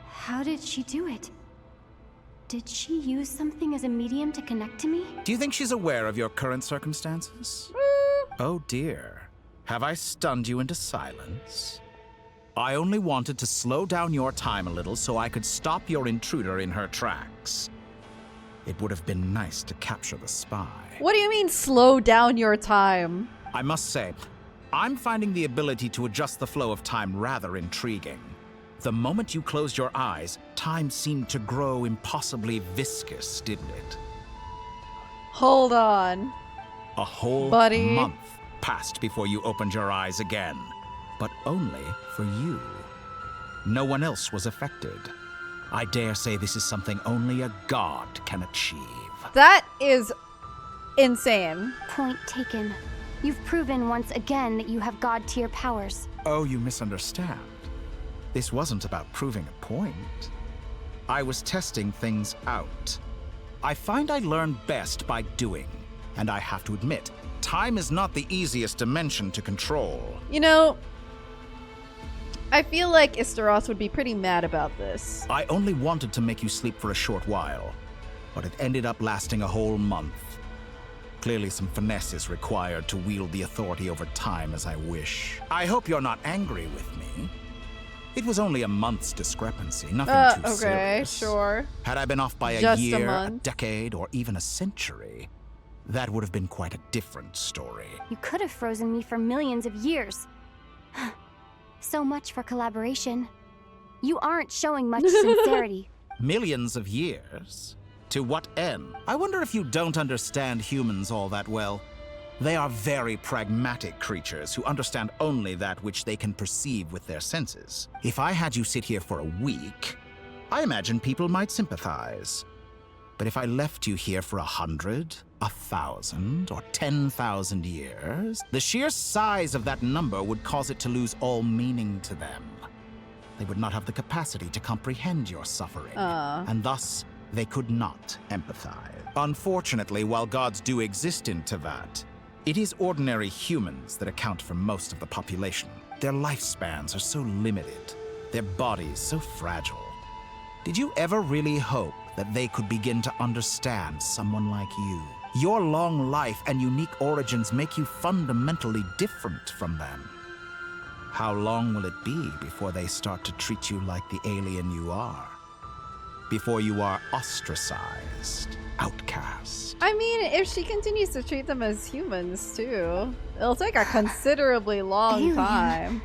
How did she do it? Did she use something as a medium to connect to me? Do you think she's aware of your current circumstances? Oh dear. Have I stunned you into silence? I only wanted to slow down your time a little so I could stop your intruder in her tracks. It would have been nice to capture the spy. What do you mean, slow down your time? I must say, I'm finding the ability to adjust the flow of time rather intriguing. The moment you closed your eyes, time seemed to grow impossibly viscous, didn't it? Hold on. A whole Buddy. month passed before you opened your eyes again, but only for you. No one else was affected. I dare say this is something only a god can achieve. That is insane. Point taken. You've proven once again that you have god-tier powers. Oh, you misunderstand. This wasn't about proving a point. I was testing things out. I find I learn best by doing, and I have to admit, time is not the easiest dimension to control. You know, I feel like Istaros would be pretty mad about this. I only wanted to make you sleep for a short while, but it ended up lasting a whole month. Clearly some finesse is required to wield the authority over time as I wish. I hope you're not angry with me. It was only a month's discrepancy, nothing too okay, serious. Sure. Had I been off by Just a year, a decade, or even a century, that would have been quite a different story. You could have frozen me for millions of years. So much for collaboration. You aren't showing much sincerity. Millions of years? To what end? I wonder if you don't understand humans all that well. They are very pragmatic creatures who understand only that which they can perceive with their senses. If I had you sit here for a week, I imagine people might sympathize. But if I left you here for 100, 1,000, or 10,000 years, the sheer size of that number would cause it to lose all meaning to them. They would not have the capacity to comprehend your suffering, and thus they could not empathize. Unfortunately, while gods do exist in Teyvat, it is ordinary humans that account for most of the population. Their lifespans are so limited, their bodies so fragile. Did you ever really hope that they could begin to understand someone like you? Your long life and unique origins make you fundamentally different from them. How long will it be before they start to treat you like the alien you are? Before you are ostracized, outcast? I mean, if she continues to treat them as humans, too, it'll take a considerably long time.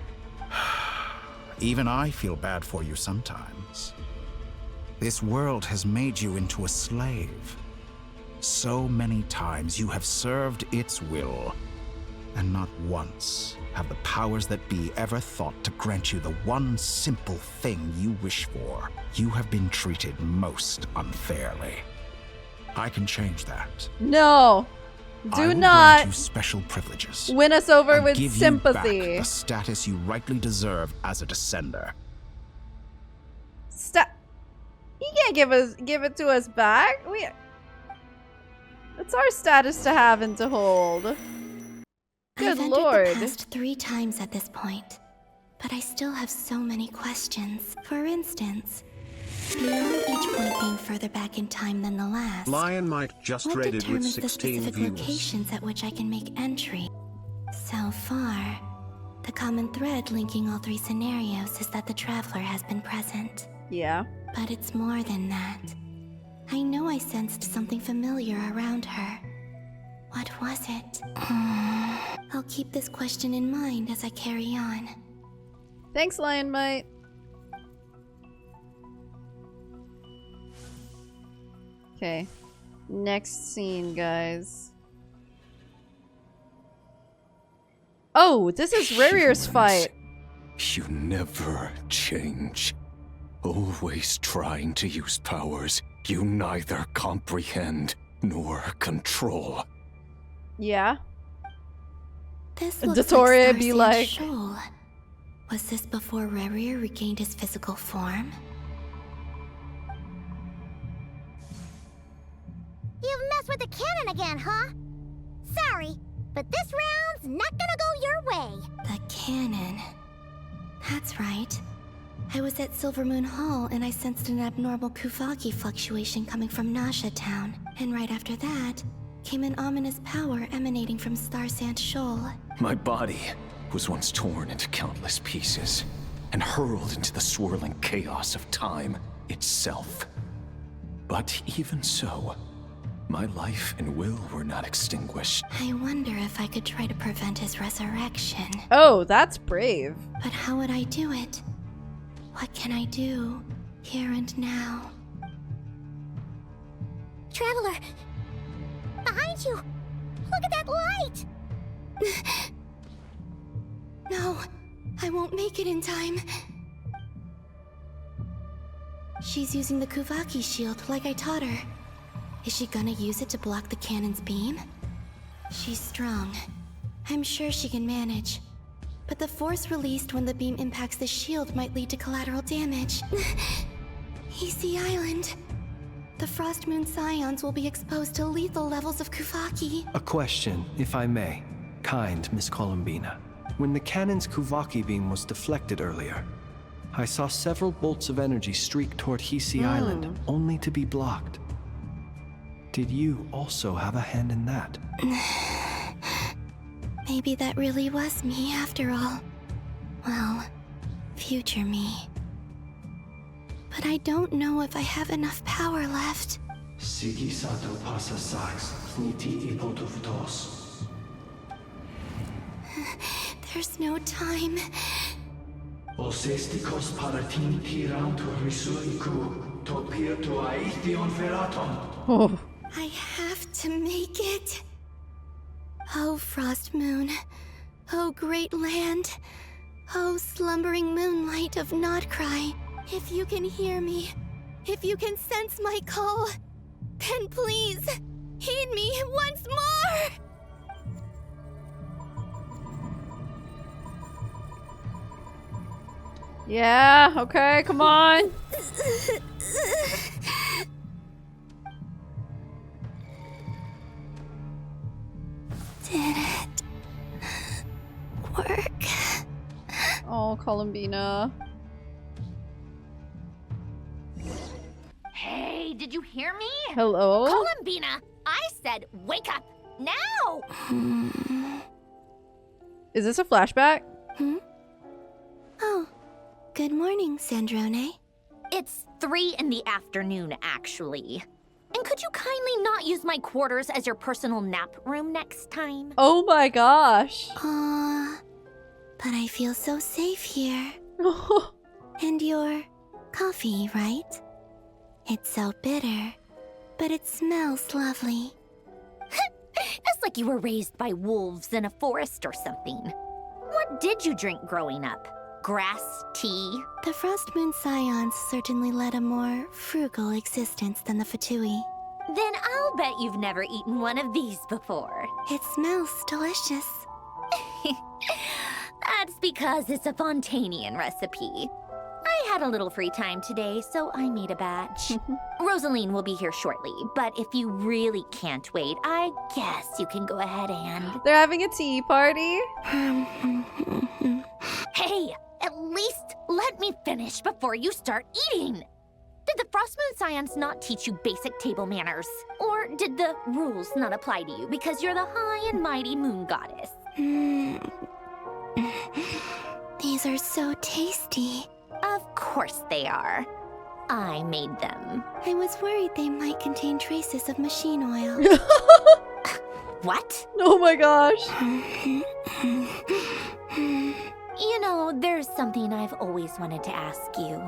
Even I feel bad for you sometimes. This world has made you into a slave. So many times you have served its will, and not once have the powers that be ever thought to grant you the one simple thing you wish for. You have been treated most unfairly. I can change that. No! I will not grant you special privileges. win us over and with give sympathy. You back the status you rightly deserve as a descender. You can't give it to us back. It's our status to have and to hold. Good I've entered lord. the past 3 times at this point, but I still have so many questions. For instance, beyond each point being further back in time than the last, Lion Mike just what raided with determines the 16 specific viewers. locations at which I can make entry? So far, the common thread linking all 3 scenarios is that the Traveler has been present. Yeah. But it's more than that. I know I sensed something familiar around her. What was it? I'll keep this question in mind as I carry on. Thanks, Lion Mite. Okay. Next scene, guys. Oh, this is Rarir's fight. You never change. Always trying to use powers you neither comprehend nor control. Yeah. This looks Dottore like be Star like, Sand Shoal. Was this before Rerir regained his physical form? You've messed with the cannon again, huh? Sorry, but this round's not gonna go your way. The cannon. That's right. I was at Silvermoon Hall and I sensed an abnormal Kuvaki fluctuation coming from Nasha Town. And right after that, came an ominous power emanating from Star Sand Shoal. My body was once torn into countless pieces and hurled into the swirling chaos of time itself. But even so, my life and will were not extinguished. I wonder if I could try to prevent his resurrection. Oh, that's brave. But how would I do it? What can I do, here and now? Traveler! Behind you! Look at that light! No, I won't make it in time. She's using the Kuvaki shield like I taught her. Is she gonna use it to block the cannon's beam? She's strong. I'm sure she can manage. But the force released when the beam impacts the shield might lead to collateral damage. Easy Island. The Frost Moon Scions will be exposed to lethal levels of Kuvaki. A question, if I may. Kind Miss Colombina. When the cannon's Kuvaki beam was deflected earlier, I saw several bolts of energy streak toward Hisi Island, only to be blocked. Did you also have a hand in that? Maybe that really was me after all. Well, future me. But I don't know if I have enough power left. Sigi sato pasa sax, niti ipotuftos. There's no time. Osestikos paratin tirantur risuiku, topir to aithion feraton. I have to make it. Oh, Frost Moon. Oh, great land. Oh, slumbering moonlight of Krai. If you can hear me, if you can sense my call, then please, heed me once more! Yeah, okay, come on. Did it work? Oh, Colombina. Hey, did you hear me? Hello? Columbina, I said wake up now! Is this a flashback? Oh, good morning, Sandrone. It's 3 in the afternoon, actually. And could you kindly not use my quarters as your personal nap room next time? Oh my gosh. Aw, but I feel so safe here. And your coffee, right? It's so bitter, but it smells lovely. That's like you were raised by wolves in a forest or something. What did you drink growing up? Grass tea? The Frost Moon Scions certainly led a more frugal existence than the Fatui. Then I'll bet you've never eaten one of these before. It smells delicious. That's because it's a Fontanian recipe. I had a little free time today, so I made a batch. Rosaline will be here shortly, but if you really can't wait, I guess you can go ahead and... They're having a tea party? Hey, at least let me finish before you start eating! Did the Frost Moon Scions not teach you basic table manners? Or did the rules not apply to you because you're the high and mighty moon goddess? These are so tasty. Of course they are. I made them. I was worried they might contain traces of machine oil. What? Oh my gosh. You know, there's something I've always wanted to ask you.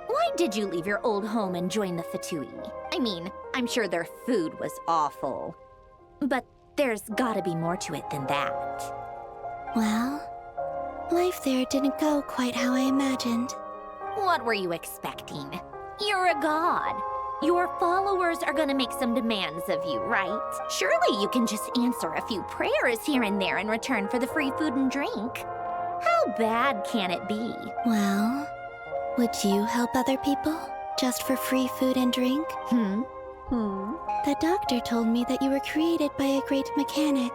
Why did you leave your old home and join the Fatui? I mean, I'm sure their food was awful. But there's gotta be more to it than that. Well, life there didn't go quite how I imagined. What were you expecting? You're a god. Your followers are gonna make some demands of you, right? Surely you can just answer a few prayers here and there in return for the free food and drink. How bad can it be? Well, would you help other people just for free food and drink? The doctor told me that you were created by a great mechanic,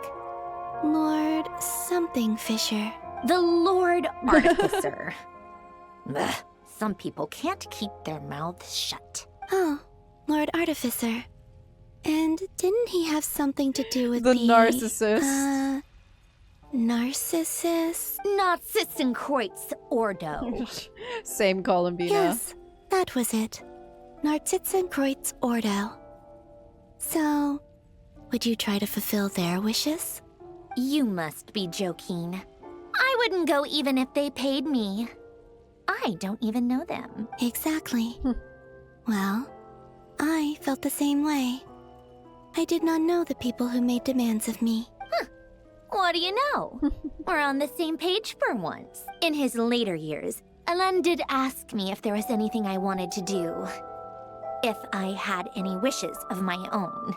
Lord something Fisher. The Lord Artificer. Ugh, some people can't keep their mouths shut. Oh, Lord Artificer. And didn't he have something to do with the narcissist? Narcissus? Narcissenkreuz Ordo. Same Colombina. Yes, that was it. Narcissenkreuz Ordo. So, would you try to fulfill their wishes? You must be joking. I wouldn't go even if they paid me. I don't even know them. Exactly. Well, I felt the same way. I did not know the people who made demands of me. What do you know? We're on the same page for once. In his later years, Alan did ask me if there was anything I wanted to do. If I had any wishes of my own.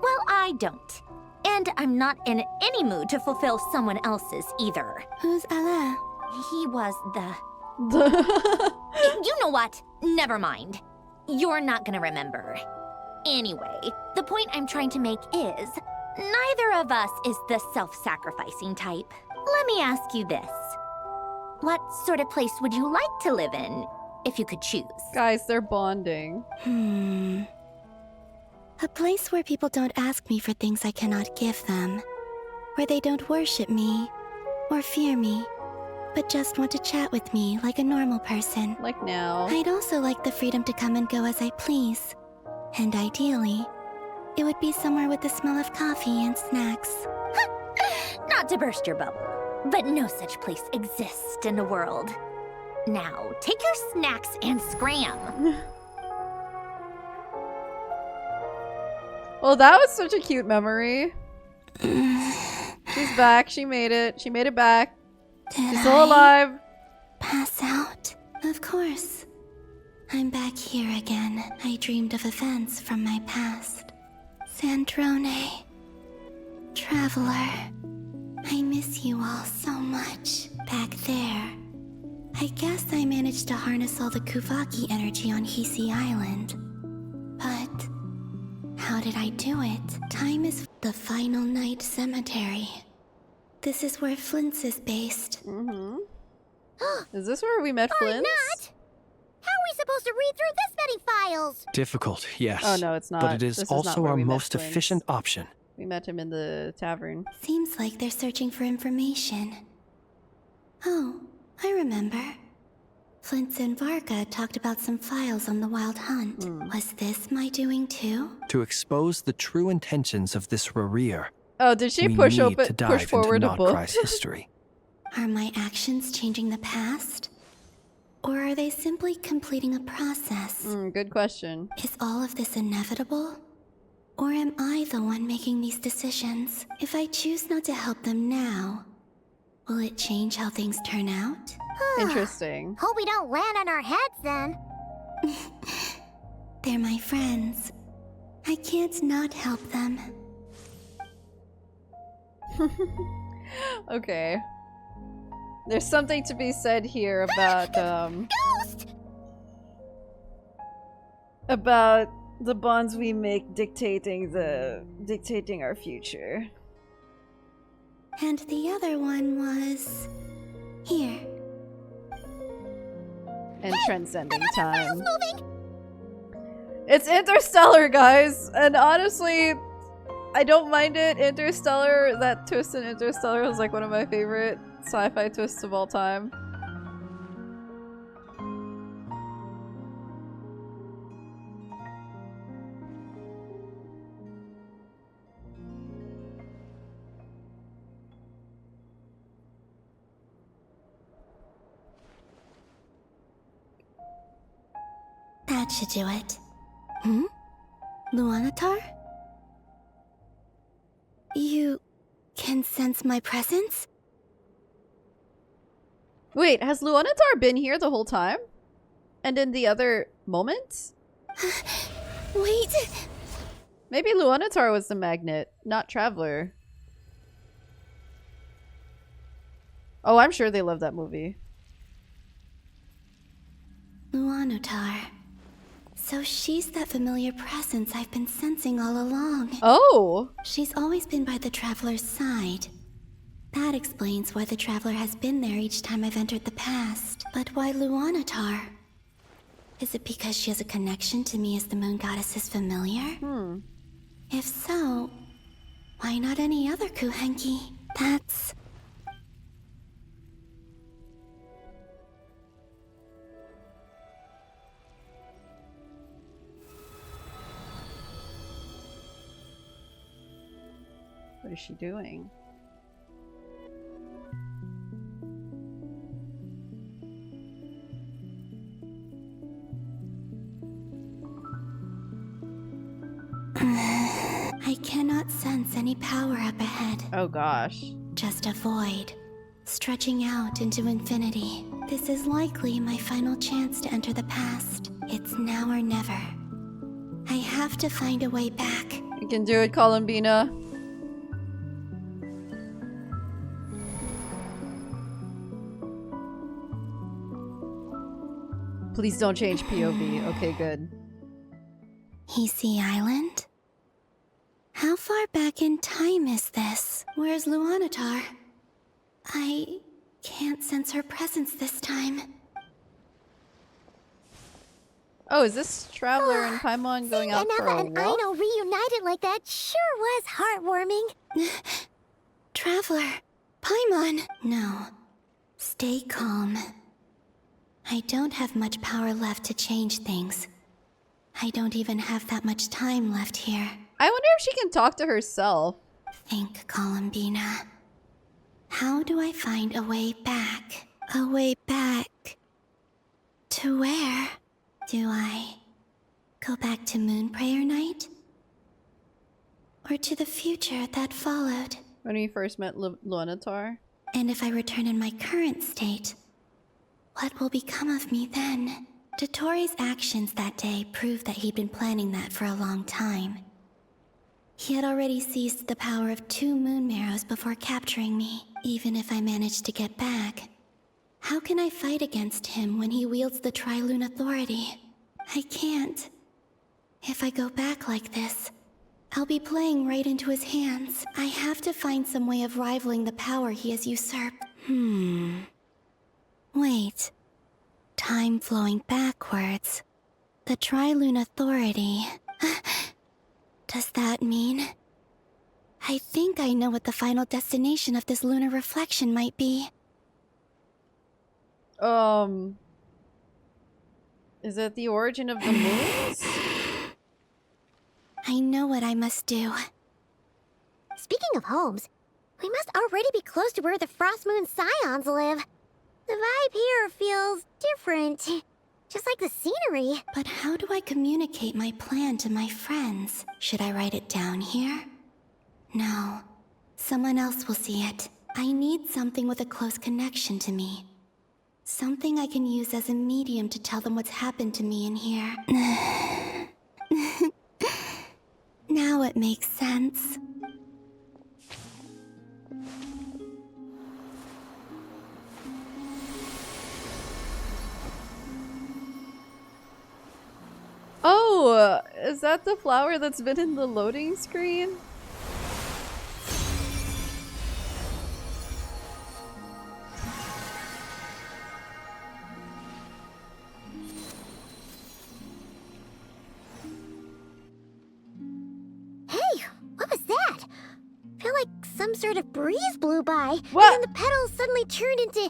Well, I don't. And I'm not in any mood to fulfill someone else's either. Who's Alain? He was the... You know what? Never mind. You're not gonna remember. Anyway, the point I'm trying to make is, neither of us is the self-sacrificing type. Let me ask you this. What sort of place would you like to live in, if you could choose? Guys, they're bonding. A place where people don't ask me for things I cannot give them. Where they don't worship me, or fear me, but just want to chat with me like a normal person. Like now. I'd also like the freedom to come and go as I please. And ideally, it would be somewhere with the smell of coffee and snacks. Not to burst your bubble, but no such place exists in the world. Now, take your snacks and scram. Well, that was such a cute memory. She's back. She made it. She made it back. She's still alive. Pass out? Of course. I'm back here again. I dreamed of events from my past. Sandrone. Traveler. I miss you all so much. Back there. I guess I managed to harness all the Kuvaki energy on Hisi Island. But how did I do it? Time is the Final Night Cemetery. This is where Flint's is based. Is this where we met Flint? Not? How are we supposed to read through this many files? Difficult, yes. Oh no, it's not. But it is This also not where our we met most Flint. efficient option. We met him in the tavern. Seems like they're searching for information. Oh, I remember. Flint and Varga talked about some files on the Wild Hunt. Was this my doing too? To expose the true intentions of this Rarir, Oh, did she we push need to dive forward into a book? Krai's history. Are my actions changing the past? Or are they simply completing a process? Good question. Is all of this inevitable? Or am I the one making these decisions? If I choose not to help them now, will it change how things turn out? Interesting. Hope we don't land on our heads then. They're my friends. I can't not help them. Okay. There's something to be said here about Ghost! about the bonds we make dictating our future. And the other one was here. And transcending time. Moving. It's Interstellar, guys! And honestly, I don't mind it. Interstellar, that twist in Interstellar was like one of my favorite sci-fi twists of all time. That should do it. Luanatar? You can sense my presence? Wait, has Luanatar been here the whole time? And in the other moments? Wait. Maybe Luanatar was the magnet, not Traveler. Oh, I'm sure they love that movie. Luanatar. So she's that familiar presence I've been sensing all along. Oh! She's always been by the Traveler's side. That explains why the Traveler has been there each time I've entered the past. But why Luanatar? Is it because she has a connection to me as the Moon Goddess's familiar? If so, why not any other Kuhenki? That's... What is she doing? I cannot sense any power up ahead. Oh gosh. Just a void, stretching out into infinity. This is likely my final chance to enter the past. It's now or never. I have to find a way back. You can do it, Columbina. Please don't change POV. Okay, good. Easy Island? How far back in time is this? Where's Luanatar? I can't sense her presence this time. Oh, is this Traveler and Paimon going out for a Another and walk? Aino reunited like that sure was heartwarming. Traveler, Paimon. No. Stay calm. I don't have much power left to change things. I don't even have that much time left here. I wonder if she can talk to herself. Think, Colombina. How do I find a way back? A way back... to where? Do I go back to Moon Prayer Night? Or to the future that followed? When we first met Luanatar? And if I return in my current state, what will become of me then? Dottore's actions that day proved that he'd been planning that for a long time. He had already seized the power of 2 moon marrows before capturing me. Even if I managed to get back, how can I fight against him when he wields the Tri-Lune Authority? I can't. If I go back like this, I'll be playing right into his hands. I have to find some way of rivaling the power he has usurped. Wait. Time flowing backwards. The Tri-Lune Authority. Does that mean... I think I know what the final destination of this lunar reflection might be. Is it the origin of the moons? I know what I must do. Speaking of homes, we must already be close to where the Frost Moon Scions live. The vibe here feels different. Just like the scenery. But how do I communicate my plan to my friends? Should I write it down here? No. Someone else will see it. I need something with a close connection to me. Something I can use as a medium to tell them what's happened to me in here. Now it makes sense. Oh, is that the flower that's been in the loading screen? Hey, what was that? I feel like some sort of breeze blew by. What? And then the petals suddenly turned into...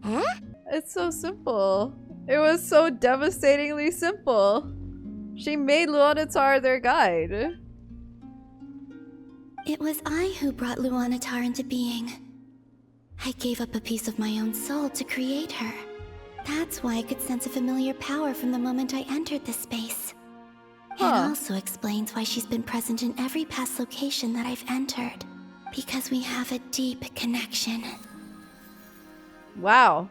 Huh? It's so simple. It was so devastatingly simple. She made Luanatar their guide. It was I who brought Luanatar into being. I gave up a piece of my own soul to create her. That's why I could sense a familiar power from the moment I entered this space. It also explains why she's been present in every past location that I've entered. Because we have a deep connection. Wow.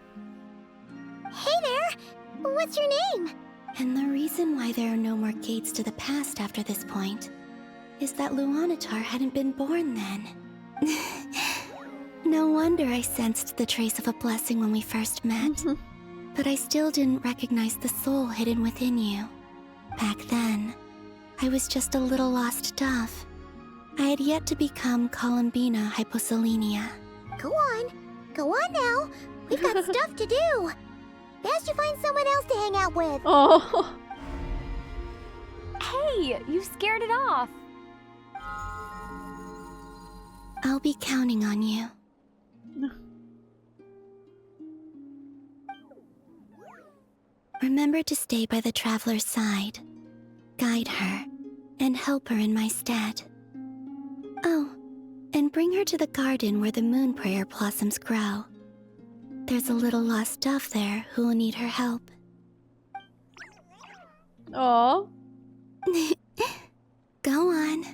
Hey there! What's your name? And the reason why there are no more gates to the past after this point is that Luanatar hadn't been born then. No wonder I sensed the trace of a blessing when we first met. But I still didn't recognize the soul hidden within you. Back then, I was just a little lost dove. I had yet to become Columbina hyposelenia. Go on now. We've got stuff to do. Best you find someone else to hang out with. Oh. Hey, you scared it off. I'll be counting on you. Remember to stay by the traveler's side, guide her, and help her in my stead. Oh, and bring her to the garden where the moon prayer blossoms grow. There's a little lost dove there who will need her help. Aww. Go on.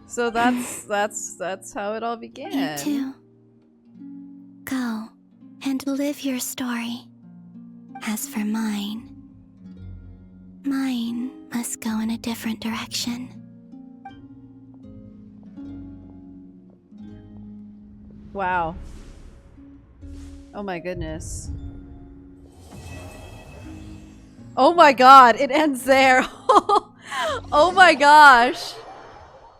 So that's how it all began. You too. Go and live your story. As for mine must go in a different direction. Wow. Oh my goodness. Oh my god, it ends there. Oh my gosh.